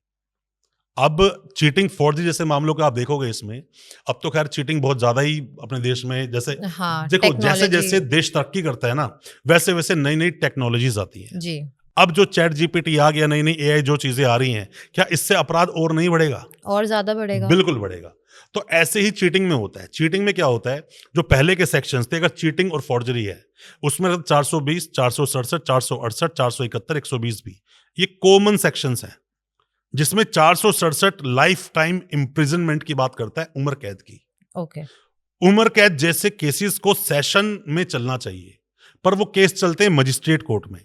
अब चीटिंग फॉर्जरी जैसे मामलों को आप देखोगे इसमें, अब तो खैर चीटिंग बहुत ज्यादा ही अपने देश में, जैसे हाँ, देखो जैसे टेक्नोलॉजी। जैसे देश तरक्की करता है ना, वैसे वैसे नई नई टेक्नोलॉजीज आती हैं। जी। अब जो चैट जीपीटी आ गया, नई नई एआई जो चीजें आ रही हैं, क्या इससे अपराध और नहीं बढ़ेगा? और ज्यादा बढ़ेगा। बिल्कुल बढ़ेगा। तो ऐसे ही चीटिंग में होता है। चीटिंग में क्या होता है, जो पहले के सेक्शंस थे, अगर चीटिंग और फॉर्जरी है, उसमें 420, 467, 468, 471, 120 भी, ये कॉमन सेक्शंस हैं। जिसमें 467 लाइफ टाइम इम्प्रिजनमेंट की बात करता है, उम्र कैद की। ओके। उम्र कैद जैसे केसेस को सेशन में चलना चाहिए, पर वो केस चलते हैं मजिस्ट्रेट कोर्ट में।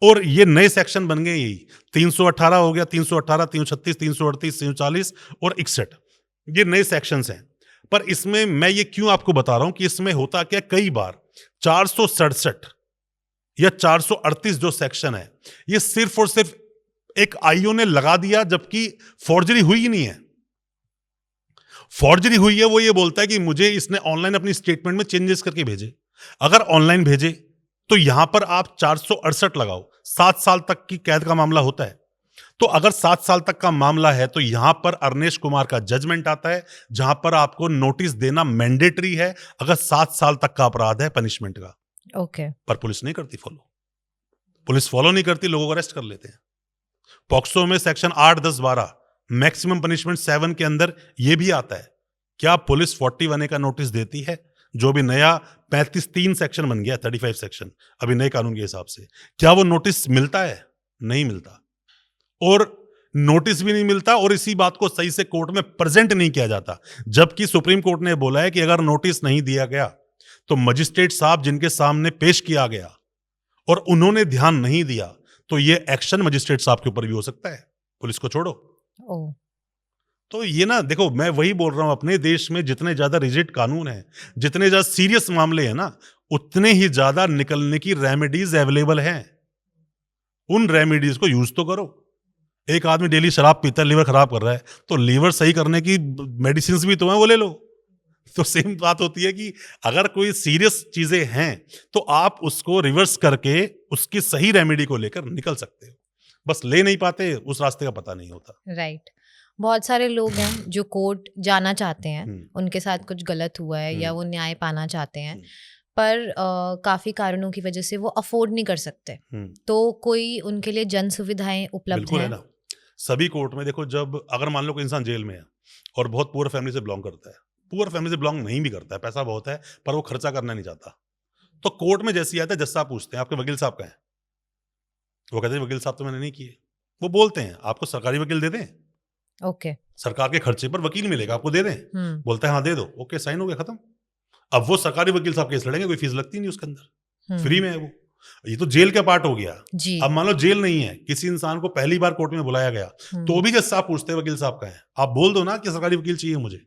और ये नए सेक्शन बन गए, यही 318 हो गया, 318, 336, 338, 340 और 61, ये नए सेक्शंस हैं। पर इसमें मैं ये क्यों आपको बता रहा हूं कि इसमें होता क्या, कई बार 467 या 438 जो सेक्शन है, ये सिर्फ और सिर्फ एक आईओ ने लगा दिया, जबकि फॉर्जरी हुई ही नहीं है। फॉर्जरी हुई है, वो ये बोलता है कि मुझे इसने ऑनलाइन अपनी स्टेटमेंट में चेंजेस करके भेजे। अगर ऑनलाइन भेजे तो यहां पर आप 468 लगाओ, 7 साल तक की कैद का मामला होता है। तो अगर 7 साल तक का मामला है तो यहां पर अरनेश कुमार का जजमेंट आता है, जहां पर आपको नोटिस देना मैंडेटरी है अगर 7 साल तक का अपराध है पनिशमेंट का। ओके। पर पुलिस नहीं करती फॉलो, पुलिस फॉलो नहीं करती, लोगों को अरेस्ट कर लेते हैं। पॉक्सो में सेक्शन 8, 10, 12 मैक्सिमम पनिशमेंट 7 के अंदर यह भी आता है। क्या पुलिस 41A का नोटिस देती है, जो भी नया 35(3) सेक्शन बन गया, 35 सेक्शन अभी नए कानून के हिसाब से, क्या वो नोटिस मिलता है? नहीं मिलता। और नोटिस भी नहीं मिलता और इसी बात को सही से कोर्ट में प्रेजेंट नहीं किया जाता। जबकि सुप्रीम कोर्ट ने बोला है कि अगर नोटिस नहीं दिया गया तो मजिस्ट्रेट साहब जिनके सामने पेश किया गया और उन्होंने ध्यान नहीं दिया तो ये एक्शन मजिस्ट्रेट साहब के ऊपर भी हो सकता है, पुलिस को छोड़ो। ओ। तो ये ना देखो, मैं वही बोल रहा हूं, अपने देश में जितने ज्यादा रिजिड कानून है, जितने ज्यादा सीरियस मामले हैं ना, उतने ही ज्यादा निकलने की रेमेडीज अवेलेबल हैं। उन रेमेडीज को यूज तो करो। एक आदमी डेली शराब पीता है, लीवर खराब कर रहा है, तो लीवर सही करने की मेडिसिन भी तो है, वो ले लो। तो सेम बात होती है कि अगर कोई सीरियस चीजें हैं तो आप उसको रिवर्स करके उसकी सही रेमेडी को लेकर निकल सकते हो, बस ले नहीं पाते, उस रास्ते का पता नहीं होता। राइट। बहुत सारे लोग हैं जो कोर्ट जाना चाहते हैं, उनके साथ कुछ गलत हुआ है या वो न्याय पाना चाहते हैं, पर काफी कारणों की वजह से वो अफोर्ड नहीं कर सकते। तो कोई उनके लिए जन सुविधाएं उपलब्ध बिल्कुल है हैं? ना। सभी कोर्ट में देखो, जब अगर मान लो कोई इंसान जेल में है और बहुत पुअर फैमिली से बिलोंग करता है, पुअर फैमिली से बिलोंग नहीं भी करता है, पैसा बहुत है पर वो खर्चा करना नहीं चाहता, तो कोर्ट में जैसे ही आता है, जज साहब पूछते हैं आपके वकील साहब कहाँ हैं? वो कहते हैं वकील साहब तो मैंने नहीं किए। वो बोलते हैं आपको सरकारी वकील दे दें, ओके। सरकार के खर्चे पर वकील मिलेगा, आपको दे दें? बोलता है हाँ दे दो, ओके साइन हो गया, खत्म। अब वो सरकारी वकील साहब केस लड़ेंगे, कोई फीस लगती नहीं उसके अंदर, फ्री में है वो। ये तो जेल का पार्ट हो गया। जी। अब मान लो जेल नहीं है, किसी इंसान को पहली बार कोर्ट में बुलाया गया, तो भी जज साहब पूछते हैं वकील साहब का है, आप बोल दो ना कि सरकारी वकील चाहिए मुझे,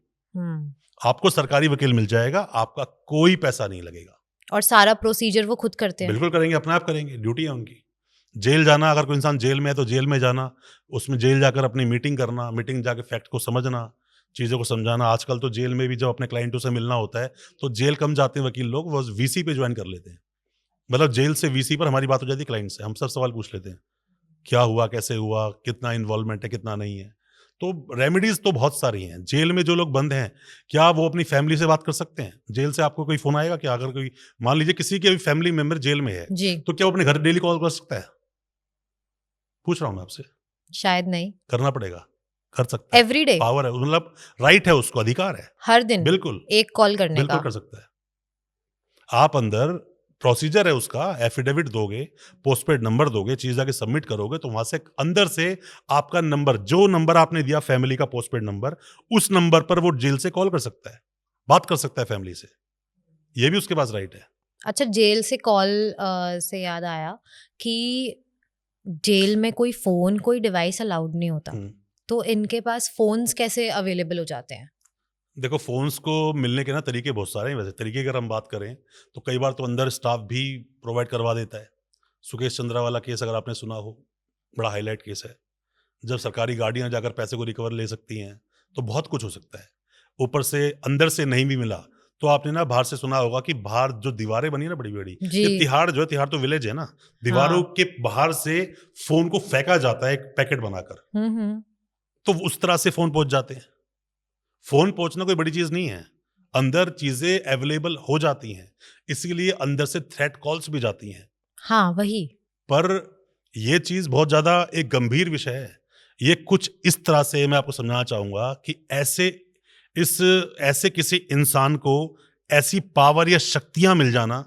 आपको सरकारी वकील मिल जाएगा, आपका कोई पैसा नहीं लगेगा। और सारा प्रोसीजर वो खुद करते हैं? बिल्कुल करेंगे, अपने आप करेंगे, ड्यूटी है उनकी। जेल जाना, अगर कोई इंसान जेल में है तो जेल में जाना, उसमें जेल जाकर अपनी मीटिंग करना, मीटिंग जाकर फैक्ट को समझना, चीज़ों को समझाना। आजकल तो जेल में भी जब अपने क्लाइंटों से मिलना होता है तो जेल कम जाते हैं वकील लोग, वो वीसी पे ज्वाइन कर लेते हैं। मतलब जेल से वीसी पर हमारी बात हो जाती है क्लाइंट से, हम सब सवाल पूछ लेते हैं, क्या हुआ, कैसे हुआ, कितना इन्वॉल्वमेंट है, कितना नहीं है। तो रेमेडीज तो बहुत सारी हैं। जेल में जो लोग बंद हैं, क्या वो अपनी फैमिली से बात कर सकते हैं? जेल से आपको कोई फोन आएगा क्या? अगर कोई मान लीजिए किसी के भी फैमिली मेंबर जेल में है जी। तो क्या वो अपने घर डेली कॉल कर सकता है? पूछ रहा हूं मैं आपसे। शायद नहीं। करना पड़ेगा, कर सकता है, एवरी डे? पावर है, मतलब राइट है, उसको अधिकार है, हर दिन बिल्कुल एक कॉल करने बिल्कुल का? कर सकता है। आप अंदर प्रोसीजर है उसका, एफिडेविट दोगे, पोस्टपेड नंबर दोगे, चीज जाके सबमिट करोगे तो वहां से अंदर से आपका नंबर, जो नंबर आपने दिया फैमिली का पोस्टपेड नंबर, उस नंबर पर वो जेल से कॉल कर सकता है, बात कर सकता है फैमिली से, ये भी उसके पास राइट है। अच्छा, जेल से कॉल से याद आया कि जेल में कोई फोन, कोई डिवाइस अलाउड नहीं होता, तो इनके पास फोन्स कैसे अवेलेबल हो जाते हैं? देखो, फोन्स को मिलने के ना तरीके बहुत सारे हैं। वैसे तरीके अगर हम बात करें तो कई बार तो अंदर स्टाफ भी प्रोवाइड करवा देता है। सुकेश चंद्रा वाला केस अगर आपने सुना हो, बड़ा हाईलाइट केस है, जब सरकारी गाड़ियां जाकर पैसे को रिकवर ले सकती हैं, तो बहुत कुछ हो सकता है। ऊपर से अंदर से नहीं भी मिला तो आपने ना बाहर से सुना होगा कि बाहर जो दीवारें बनी ना बड़ी बड़ी, ये तिहाड़ जो है, तिहाड़ तो विलेज है ना, दीवारों के बाहर से फोन को फेंका जाता है एक पैकेट बनाकर, तो उस तरह से फोन पहुंच जाते हैं। फोन पहुंचना कोई बड़ी चीज नहीं है, अंदर चीजें अवेलेबल हो जाती हैं, इसीलिए अंदर से थ्रेट कॉल्स भी जाती हैं। हाँ वही। पर यह चीज बहुत ज्यादा एक गंभीर विषय है। ये कुछ इस तरह से मैं आपको समझाना चाहूंगा कि ऐसे किसी इंसान को ऐसी पावर या शक्तियां मिल जाना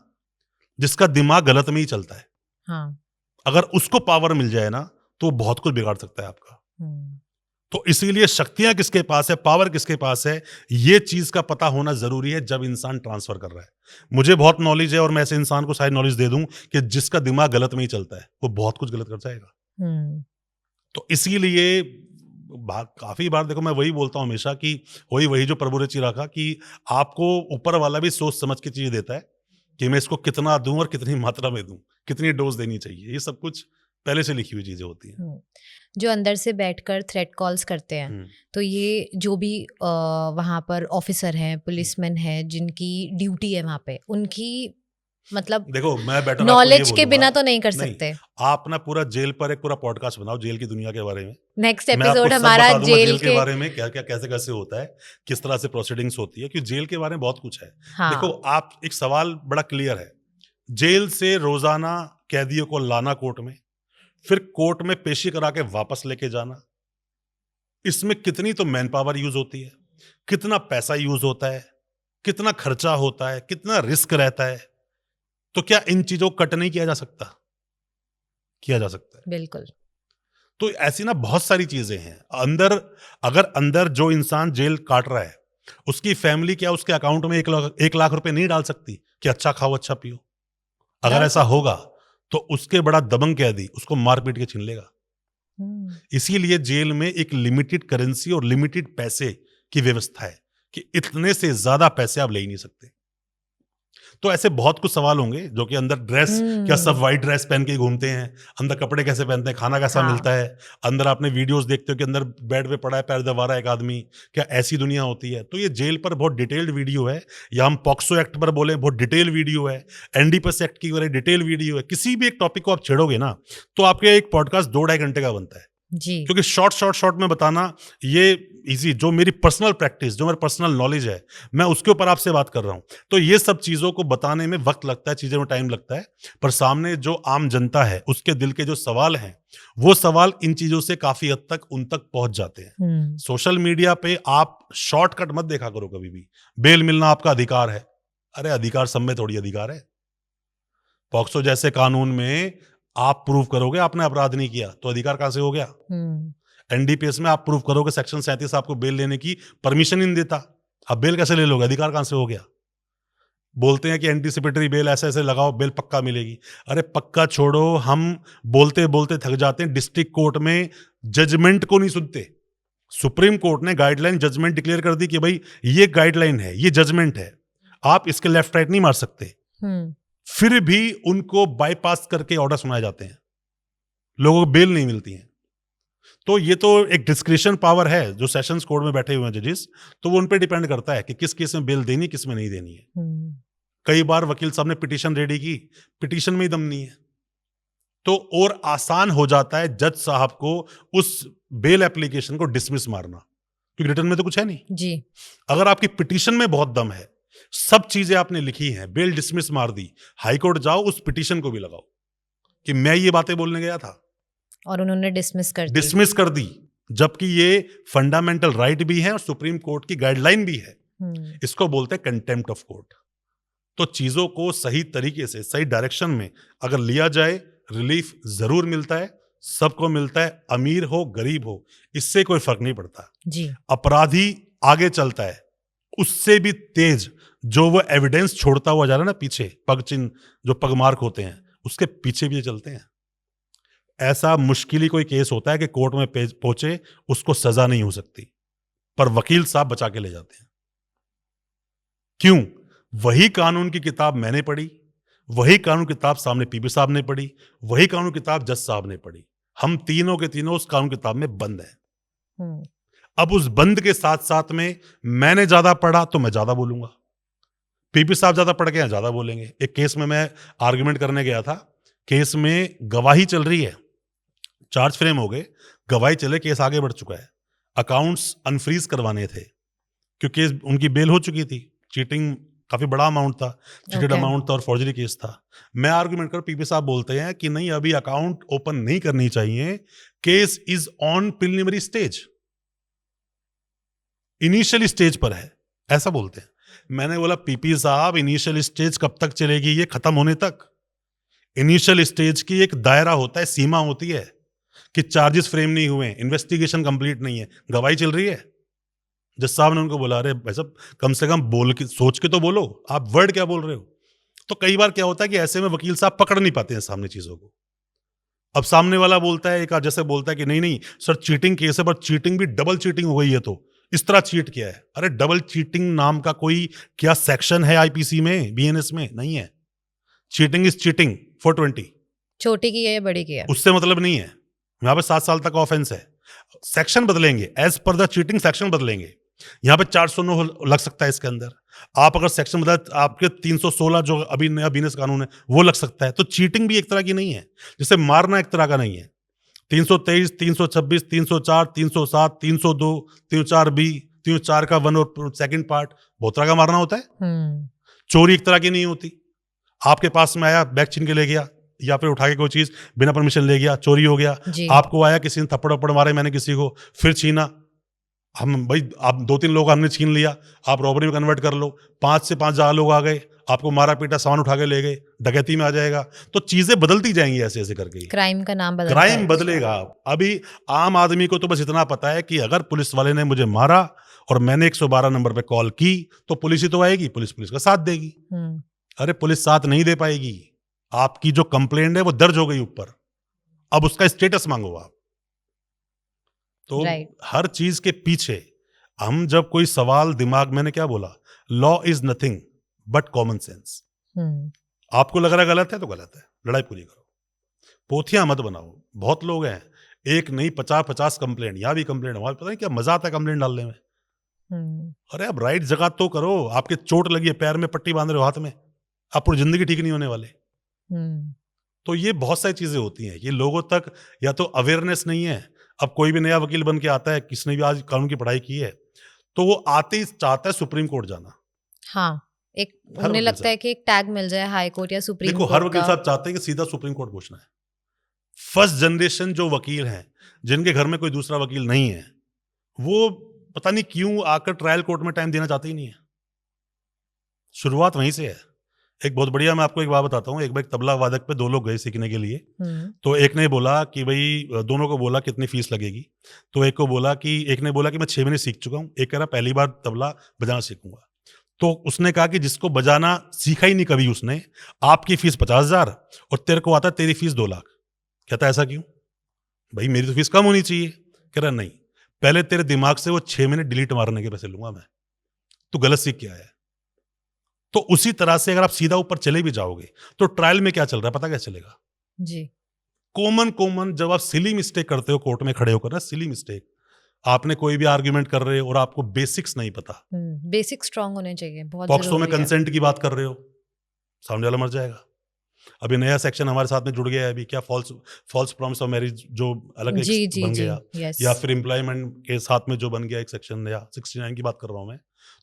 जिसका दिमाग गलत में ही चलता है, हाँ। अगर उसको पावर मिल जाए ना तो बहुत कुछ बिगाड़ सकता है आपका। हम्म, तो इसीलिए शक्तियां किसके पास है, पावर किसके पास है, ये चीज का पता होना जरूरी है जब इंसान ट्रांसफर कर रहा है। मुझे बहुत नॉलेज है और मैं ऐसे इंसान को शायद नॉलेज दे दूं कि जिसका दिमाग गलत में ही चलता है, वो बहुत कुछ गलत कर जाएगा। हम्म, तो इसीलिए काफी बार देखो, मैं वही बोलता हूँ हमेशा कि वही वही जो प्रभु ने ची रखा कि आपको ऊपर वाला भी सोच समझ के चीज देता है कि मैं इसको कितना दूं और कितनी मात्रा में दूं, कितनी डोज देनी चाहिए। ये सब कुछ पहले से लिखी हुई चीजें होती हैं। हम्म। जो अंदर से बैठकर थ्रेट कॉल्स करते हैं, हम्म, तो ये जो भी वहाँ पर ऑफिसर हैं, हम्म। पुलिसमैन हैं, जिनकी ड्यूटी है वहाँ पे, उनकी मतलब देखो, मैं बेटर आपको ये नॉलेज के बोलूंगा, बिना तो नहीं कर नहीं, सकते। आप ना पूरा जेल पर एक पूरा पॉडकास्ट बनाओ जेल की दुनिया के बारे में। नेक्स्ट मैं आपको एपिसोड सब हमारा बता दूंगा जेल जेल के के। बारे में, क्या क्या कैसे कैसे होता है, किस तरह से प्रोसीडिंग्स होती है, क्योंकि जेल के बारे में बहुत कुछ है। देखो, हाँ। आप एक सवाल बड़ा क्लियर है, जेल से रोजाना कैदियों को लाना कोर्ट में, फिर कोर्ट में पेशी करा के वापस लेके जाना, इसमें कितनी तो मैन पावर यूज होती है, कितना पैसा यूज होता है, कितना खर्चा होता है, कितना रिस्क रहता है। तो क्या इन चीजों को कट नहीं किया जा सकता? किया जा सकता है। बिल्कुल। तो ऐसी ना बहुत सारी चीजें हैं अंदर। अगर अंदर जो इंसान जेल काट रहा है, उसकी फैमिली क्या उसके अकाउंट में 1 लाख रुपए नहीं डाल सकती कि अच्छा खाओ अच्छा पियो? अगर डाल ऐसा सकते हैं। होगा तो उसके बड़ा दबंग कैदी उसको मार पीट के छीन लेगा। हम्म, इसीलिए जेल में एक लिमिटेड करेंसी और लिमिटेड पैसे की व्यवस्था है कि इतने से ज्यादा पैसे आप ले ही नहीं सकते। तो ऐसे बहुत कुछ सवाल होंगे जो कि अंदर ड्रेस, क्या सब हम्म, व्हाइट ड्रेस पहन के ही घूमते हैं? अंदर कपड़े कैसे पहनते हैं? खाना कैसा हाँ। मिलता है? अंदर आपने वीडियोस देखते हो कि अंदर बेड पे पड़ा है, पैर दबा रहा है एक आदमी। क्या ऐसी दुनिया होती है? तो ये जेल पर बहुत डिटेल्ड वीडियो है, या हम पॉक्सो एक्ट पर बोले बहुत डिटेल वीडियो है, एनडीपीएस एक्ट की डिटेल वीडियो है। किसी भी एक टॉपिक को आप छेड़ोगे ना, तो आपके एक पॉडकास्ट 2-2.5 घंटे का बनता है। जी। क्योंकि शॉर्ट में बताना ये इजी, जो मेरी पर्सनल प्रैक्टिस, जो मेरा पर्सनल नॉलेज है, मैं उसके ऊपर आपसे बात कर रहा हूं। तो ये सब चीजों को बताने में वक्त लगता है, चीजों में टाइम लगता है, पर सामने जो आम जनता है उसके दिल के जो सवाल हैं, वो सवाल इन चीजों से काफी हद तक उन तक पहुंच जाते हैं। हम्म, सोशल मीडिया पे आप शॉर्टकट मत देखा करो कभी भी। बेल मिलना आपका अधिकार है। अरे अधिकार सब में थोड़ी अधिकार है। पॉक्सो जैसे कानून में आप प्रूव करोगे आपने अपराध नहीं किया तो अधिकार कहां से हो गया? हम्म, एनडीपीएस में आप प्रूव करोगे सेक्शन 37 आपको बेल लेने की परमिशन ही नहीं देता, आप बेल कैसे ले लोगे? अधिकार कहां से हो गया? बोलते हैं कि एंटीसिपेटरी बेल ऐसे ऐसे लगाओ बेल पक्का मिलेगी। अरे पक्का छोड़ो, हम बोलते बोलते थक जाते हैं, डिस्ट्रिक्ट कोर्ट में जजमेंट को नहीं सुनते। सुप्रीम कोर्ट ने गाइडलाइन जजमेंट डिक्लेयर कर दी कि भाई ये गाइडलाइन है, ये जजमेंट है, आप इसके लेफ्ट राइट नहीं मार सकते। हम्म, फिर भी उनको बाईपास करके ऑर्डर सुनाए जाते हैं, लोगों को बेल नहीं मिलती है। तो ये तो एक डिस्क्रिशन पावर है जो सेशंस कोर्ट में बैठे हुए हैं जजेस, तो वो उन पे डिपेंड करता है कि किस केस में बेल देनी, किस में नहीं देनी है। हम्म, कई बार वकील साहब ने पिटीशन रेडी की, पिटीशन में ही दम नहीं है, तो और आसान हो जाता है जज साहब को उस बेल एप्लीकेशन को डिसमिस मारना, क्योंकि रिटर्न में तो कुछ है नहीं। जी। अगर आपकी पिटीशन में बहुत दम है, सब चीजें आपने लिखी हैं, बेल डिसमिस मार दी, हाईकोर्ट जाओ उस पिटीशन को भी लगाओ कि मैं ये बातें बोलने गया था, और उन्होंने डिसमिस कर दी। डिसमिस कर दी, जबकि ये फंडामेंटल राइट भी है और सुप्रीम कोर्ट की गाइडलाइन भी है। हम्म, इसको बोलते हैं कंटेम्प्ट ऑफ कोर्ट। तो चीजों को सही तरीके से सही डायरेक्शन में अगर लिया जाए, रिलीफ जरूर मिलता है, सबको मिलता है, अमीर हो गरीब हो, इससे कोई फर्क नहीं पड़ता। जी। अपराधी आगे चलता है, उससे भी तेज जो वो एविडेंस छोड़ता हुआ जा रहा है ना पीछे, पग चिन्ह जो पगमार्क होते हैं, उसके पीछे भी चलते हैं। ऐसा मुश्किल ही कोई केस होता है कि कोर्ट में पहुंचे उसको सजा नहीं हो सकती, पर वकील साहब बचा के ले जाते हैं। क्यों? वही कानून की किताब मैंने पढ़ी, वही कानून किताब सामने पीपी साहब ने पढ़ी, वही कानून किताब जज साहब ने पढ़ी। हम तीनों के तीनों उस कानून किताब में बंद हैं। हम्म, अब उस बंद के साथ साथ में मैंने ज्यादा पढ़ा तो मैं ज्यादा बोलूंगा, पीपी साहब ज्यादा पढ़ के हैं ज्यादा बोलेंगे। एक केस में मैं आर्गुमेंट करने गया था, केस में गवाही चल रही है, चार्ज फ्रेम हो गए, गवाही चले, केस आगे बढ़ चुका है, अकाउंट्स अनफ्रीज करवाने थे क्योंकि उनकी बेल हो चुकी थी, चीटिंग काफी बड़ा अमाउंट था, चीटेड ओके। अमाउंट था और फॉर्जरी केस था। मैं आर्गुमेंट कर, पीपी साहब बोलते हैं कि नहीं अभी अकाउंट ओपन नहीं करनी चाहिए, case is on preliminary stage, initial stage पर है, ऐसा बोलते हैं। मैंने बोला पीपी साहब इनिशियल स्टेज कब तक चलेगी? ये खत्म होने तक। इनिशियल स्टेज की एक दायरा होता है, सीमा होती है, कि चार्जेस फ्रेम नहीं हुए, इन्वेस्टिगेशन कंप्लीट नहीं है, गवाही चल रही है। जज साहब ने उनको बोला, अरे भाई साहब कम से कम बोल के सोच के तो बोलो, आप वर्ड क्या बोल रहे हो। तो कई बार क्या होता है कि ऐसे में वकील साहब पकड़ नहीं पाते हैं सामने चीजों को। अब सामने वाला बोलता है, एक जैसे बोलता है कि नहीं नहीं सर चीटिंग केस है, पर चीटिंग भी डबल चीटिंग हो गई है, तो इस तरह चीट किया है। अरे डबल चीटिंग नाम का कोई क्या सेक्शन है आईपीसी में, बीएनएस में? नहीं है। चीटिंग इज चीटिंग 420, छोटी की है या बड़ी की है, उससे मतलब नहीं है। यहाँ पे 7 साल तक ऑफेंस है। सेक्शन बदलेंगे, as per the cheating section बदलेंगे। यहाँ पे 409 लग सकता है इसके अंदर। आप अगर सेक्शन बदला, आपके 316 जो अभी नया बीएनएस कानून है वो लग सकता है। तो चीटिंग भी एक तरह की नहीं है, जैसे मारना एक तरह का नहीं है। 323, 326, 304, 307, 302, 304 बी, 304 का 1 और सेकंड पार्ट, बहुत तरह का मारना होता है। चोरी एक तरह की नहीं होती। आपके पास में आया, बैग छीन के ले गया, या फिर उठा के कोई चीज बिना परमिशन ले गया, चोरी हो गया। जी। आपको आया, किसी ने थप्पड़ वप्पड़ मारे, मैंने किसी को, फिर छीना, हम भाई आप 2-3 लोग हमने छीन लिया, आप रॉबरी में कन्वर्ट कर लो। 5 से 5 लोग आ गए, आपको मारा पीटा, सामान उठा के ले गए, डकैती में आ जाएगा। तो चीजें बदलती जाएंगी ऐसे ऐसे करके, क्राइम का नाम बदलता क्राइम है। बदलेगा। अभी आम आदमी को तो बस इतना पता है कि अगर पुलिस वाले ने मुझे मारा और मैंने 112 नंबर पे कॉल की तो पुलिस ही तो आएगी, पुलिस का साथ देगी। अरे पुलिस साथ नहीं दे पाएगी। आपकी जो कंप्लेंट है वो दर्ज हो गई ऊपर, अब उसका स्टेटस मांगो आप। तो हर चीज के पीछे हम जब कोई सवाल दिमाग, मैंने क्या बोला, law is nothing but common sense. आपको लग रहा है गलत है तो गलत है, लड़ाई पूरी करो, पोथियां मत बनाओ। बहुत लोग हैं, एक नहीं 50-50 कंप्लेंट, यहां भी कंप्लेंट, वहां पता नहीं क्या मजा आता है कंप्लेंट डालने में। अरे अब राइट जगह तो करो। आपके चोट लगी है, पैर में पट्टी बांध रहे हो हाथ में, आप पूरी जिंदगी ठीक नहीं होने वाले। तो ये बहुत सारी चीजें होती हैं, ये लोगों तक या तो अवेयरनेस नहीं है। अब कोई भी नया वकील बन के आता है, किसने भी आज कानून की पढ़ाई की है, तो वो आते ही चाहता है सुप्रीम कोर्ट जाना। हाँ, एक उन्हें लगता है कि एक टैग मिल जाए हाई कोर्ट या सुप्रीम कोर्ट। देखो हर वकील साहब चाहते हैं कि सीधा सुप्रीम कोर्ट पहुंचना है। फर्स्ट जनरेशन जो वकील हैं, जिनके घर में कोई दूसरा वकील नहीं है, वो पता नहीं क्यों आकर ट्रायल कोर्ट में टाइम देना चाहते ही नहीं है। शुरुआत वहीं से है। एक बहुत बढ़िया, मैं आपको एक बात बताता हूँ। एक बार तबला वादक पे 2 लोग गए सीखने के लिए। तो एक ने बोला कि भाई, दोनों को बोला कितनी फीस लगेगी। तो एक ने बोला कि मैं 6 महीने सीख चुका हूँ, एक कह रहा पहली बार तबला बजाना सीखूंगा। तो उसने कहा कि जिसको बजाना सीखा ही नहीं कभी उसने, आपकी फीस 50,000 और तेरे को आता है तेरी फीस 2 लाख। कहता ऐसा क्यों भाई, मेरी तो फीस कम होनी चाहिए। कह रहा नहीं, पहले तेरे दिमाग से वो 6 महीने डिलीट मारने के पैसे लूंगा मैं, तू गलत सीख के आया है। तो उसी तरह से अगर आप सीधा ऊपर चले भी जाओगे तो ट्रायल में क्या चल रहा है पता क्या चलेगा जी। कॉमन जब आप सिली मिस्टेक करते हो कोर्ट में खड़े होकर ना, सिली मिस्टेक, आपने कोई भी आर्ग्यूमेंट कर रहे हो और आपको बेसिक्स नहीं पता, बेसिक स्ट्रांग होने चाहिए, बहुत पॉक्सो में जरूरी है। कंसेंट की बात कर रहे हो, सामने वाला मर जाएगा। अभी नया सेक्शन हमारे साथ में जुड़ गया है अभी, क्या फॉल्स प्रॉमिस ऑफ मैरिज जो अलग एक बन गया, या फिर एम्प्लॉयमेंट के साथ में जो बन गया एक सेक्शन नया, 69 की बात कर रहा हूं मैं।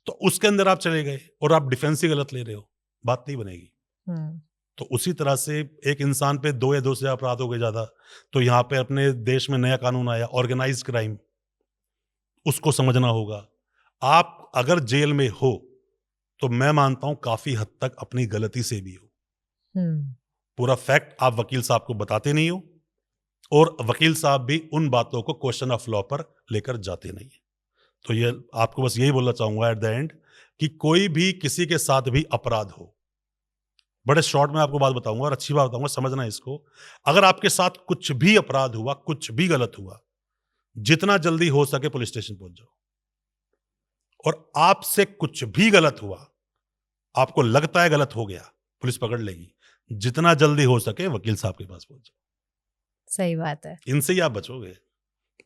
तो उसके अंदर आप चले गए और आप डिफेंस ही गलत ले रहे हो, बात नहीं बनेगी। तो उसी तरह से एक इंसान पे 2 या 2 से अपराध हो गए ज्यादा, तो यहाँ पे अपने देश में नया कानून आया ऑर्गेनाइज्ड क्राइम, उसको समझना होगा। आप अगर जेल में हो तो मैं मानता हूं काफी हद तक अपनी गलती से भी हो। पूरा फैक्ट आप वकील साहब को बताते नहीं हो, और वकील साहब भी उन बातों को क्वेश्चन ऑफ लॉ पर लेकर जाते नहीं है। तो ये आपको बस यही बोलना चाहूंगा एट द एंड कि कोई भी किसी के साथ भी अपराध हो, बड़े शॉर्ट में आपको बात बताऊंगा और अच्छी बात बताऊंगा, समझना इसको। अगर आपके साथ कुछ भी अपराध हुआ, कुछ भी गलत हुआ, जितना जल्दी हो सके पुलिस स्टेशन पहुंच जाओ। और आपसे कुछ भी गलत हुआ, आपको लगता है गलत हो गया, पुलिस पकड़ लेगी, जितना जल्दी हो सके वकील साहब के पास पहुंच जाओ। सही बात है, इनसे ही आप बचोगे।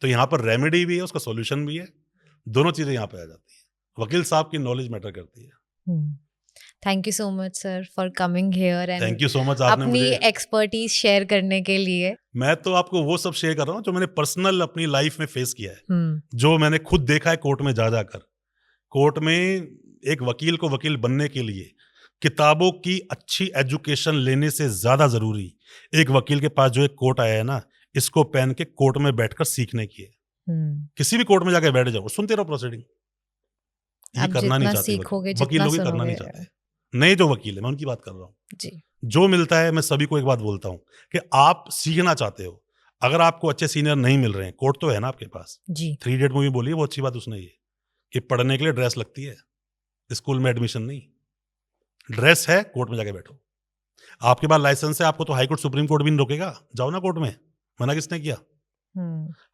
तो यहां पर रेमेडी भी है, उसका सॉल्यूशन भी है, दोनों चीजें यहां पे आ जाती है। वकील साहब की नॉलेज मैटर करती है। Thank you so much sir for coming here and thank you so much आपने अपनी मुझे एक्सपर्टीज शेयर करने के लिए। मैं तो आपको वो सब शेयर कर रहा हूँ जो मैंने पर्सनल अपनी लाइफ में फेस किया है, जो मैंने खुद देखा है कोर्ट में जा जाकर। कोर्ट में एक वकील को वकील बनने के लिए किताबों की अच्छी एजुकेशन लेने से ज्यादा जरूरी एक वकील के पास जो एक कोर्ट आया है ना, इसको पहन के कोर्ट में बैठकर सीखने की है। किसी भी कोर्ट में जाकर बैठ जाओ, सुनते रहो प्रोसीडिंग। ये करना नहीं चाहते वकील लोग, करना नहीं चाहते। नए जो वकील है, मैं उनकी बात कर रहा हूँ जी। जो मिलता है, मैं सभी को एक बात बोलता हूँ कि आप सीखना चाहते हो, अगर आपको अच्छे सीनियर नहीं मिल रहे हैं, कोर्ट तो है ना आपके पास। जी। 3 इडियट मूवी बोली है, वो अच्छी बात उसने ये, कि पढ़ने के लिए ड्रेस लगती है, स्कूल में एडमिशन नहीं। ड्रेस है, कोर्ट में जाके बैठो। आपके पास लाइसेंस है, आपको तो हाई कोर्ट, सुप्रीम कोर्ट भी नहीं रोकेगा। जाओ ना कोर्ट में, मना किसने किया?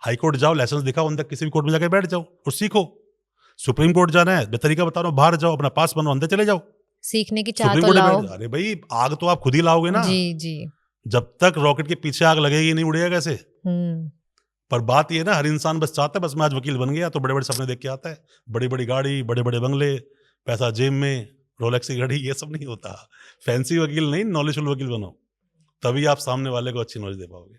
हाई कोर्ट जाओ, लाइसेंस दिखाओ, अंदर किसी भी कोर्ट में जाके बैठ जाओ और सीखो। सुप्रीम कोर्ट जाना है, मैं तरीका बता रहा हूँ, बाहर जाओ, अपना पास बनाओ, अंदर चले जाओ, सीखने की चाह सुप्रीम तो कोर्ट में लाओ। बैठ जाओ। अरे भाई, आग तो आप खुद ही लाओगे ना। जी, जी। जब तक रॉकेट के पीछे आग लगेगी नहीं, उड़ेगा कैसे? हुँ। पर बात ये है ना, हर इंसान बस चाहता है, बस मैं आज वकील बन गया तो बड़े-बड़े सपने देख के आता है। बड़ी-बड़ी गाड़ी, बड़े-बड़े बंगले, पैसा जेब में, रोलेक्स की घड़ी, ये सब नहीं होता। फैंसी वकील नहीं, नॉलेजफुल वकील बनो, तभी आप सामने वाले को अच्छी नॉलेज दे पाओगे।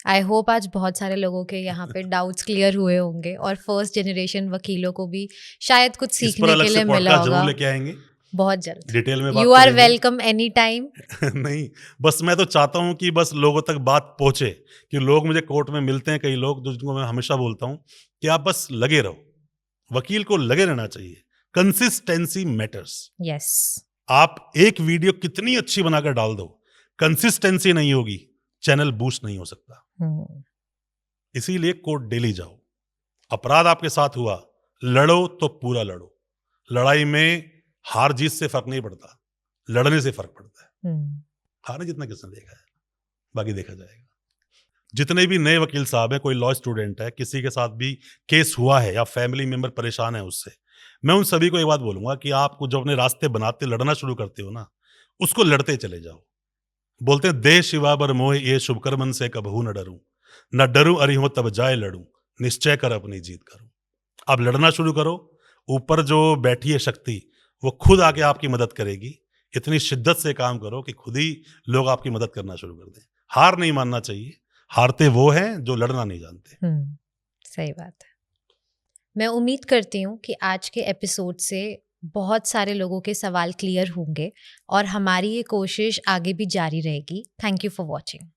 आई होप आज बहुत सारे लोगों के यहाँ पे डाउट्स क्लियर हुए होंगे और फर्स्ट जनरेशन वकीलों को भी शायद कुछ इस पर सीखने अलग के से लिए मिला पॉडकास्ट ज़रूर होगा। लेके आएँगे, बहुत जल्द। डिटेल में बात यू आर करेंगे। Welcome any time. नहीं, बस मैं तो चाहता हूँ कि बस लोगों तक बात पहुँचे, कि लोग मुझे कोर्ट में मिलते हैं, कई लोग जिनको मैं हमेशा बोलता हूँ कि आप बस लगे रहो, वकील को लगे रहना चाहिए। Consistency matters. यस। आप एक वीडियो कितनी अच्छी बनाकर डाल दो, कंसिस्टेंसी नहीं होगी, चैनल बूस्ट नहीं हो सकता। हुँ। इसीलिए कोर्ट डेली जाओ। अपराध आपके साथ हुआ, लड़ो तो पूरा लड़ो। लड़ाई में हार जीत से फर्क नहीं पड़ता, लड़ने से फर्क पड़ता है। हुँ। हारना जितना किसने देखा है, बाकी देखा जाएगा। जितने भी नए वकील साहब हैं, कोई लॉ स्टूडेंट है, किसी के साथ भी केस हुआ है या फैमिली मेंबर परेशान है उससे, मैं उन सभी को एक बात बोलूंगा कि आपको जब अपने रास्ते बनाते लड़ना शुरू करते हो ना, उसको लड़ते चले जाओ। बोलते हैं, देश शिवा बर मोह ये शुभकर्मन से कबहू न डरूं, न डरूं अरिहो तब जाए लड़ूं, निश्चय कर अपनी जीत करूं। आप लड़ना शुरू करो, ऊपर जो बैठी है शक्ति, वो खुद आके आपकी मदद करेगी। इतनी शिद्दत से काम करो कि खुद ही लोग आपकी मदद करना शुरू कर दें। हार नहीं मानना चाहिए, हारते वो हैं जो लड़ना नहीं जानते। सही बात है। मैं उम्मीद करती हूँ कि आज के एपिसोड से बहुत सारे लोगों के सवाल क्लियर होंगे और हमारी ये कोशिश आगे भी जारी रहेगी। Thank you for watching.